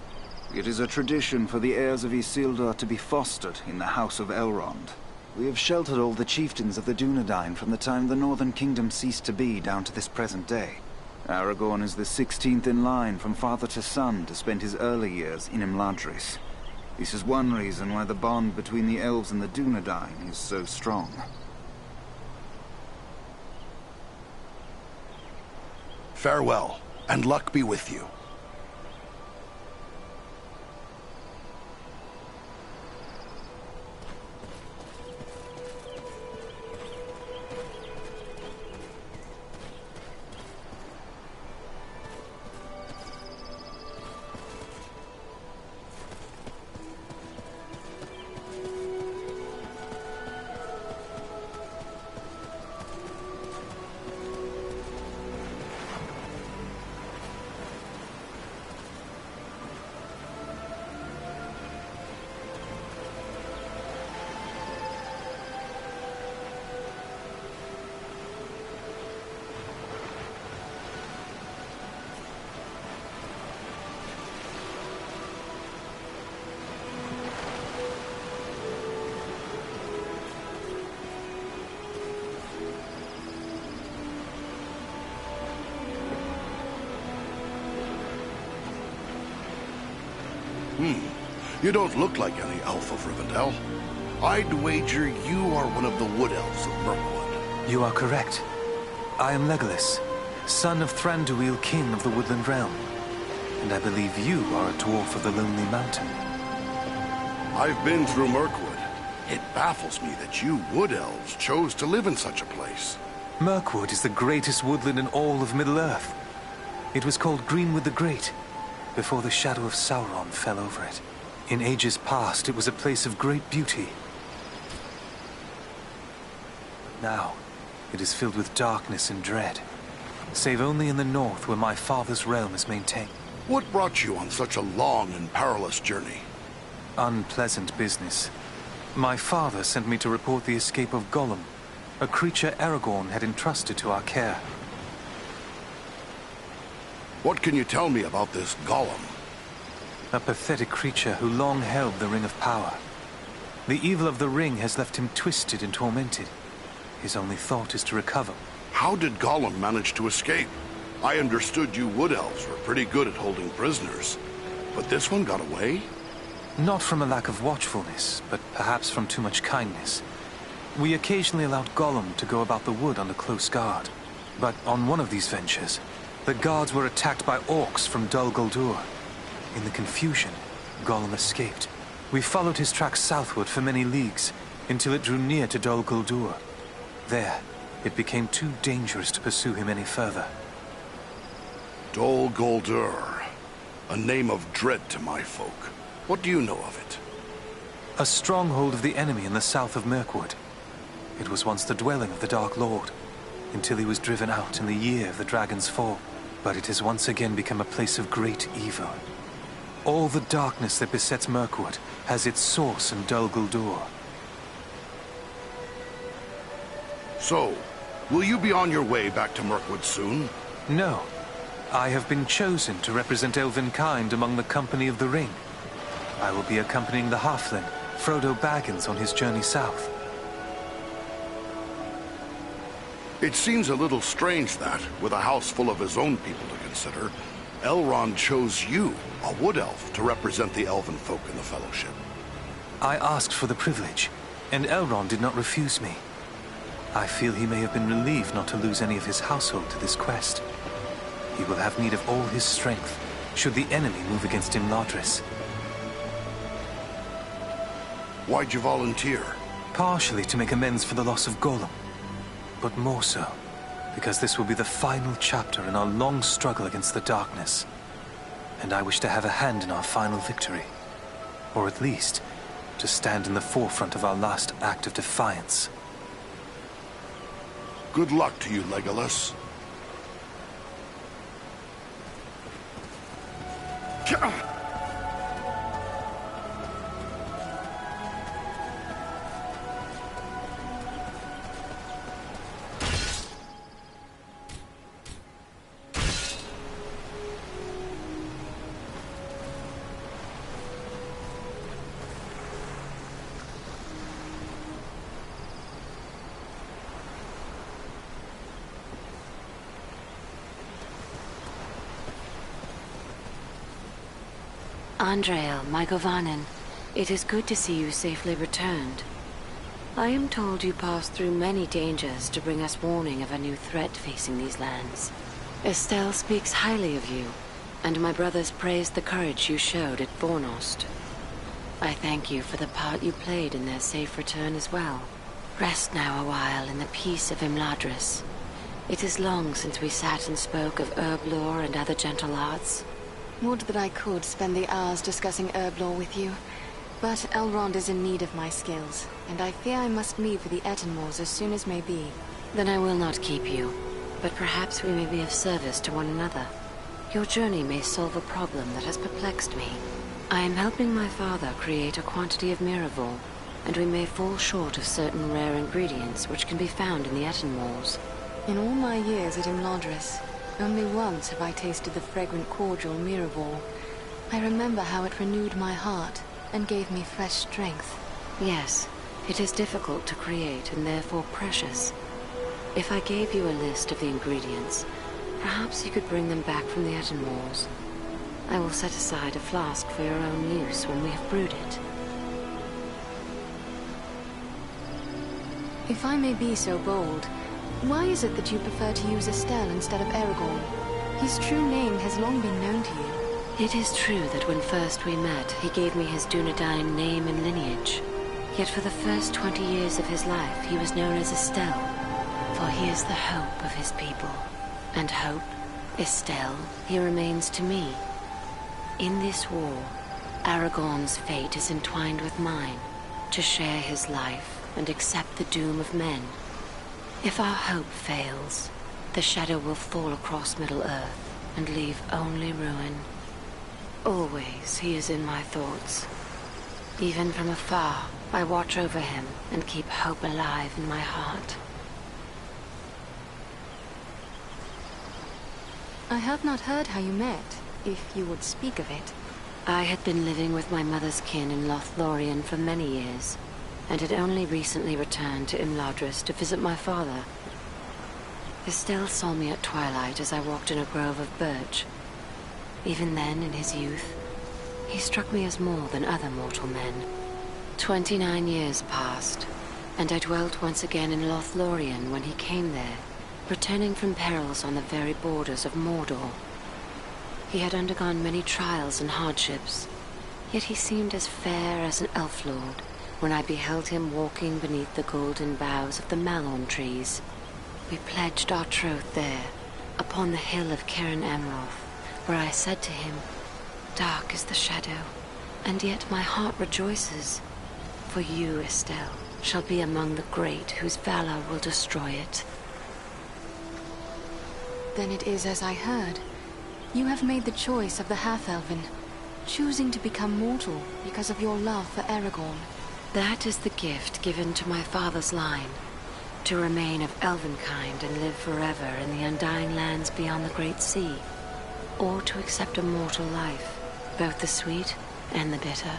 It is a tradition for the heirs of Isildur to be fostered in the House of Elrond. We have sheltered all the chieftains of the Dunedain from the time the Northern Kingdom ceased to be down to this present day. Aragorn is the 16th in line from father to son to spend his early years in Imladris. This is one reason why the bond between the elves and the Dunedain is so strong. Farewell, and luck be with you. You don't look like any elf of Rivendell. I'd wager you are one of the Wood Elves of Mirkwood. You are correct. I am Legolas, son of Thranduil, king of the Woodland Realm. And I believe you are a dwarf of the Lonely Mountain. I've been through Mirkwood. It baffles me that you Wood Elves chose to live in such a place. Mirkwood is the greatest woodland in all of Middle-earth. It was called Greenwood the Great, before the shadow of Sauron fell over it. In ages past, it was a place of great beauty. But now, it is filled with darkness and dread, save only in the north where my father's realm is maintained. What brought you on such a long and perilous journey? Unpleasant business. My father sent me to report the escape of Gollum, a creature Aragorn had entrusted to our care. What can you tell me about this Gollum? A pathetic creature who long held the Ring of Power. The evil of the ring has left him twisted and tormented. His only thought is to recover. How did Gollum manage to escape? I understood you Wood Elves were pretty good at holding prisoners. But this one got away? Not from a lack of watchfulness, but perhaps from too much kindness. We occasionally allowed Gollum to go about the wood under close guard. But on one of these ventures, the guards were attacked by orcs from Dol Guldur. In the confusion, Gollum escaped. We followed his tracks southward for many leagues, until it drew near to Dol Guldur. There, it became too dangerous to pursue him any further. Dol Guldur, a name of dread to my folk. What do you know of it? A stronghold of the enemy in the south of Mirkwood. It was once the dwelling of the Dark Lord, until he was driven out in the year of the Dragon's Fall. But it has once again become a place of great evil. All the darkness that besets Mirkwood has its source in Dol Guldur. So, will you be on your way back to Mirkwood soon? No. I have been chosen to represent Elvenkind among the Company of the Ring. I will be accompanying the halfling, Frodo Baggins, on his journey south. It seems a little strange that, with a house full of his own people to consider, Elrond chose you, a Wood Elf, to represent the Elven folk in the Fellowship. I asked for the privilege, and Elrond did not refuse me. I feel he may have been relieved not to lose any of his household to this quest. He will have need of all his strength, should the enemy move against Imladris. Why'd you volunteer? Partially to make amends for the loss of Gollum, but more so because this will be the final chapter in our long struggle against the darkness. And I wish to have a hand in our final victory. Or at least, to stand in the forefront of our last act of defiance. Good luck to you, Legolas. Andreal, my Govanen, it is good to see you safely returned. I am told you passed through many dangers to bring us warning of a new threat facing these lands. Estelle speaks highly of you, and my brothers praised the courage you showed at Bornost. I thank you for the part you played in their safe return as well. Rest now a while in the peace of Imladris. It is long since we sat and spoke of herb lore and other gentle arts. Would that I could spend the hours discussing herb lore with you, but Elrond is in need of my skills, and I fear I must leave for the Etenmoors as soon as may be. Then I will not keep you, but perhaps we may be of service to one another. Your journey may solve a problem that has perplexed me. I am helping my father create a quantity of Miraval, and we may fall short of certain rare ingredients which can be found in the Etenmoors. In all my years at Imladris, only once have I tasted the fragrant cordial Miraval. I remember how it renewed my heart and gave me fresh strength. Yes, it is difficult to create and therefore precious. If I gave you a list of the ingredients, perhaps you could bring them back from the Etenmoors. I will set aside a flask for your own use when we have brewed it. If I may be so bold, why is it that you prefer to use Estelle instead of Aragorn? His true name has long been known to you. It is true that when first we met, he gave me his Dunedain name and lineage. Yet for the first 20 years of his life, he was known as Estelle, for he is the hope of his people. And hope, Estelle, he remains to me. In this war, Aragorn's fate is entwined with mine, to share his life and accept the doom of men. If our hope fails, the shadow will fall across Middle-earth and leave only ruin. Always he is in my thoughts. Even from afar, I watch over him and keep hope alive in my heart. I have not heard how you met, if you would speak of it. I had been living with my mother's kin in Lothlorien for many years, and had only recently returned to Imladris to visit my father. Estelle saw me at twilight as I walked in a grove of birch. Even then, in his youth, he struck me as more than other mortal men. 29 years passed, and I dwelt once again in Lothlorien when he came there, returning from perils on the very borders of Mordor. He had undergone many trials and hardships, yet he seemed as fair as an elf lord when I beheld him walking beneath the golden boughs of the Malorn trees. We pledged our troth there, upon the hill of Cairn Amroth, where I said to him, "Dark is the shadow, and yet my heart rejoices, for you, Estelle, shall be among the great whose valor will destroy it." Then it is as I heard. You have made the choice of the half-elven, choosing to become mortal because of your love for Aragorn. That is the gift given to my father's line, to remain of elven kind and live forever in the undying lands beyond the Great Sea, or to accept a mortal life, both the sweet and the bitter.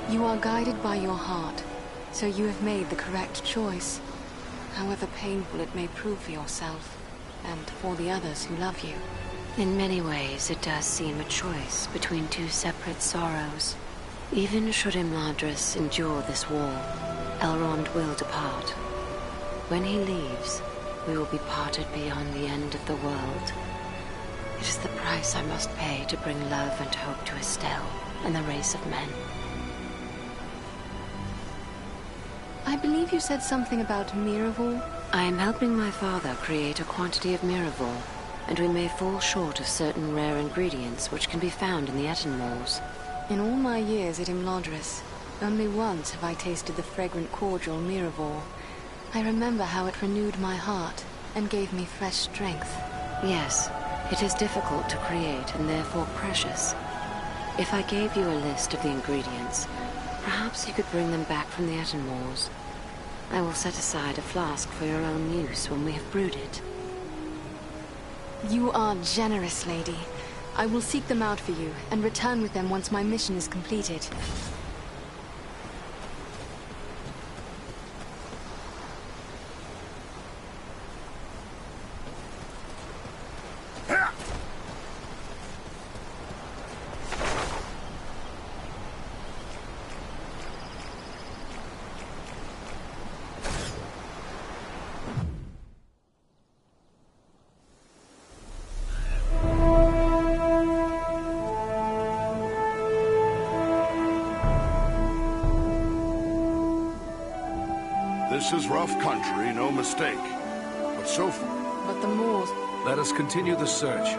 You are guided by your heart, so you have made the correct choice, however painful it may prove for yourself, and for the others who love you. In many ways, it does seem a choice between two separate sorrows. Even should Imladris endure this war, Elrond will depart. When he leaves, we will be parted beyond the end of the world. It is the price I must pay to bring love and hope to Estelle and the race of men. I believe you said something about Miraval? I am helping my father create a quantity of Miraval, and we may fall short of certain rare ingredients which can be found in the Etenmoors. In all my years at Imladris, only once have I tasted the fragrant cordial Miraval. I remember how it renewed my heart and gave me fresh strength. Yes, it is difficult to create and therefore precious. If I gave you a list of the ingredients, perhaps you could bring them back from the Etenmoors. I will set aside a flask for your own use when we have brewed it. You are generous, lady. I will seek them out for you and return with them once my mission is completed. This is rough country, no mistake. But so far... But the Moors... Let us continue the search.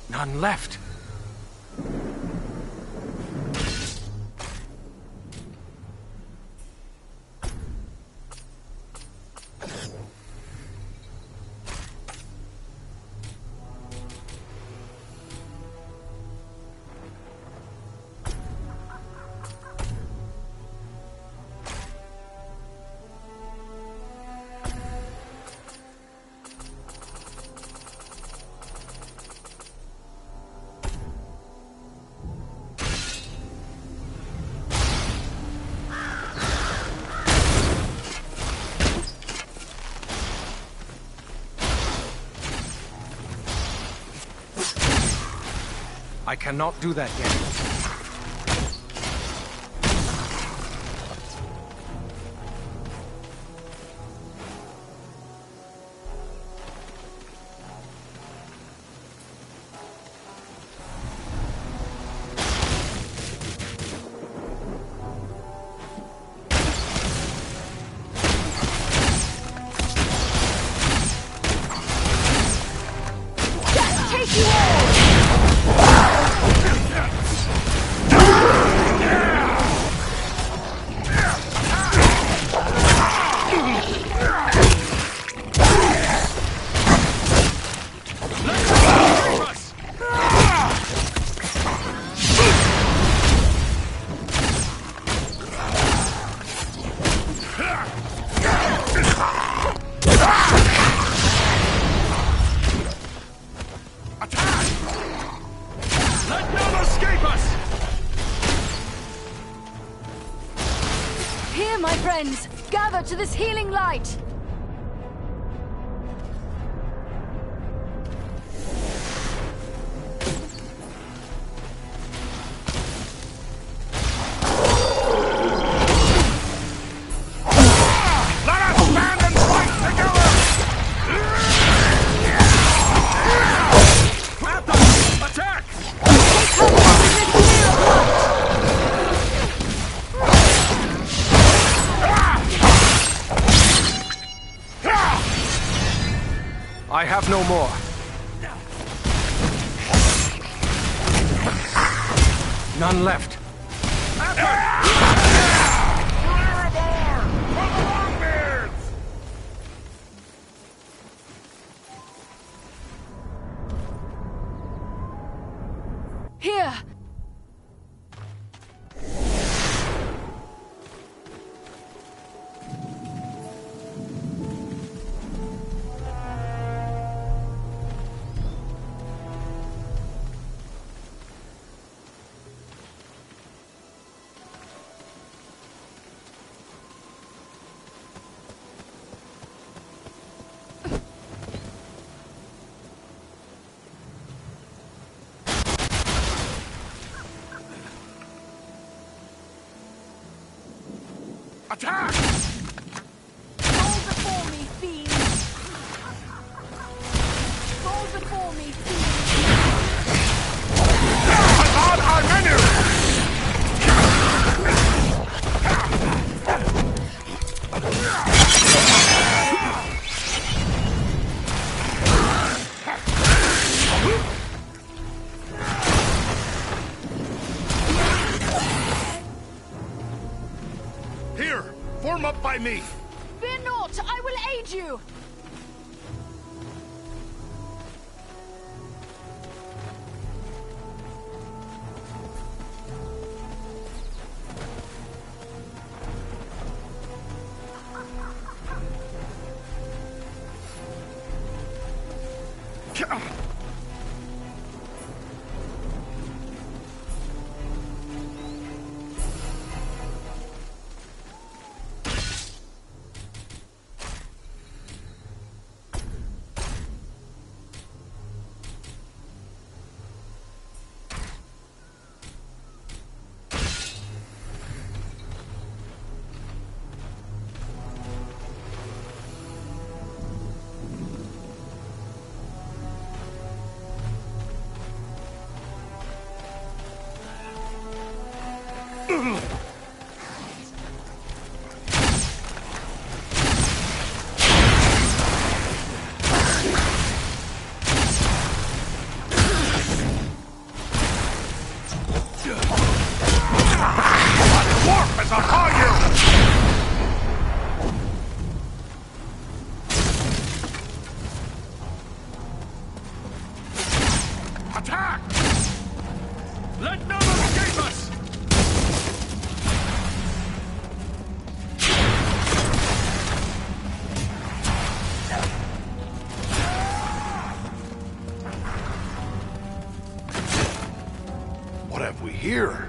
None left. I cannot do that yet. Here, my friends! Gather to this healing light! I have no more. None left. Attack! Fall before me, fiend! Fall before me, fiend! Hazard our menu! Here, form up by me. Fear not, I will aid you! Attack! Let none escape us! What have we here?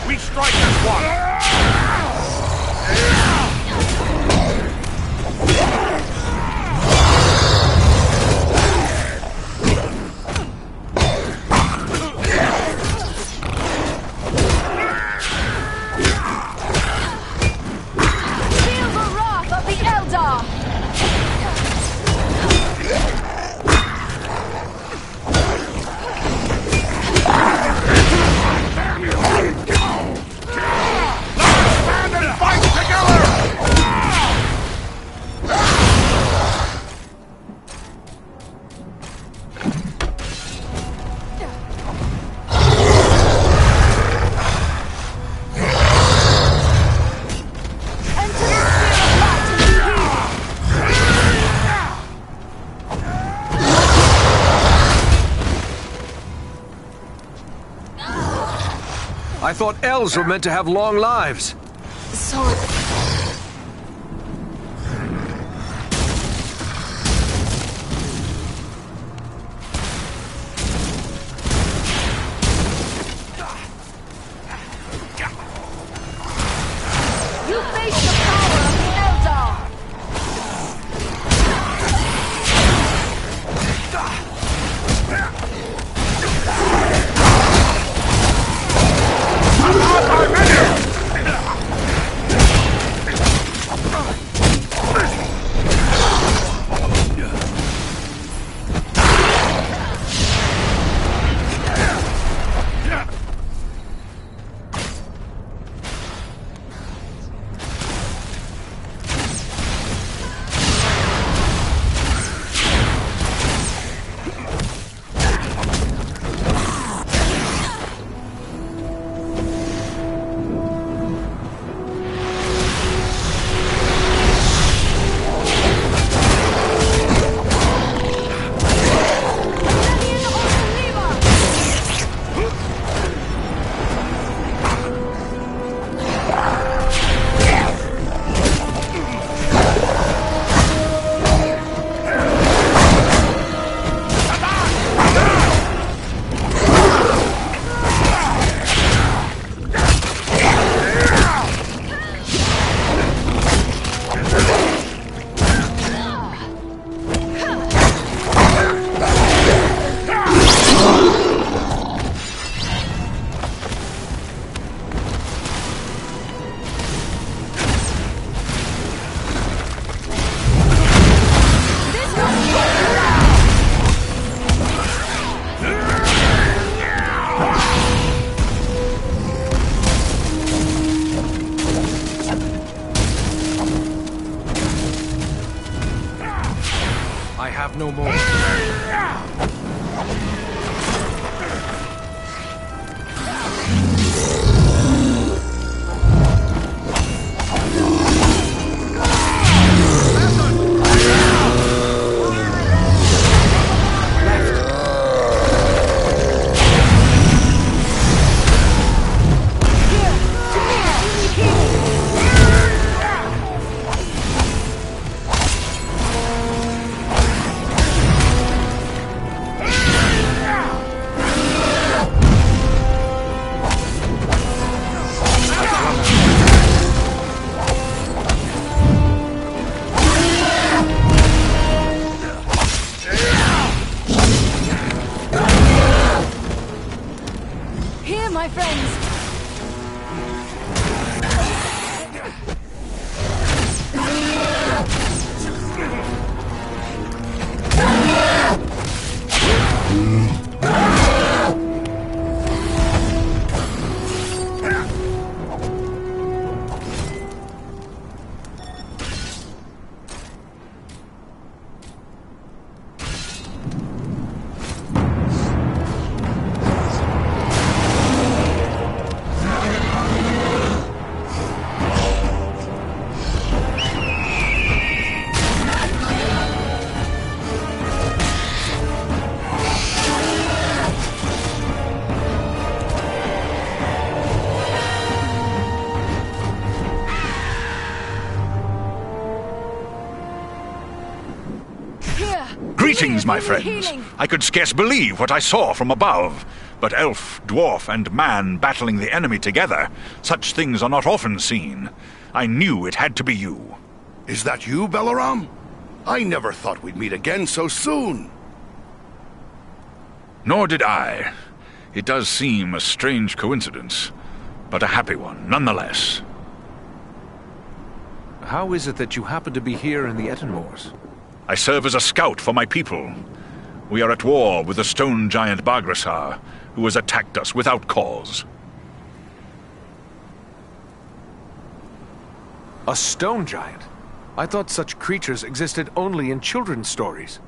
We strike as one! Feel the wrath of the Eldar! I thought elves were meant to have long lives. Sorry. I have no more. Here, my friends! Greetings, my friends. I could scarce believe what I saw from above. But elf, dwarf, and man battling the enemy together, such things are not often seen. I knew it had to be you. Is that you, Belaram? I never thought we'd meet again so soon. Nor did I. It does seem a strange coincidence, but a happy one, nonetheless. How is it that you happen to be here in the Etenmoors? I serve as a scout for my people. We are at war with the stone giant Bargrasar, who has attacked us without cause. A stone giant? I thought such creatures existed only in children's stories.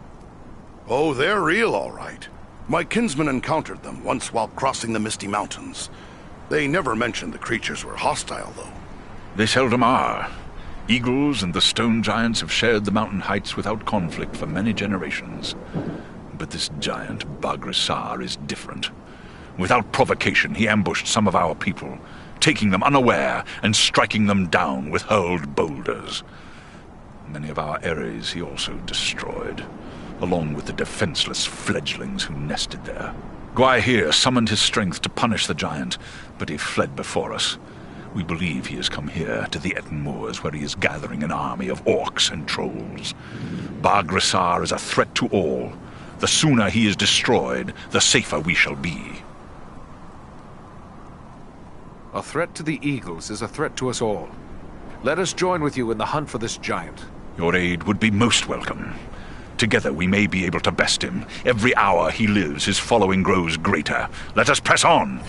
Oh, they're real, all right. My kinsmen encountered them once while crossing the Misty Mountains. They never mentioned the creatures were hostile, though. They seldom are. Eagles and the stone giants have shared the mountain heights without conflict for many generations. But this giant, Bargrasar, is different. Without provocation, he ambushed some of our people, taking them unaware and striking them down with hurled boulders. Many of our Eres he also destroyed, along with the defenseless fledglings who nested there. Gwaihir summoned his strength to punish the giant, but he fled before us. We believe he has come here to the Etenmoors, where he is gathering an army of orcs and trolls. Bargrasar is a threat to all. The sooner he is destroyed, the safer we shall be. A threat to the Eagles is a threat to us all. Let us join with you in the hunt for this giant. Your aid would be most welcome. Together we may be able to best him. Every hour he lives, his following grows greater. Let us press on!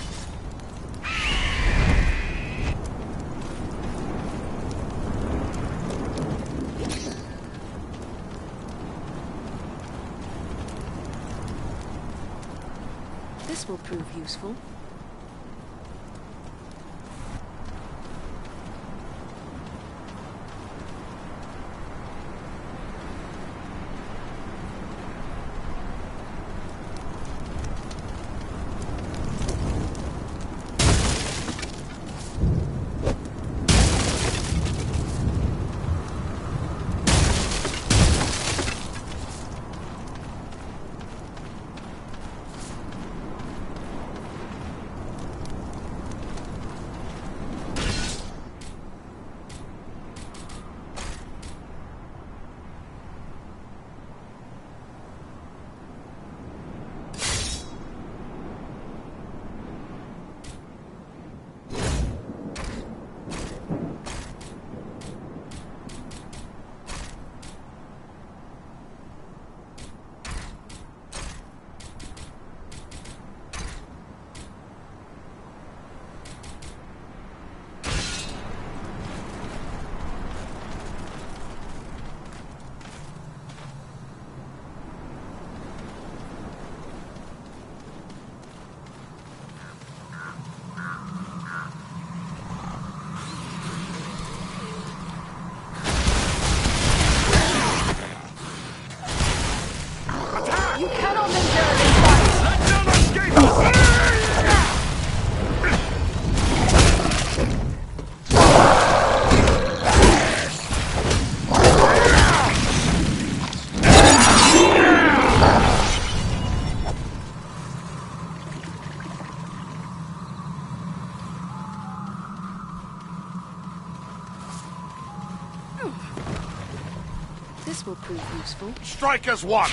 This will prove useful. This will prove useful. Strike as one!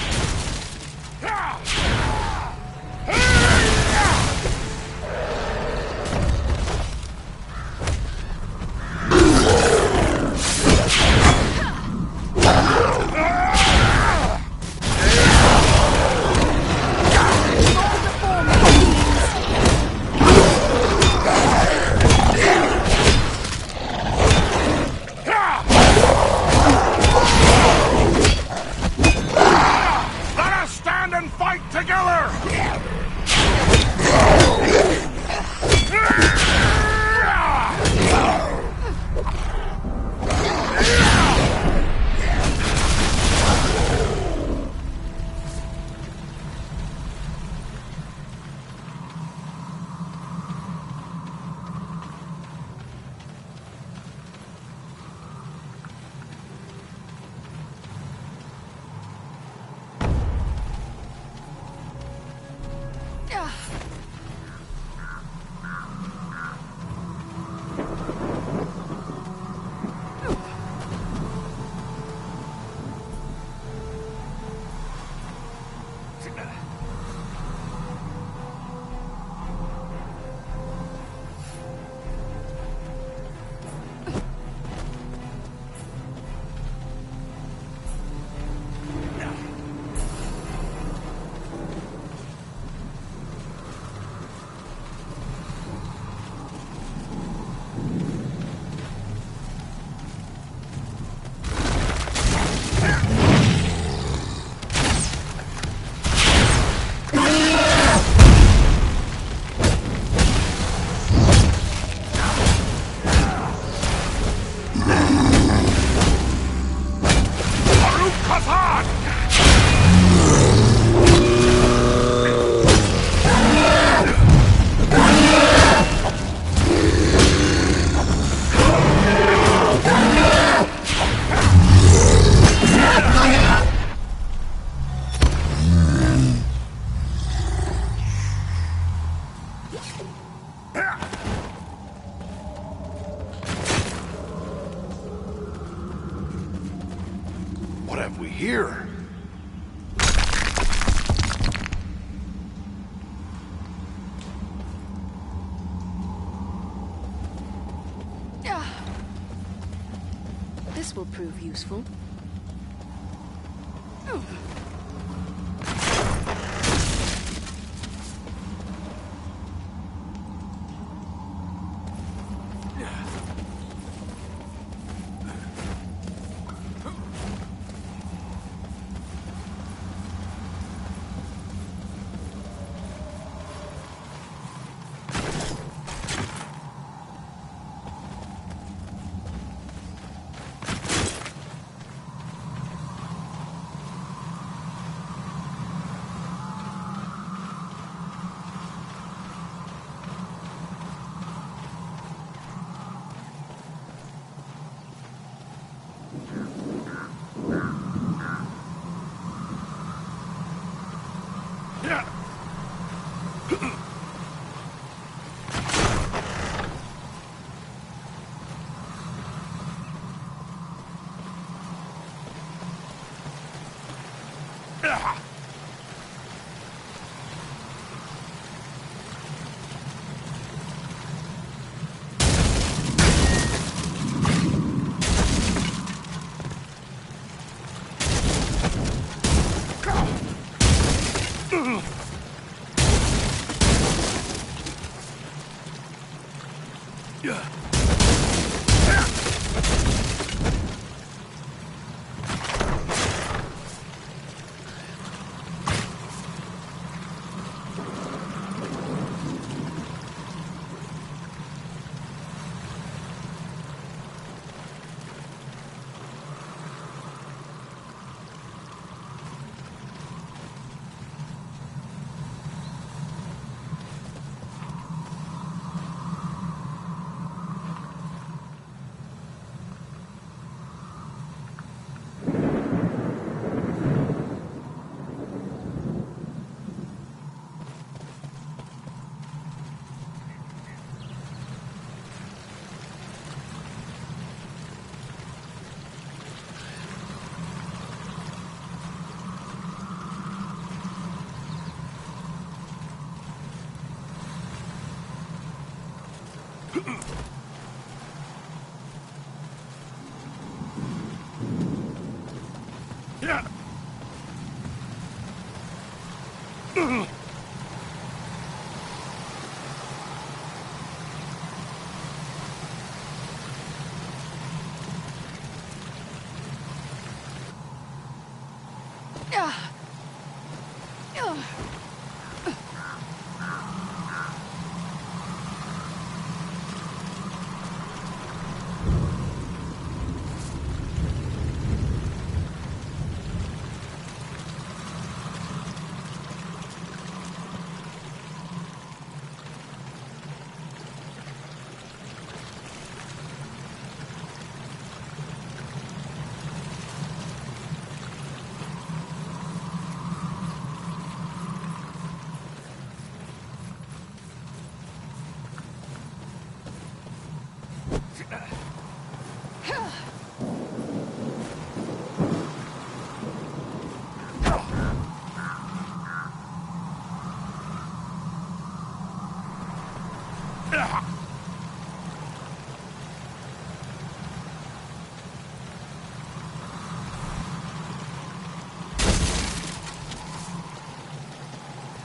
What have we here? This will prove useful.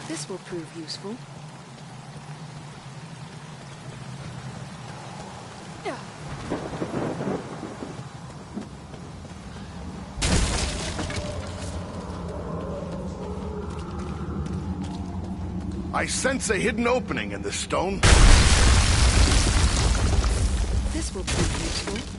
This will prove useful. I sense a hidden opening in this stone. This will prove useful.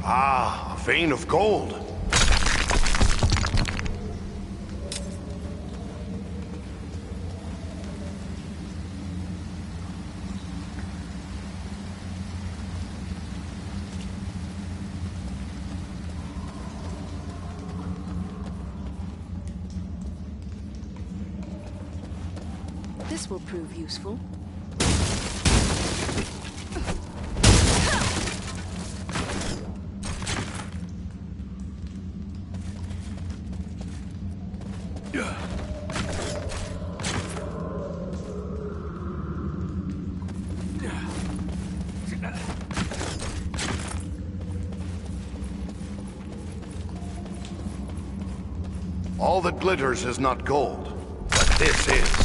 Ah, a vein of gold. This will prove useful. All that glitters is not gold, but this is.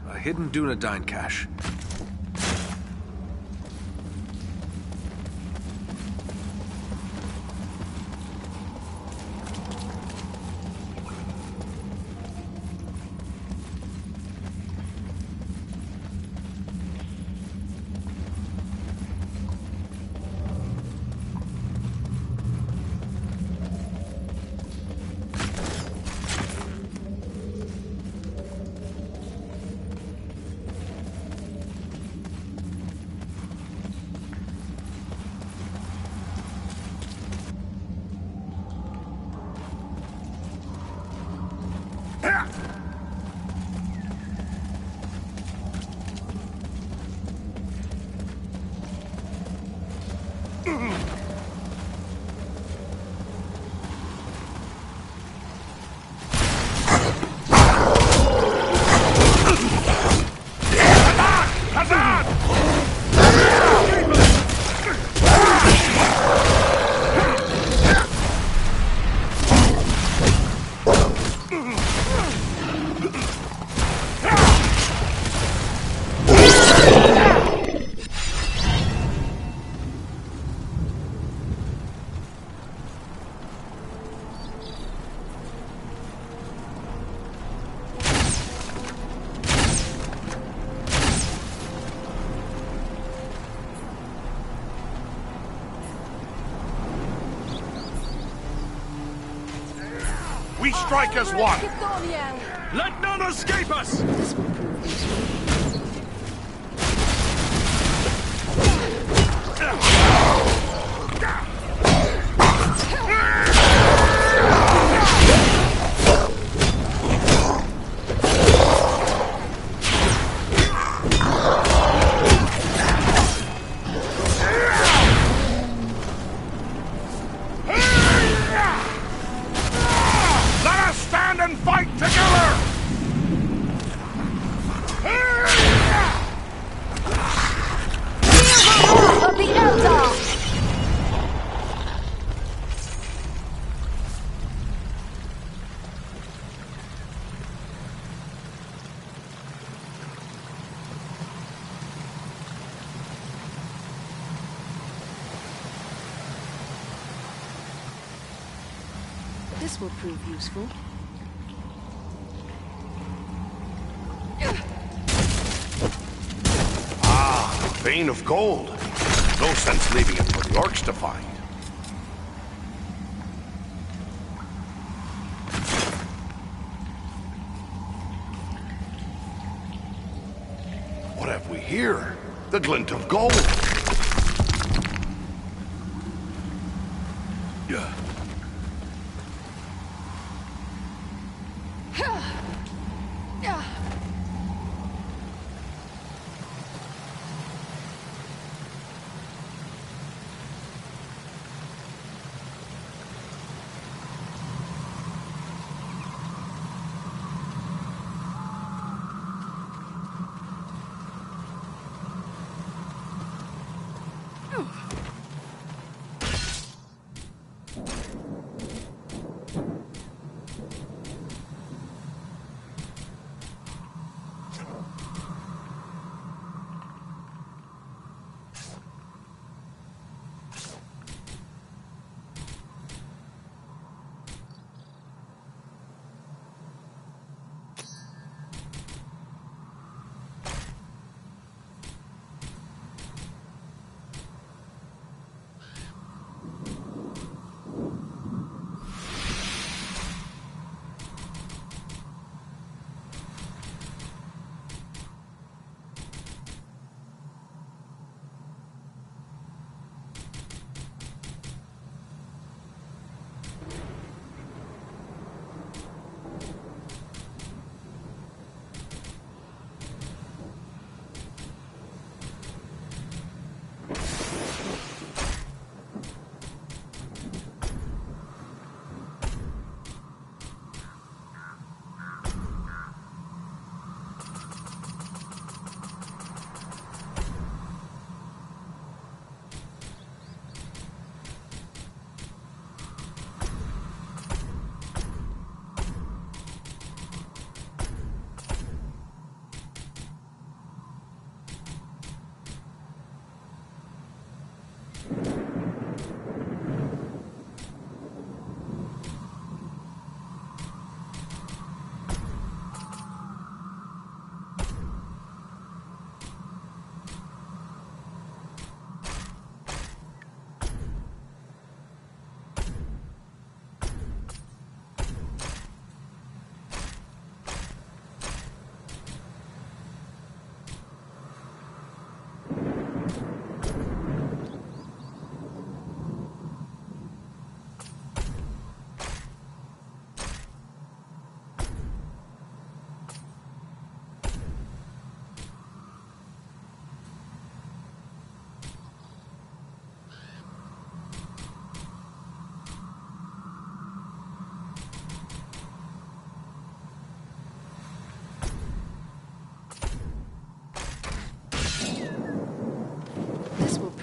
A hidden Dunedain cache. We strike as one! Let none escape us! Stand and fight together! This will prove useful. Ah, a vein of gold. No sense leaving it for the orcs to find. What have we here? The glint of gold. Yeah.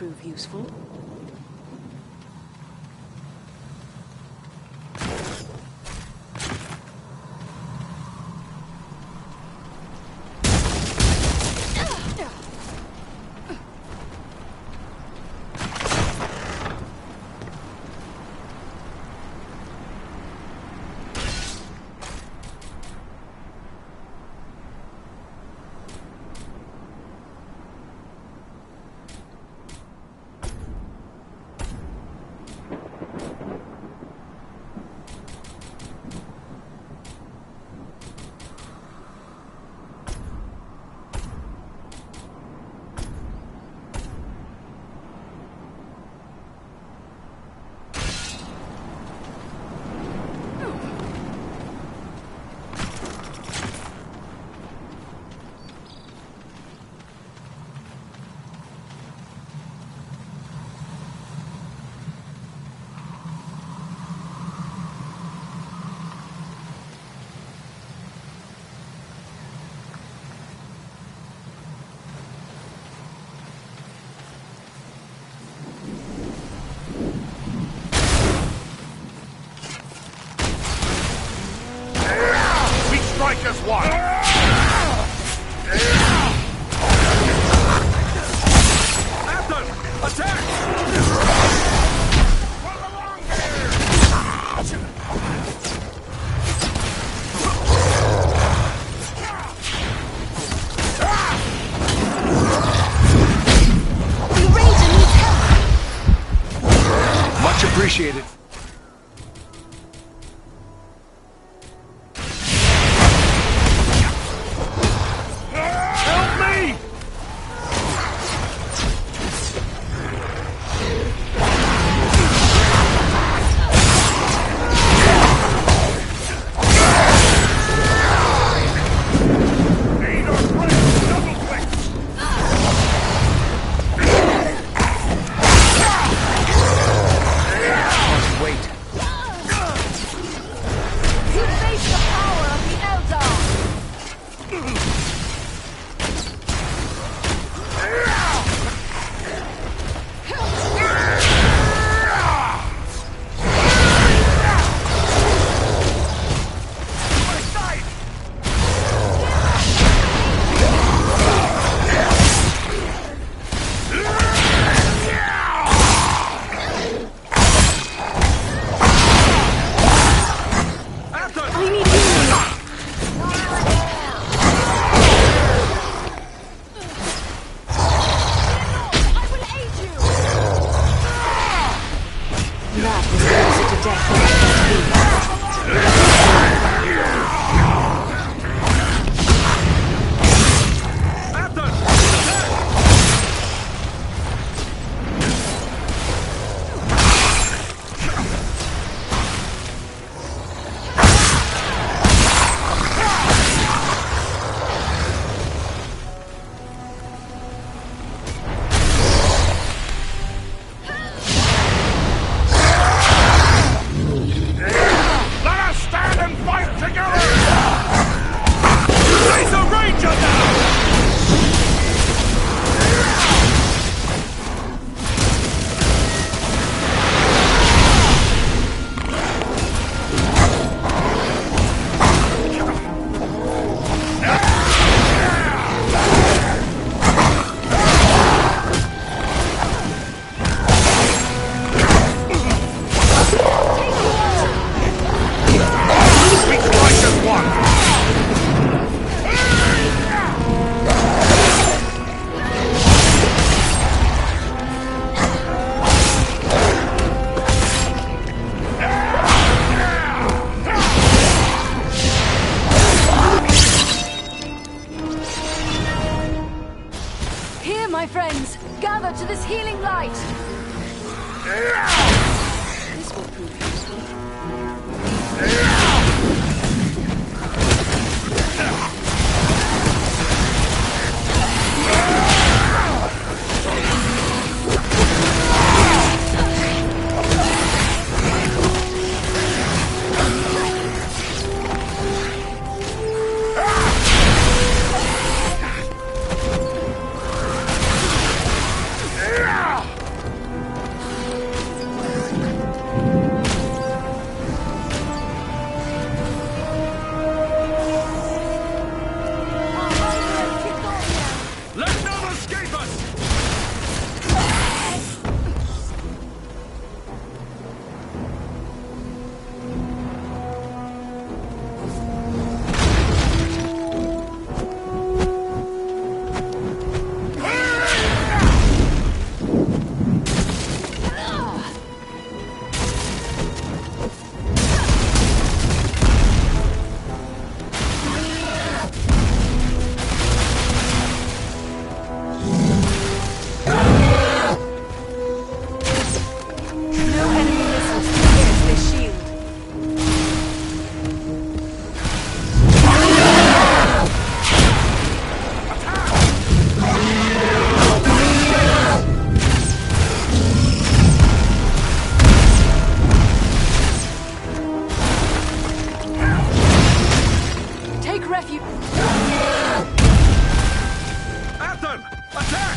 Prove useful. strike as one! At them! Attack! gather to this healing light! This will prove useful. Let none escape us! No enemy missiles can pierce this shield. Take refuge. Athen! Attack!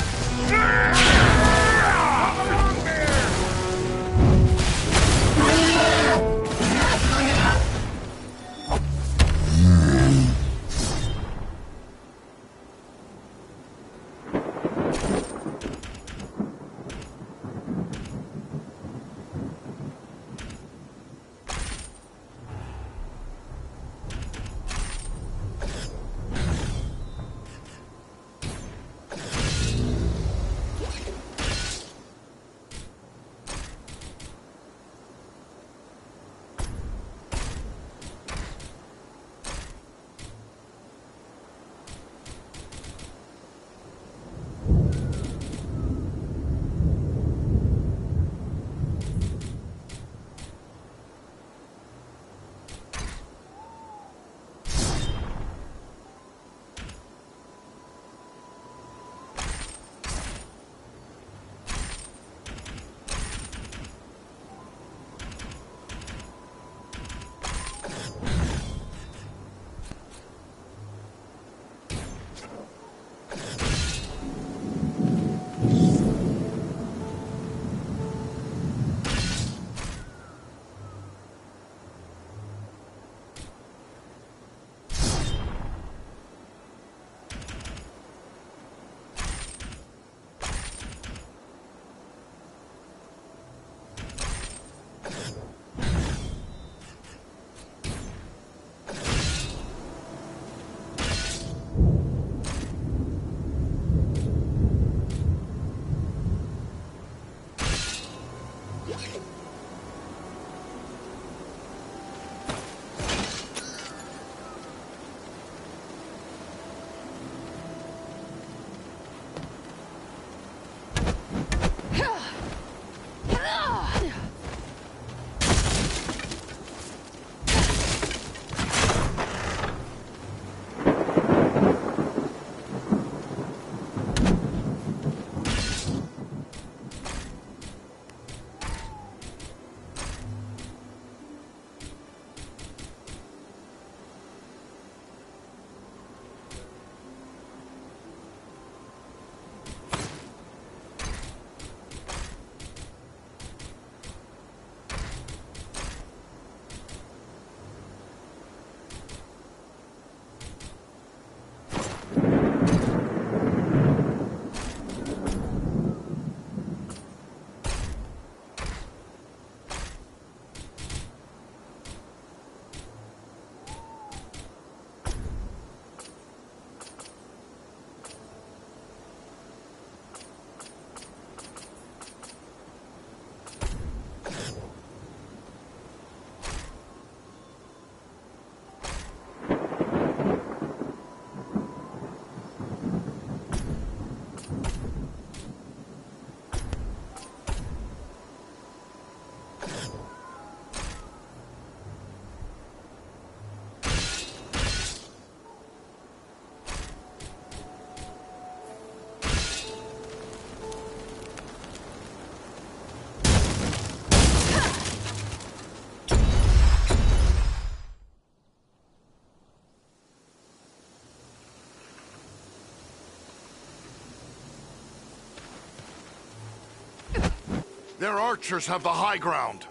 Their archers have the high ground.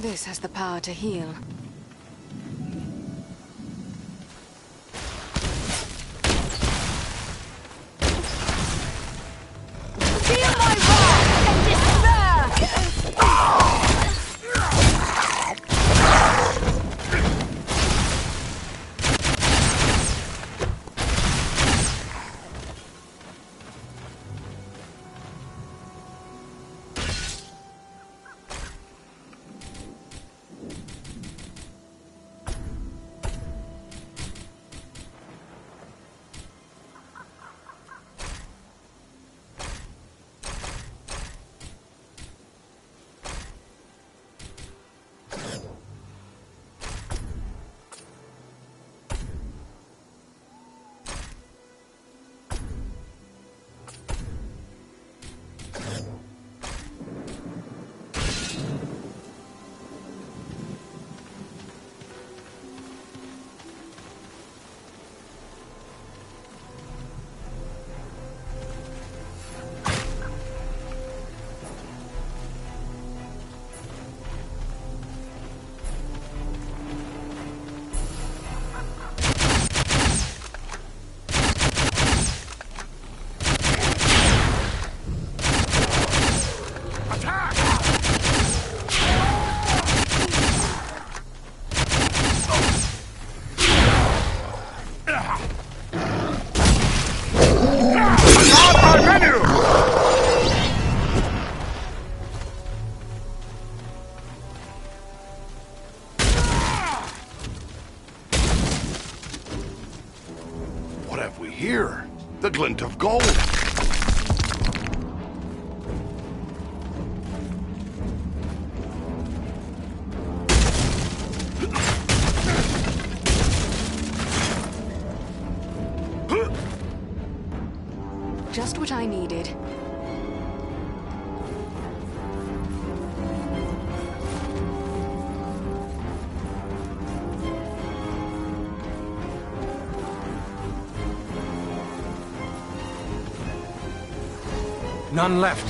This has the power to heal. Feel my wrath and despair! What have we here? The glint of gold. Just what I needed. None left.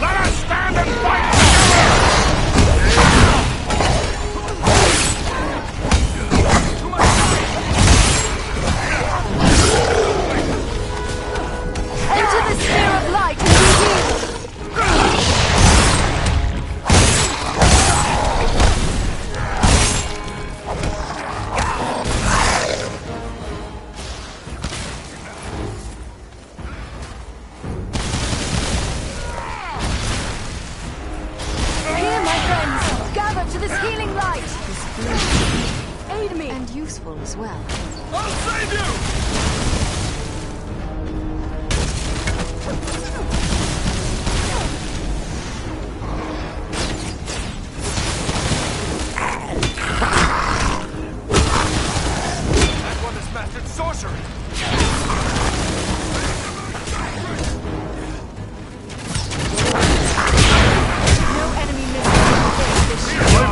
Let us stand and fight Enter the sphere of light and be healed! Here, my friends! Gather to this healing light! Aid me! And useful as well. I'll save you! That one has mastered sorcery! No enemy misses this shield.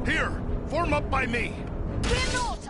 Here, form up by me. Fear not!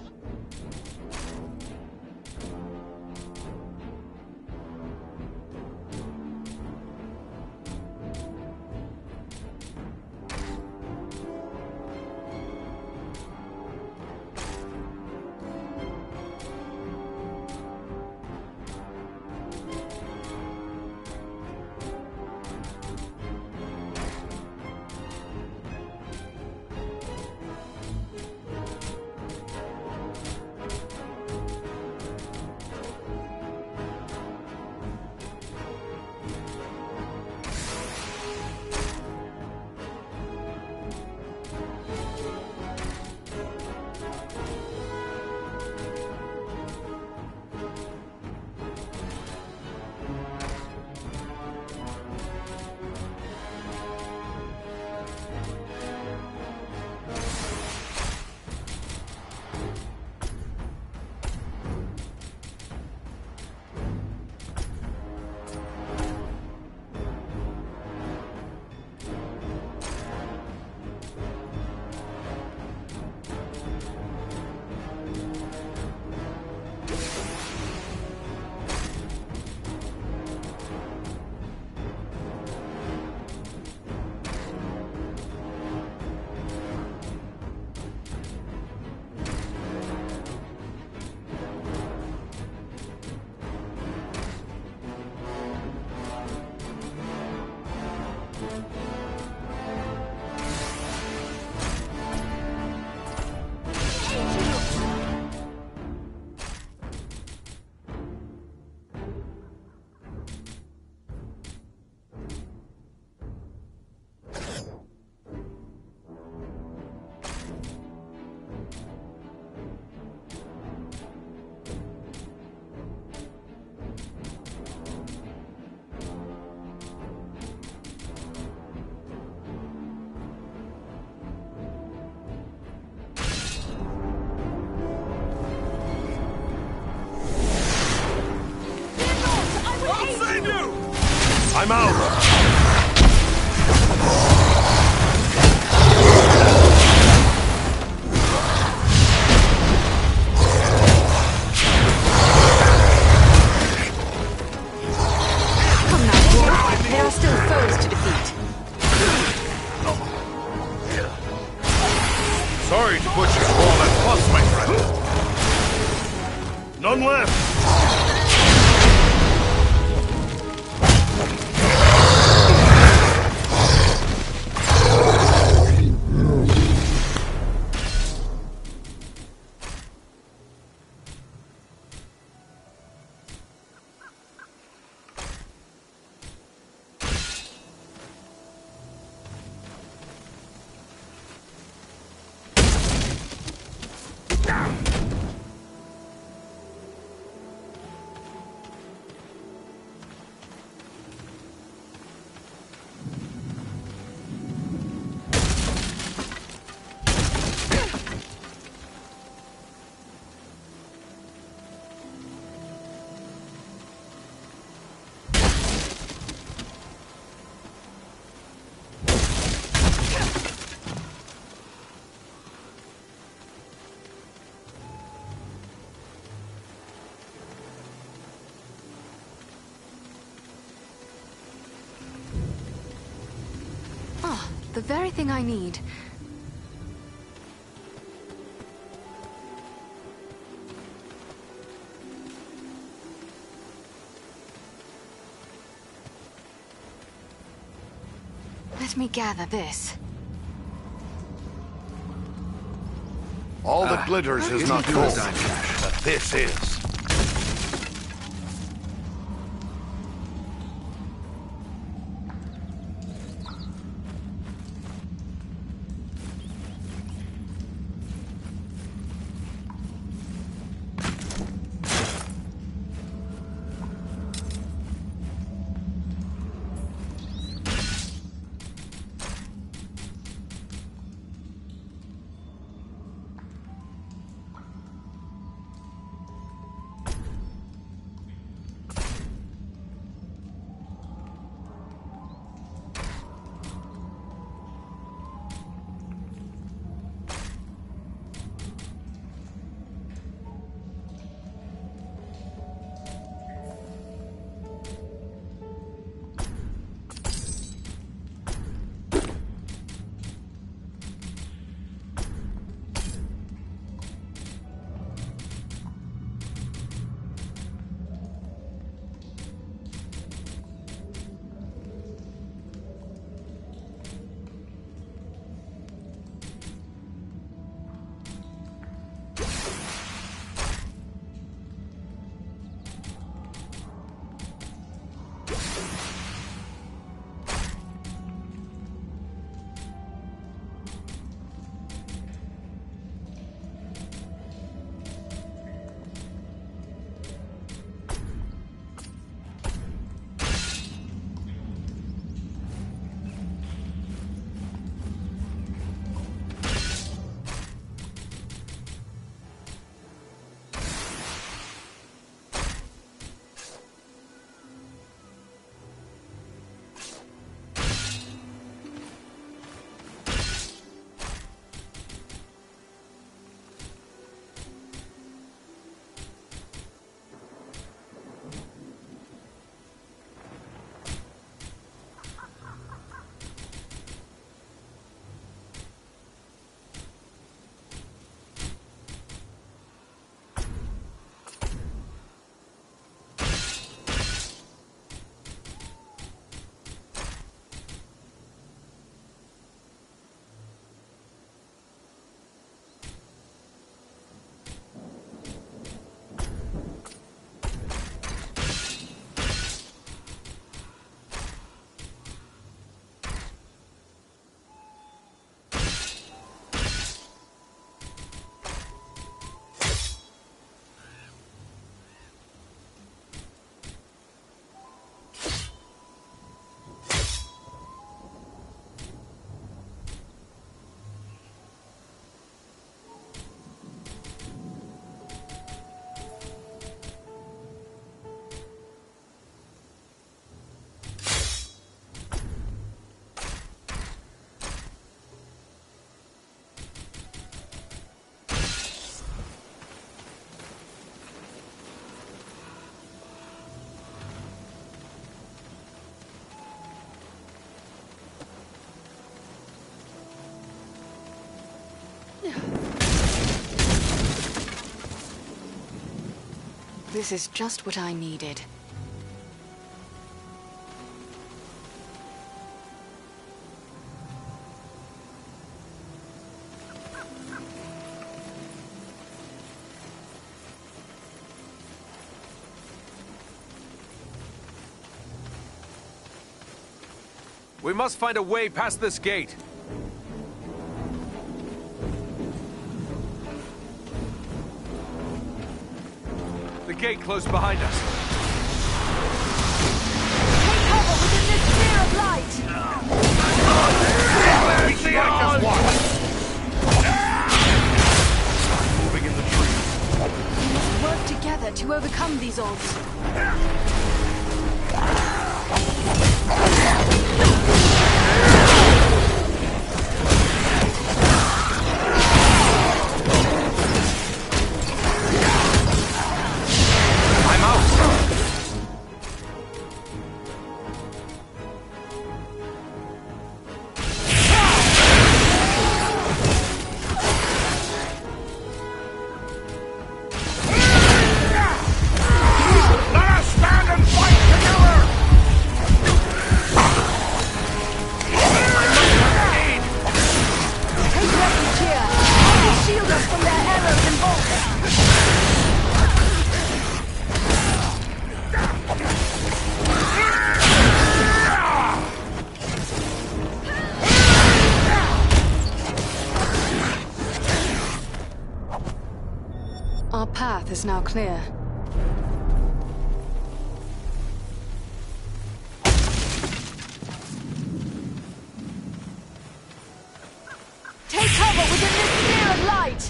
I'm out! Come now, dwarf. There are still foes to defeat. Sorry to put you through all that fuss, my friend. None left. The very thing I need. Let me gather this. All that glitters is not gold, but this is. This is just what I needed. We must find a way past this gate. The gate closed behind us. Take cover within this sphere of light! Start moving in the trees. We must work together to overcome these odds. Our path is now clear. Take cover within this sphere of light!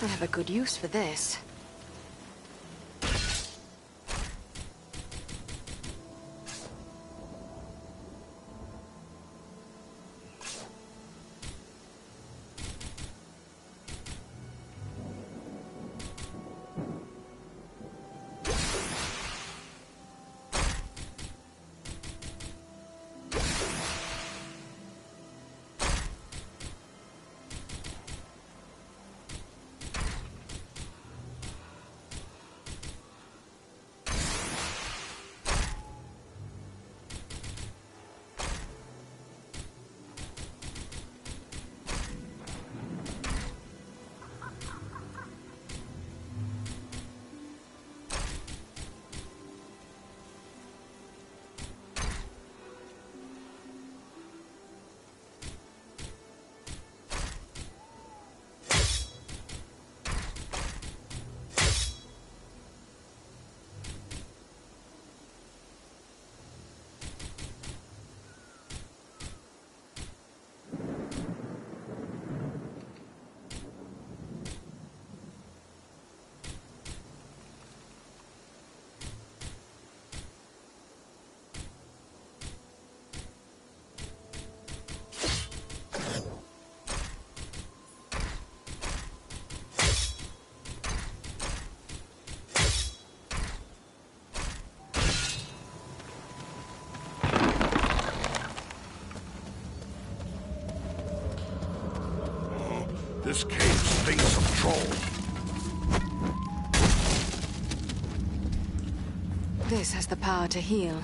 I have a good use for this. This cave stinks of troll. This has the power to heal.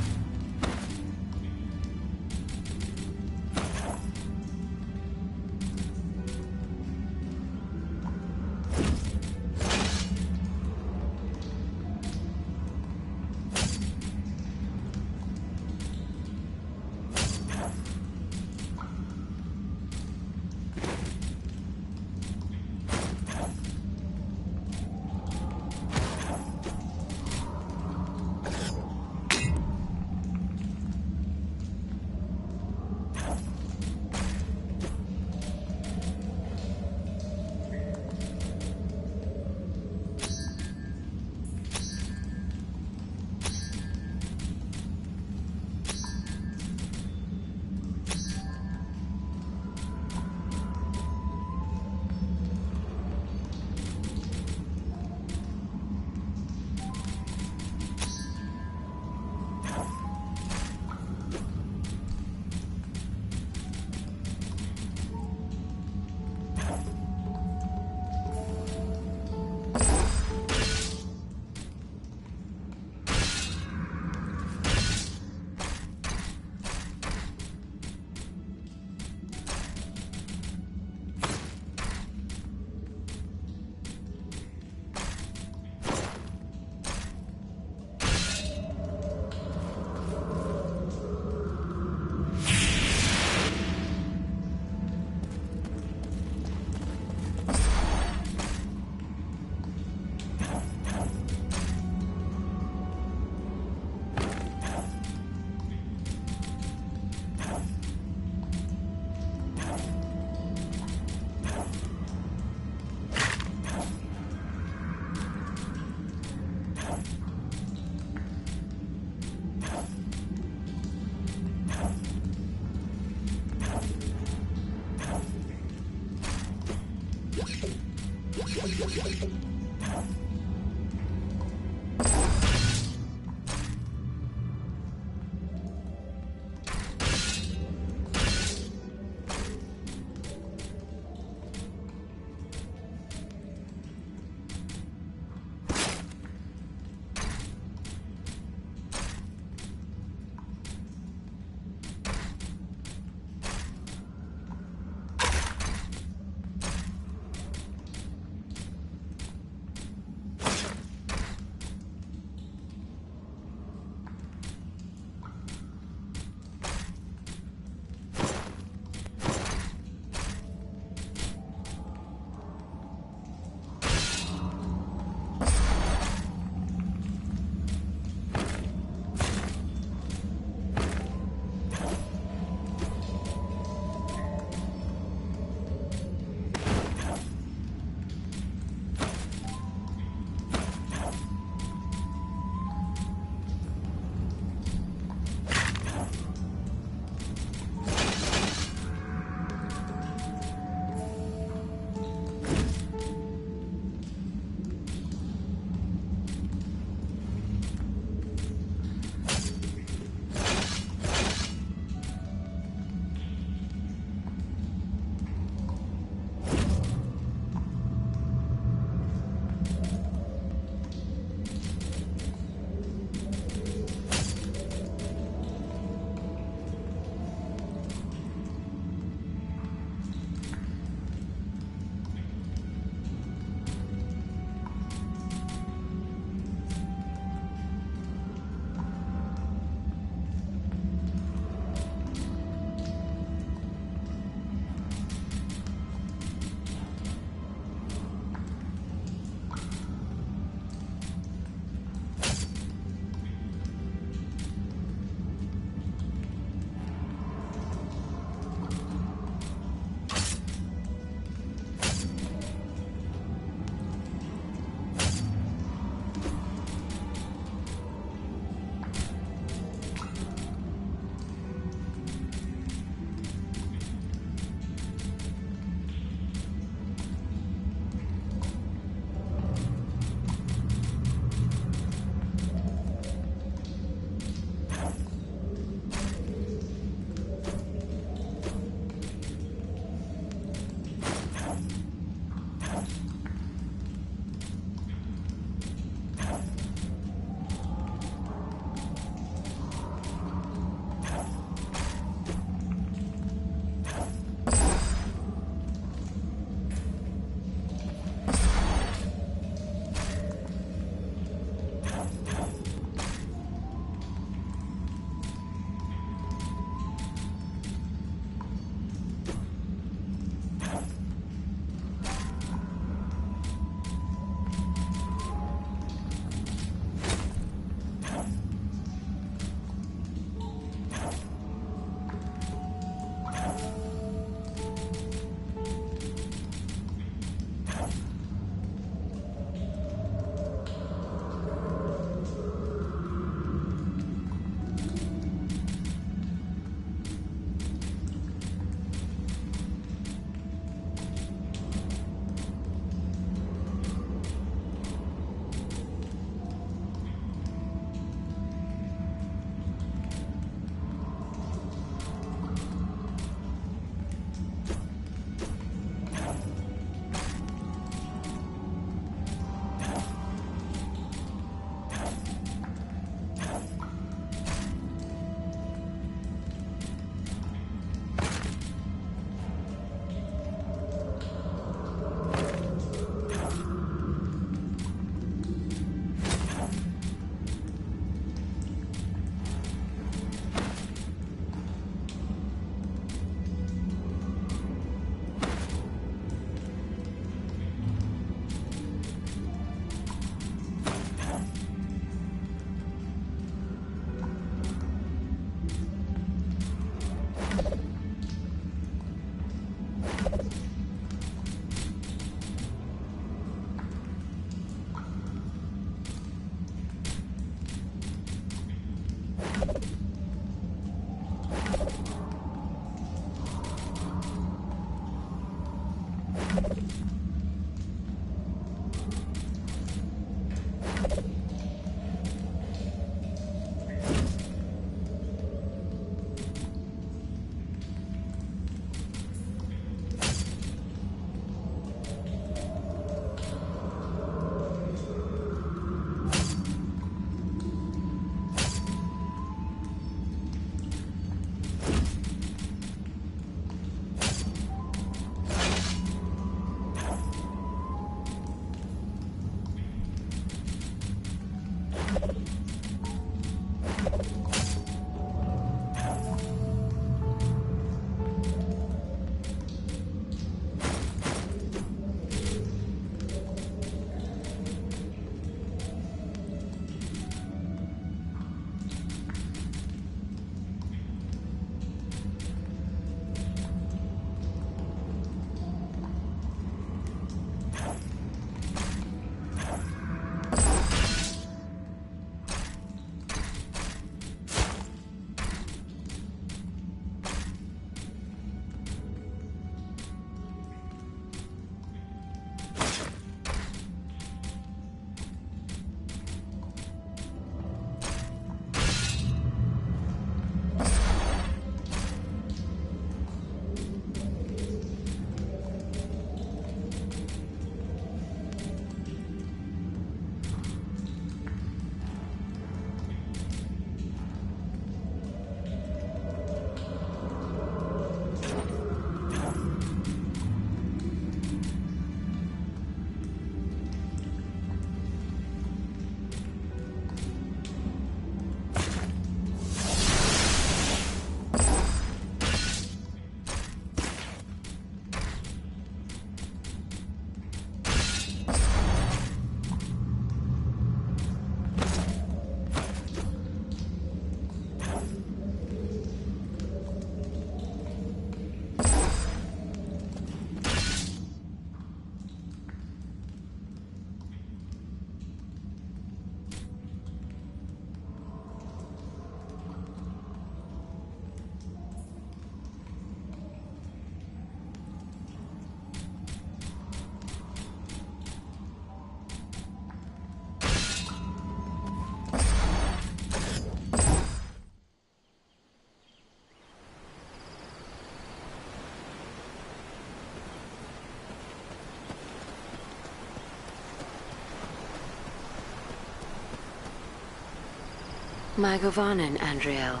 My Govanen, Andriel.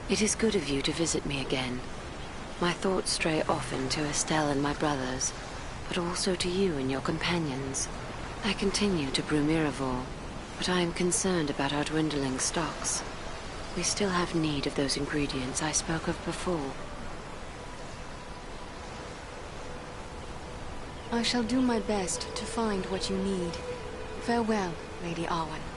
It is good of you to visit me again. My thoughts stray often to Estelle and my brothers, but also to you and your companions. I continue to brew Miraval, but I am concerned about our dwindling stocks. We still have need of those ingredients I spoke of before. I shall do my best to find what you need. Farewell, Lady Arwen.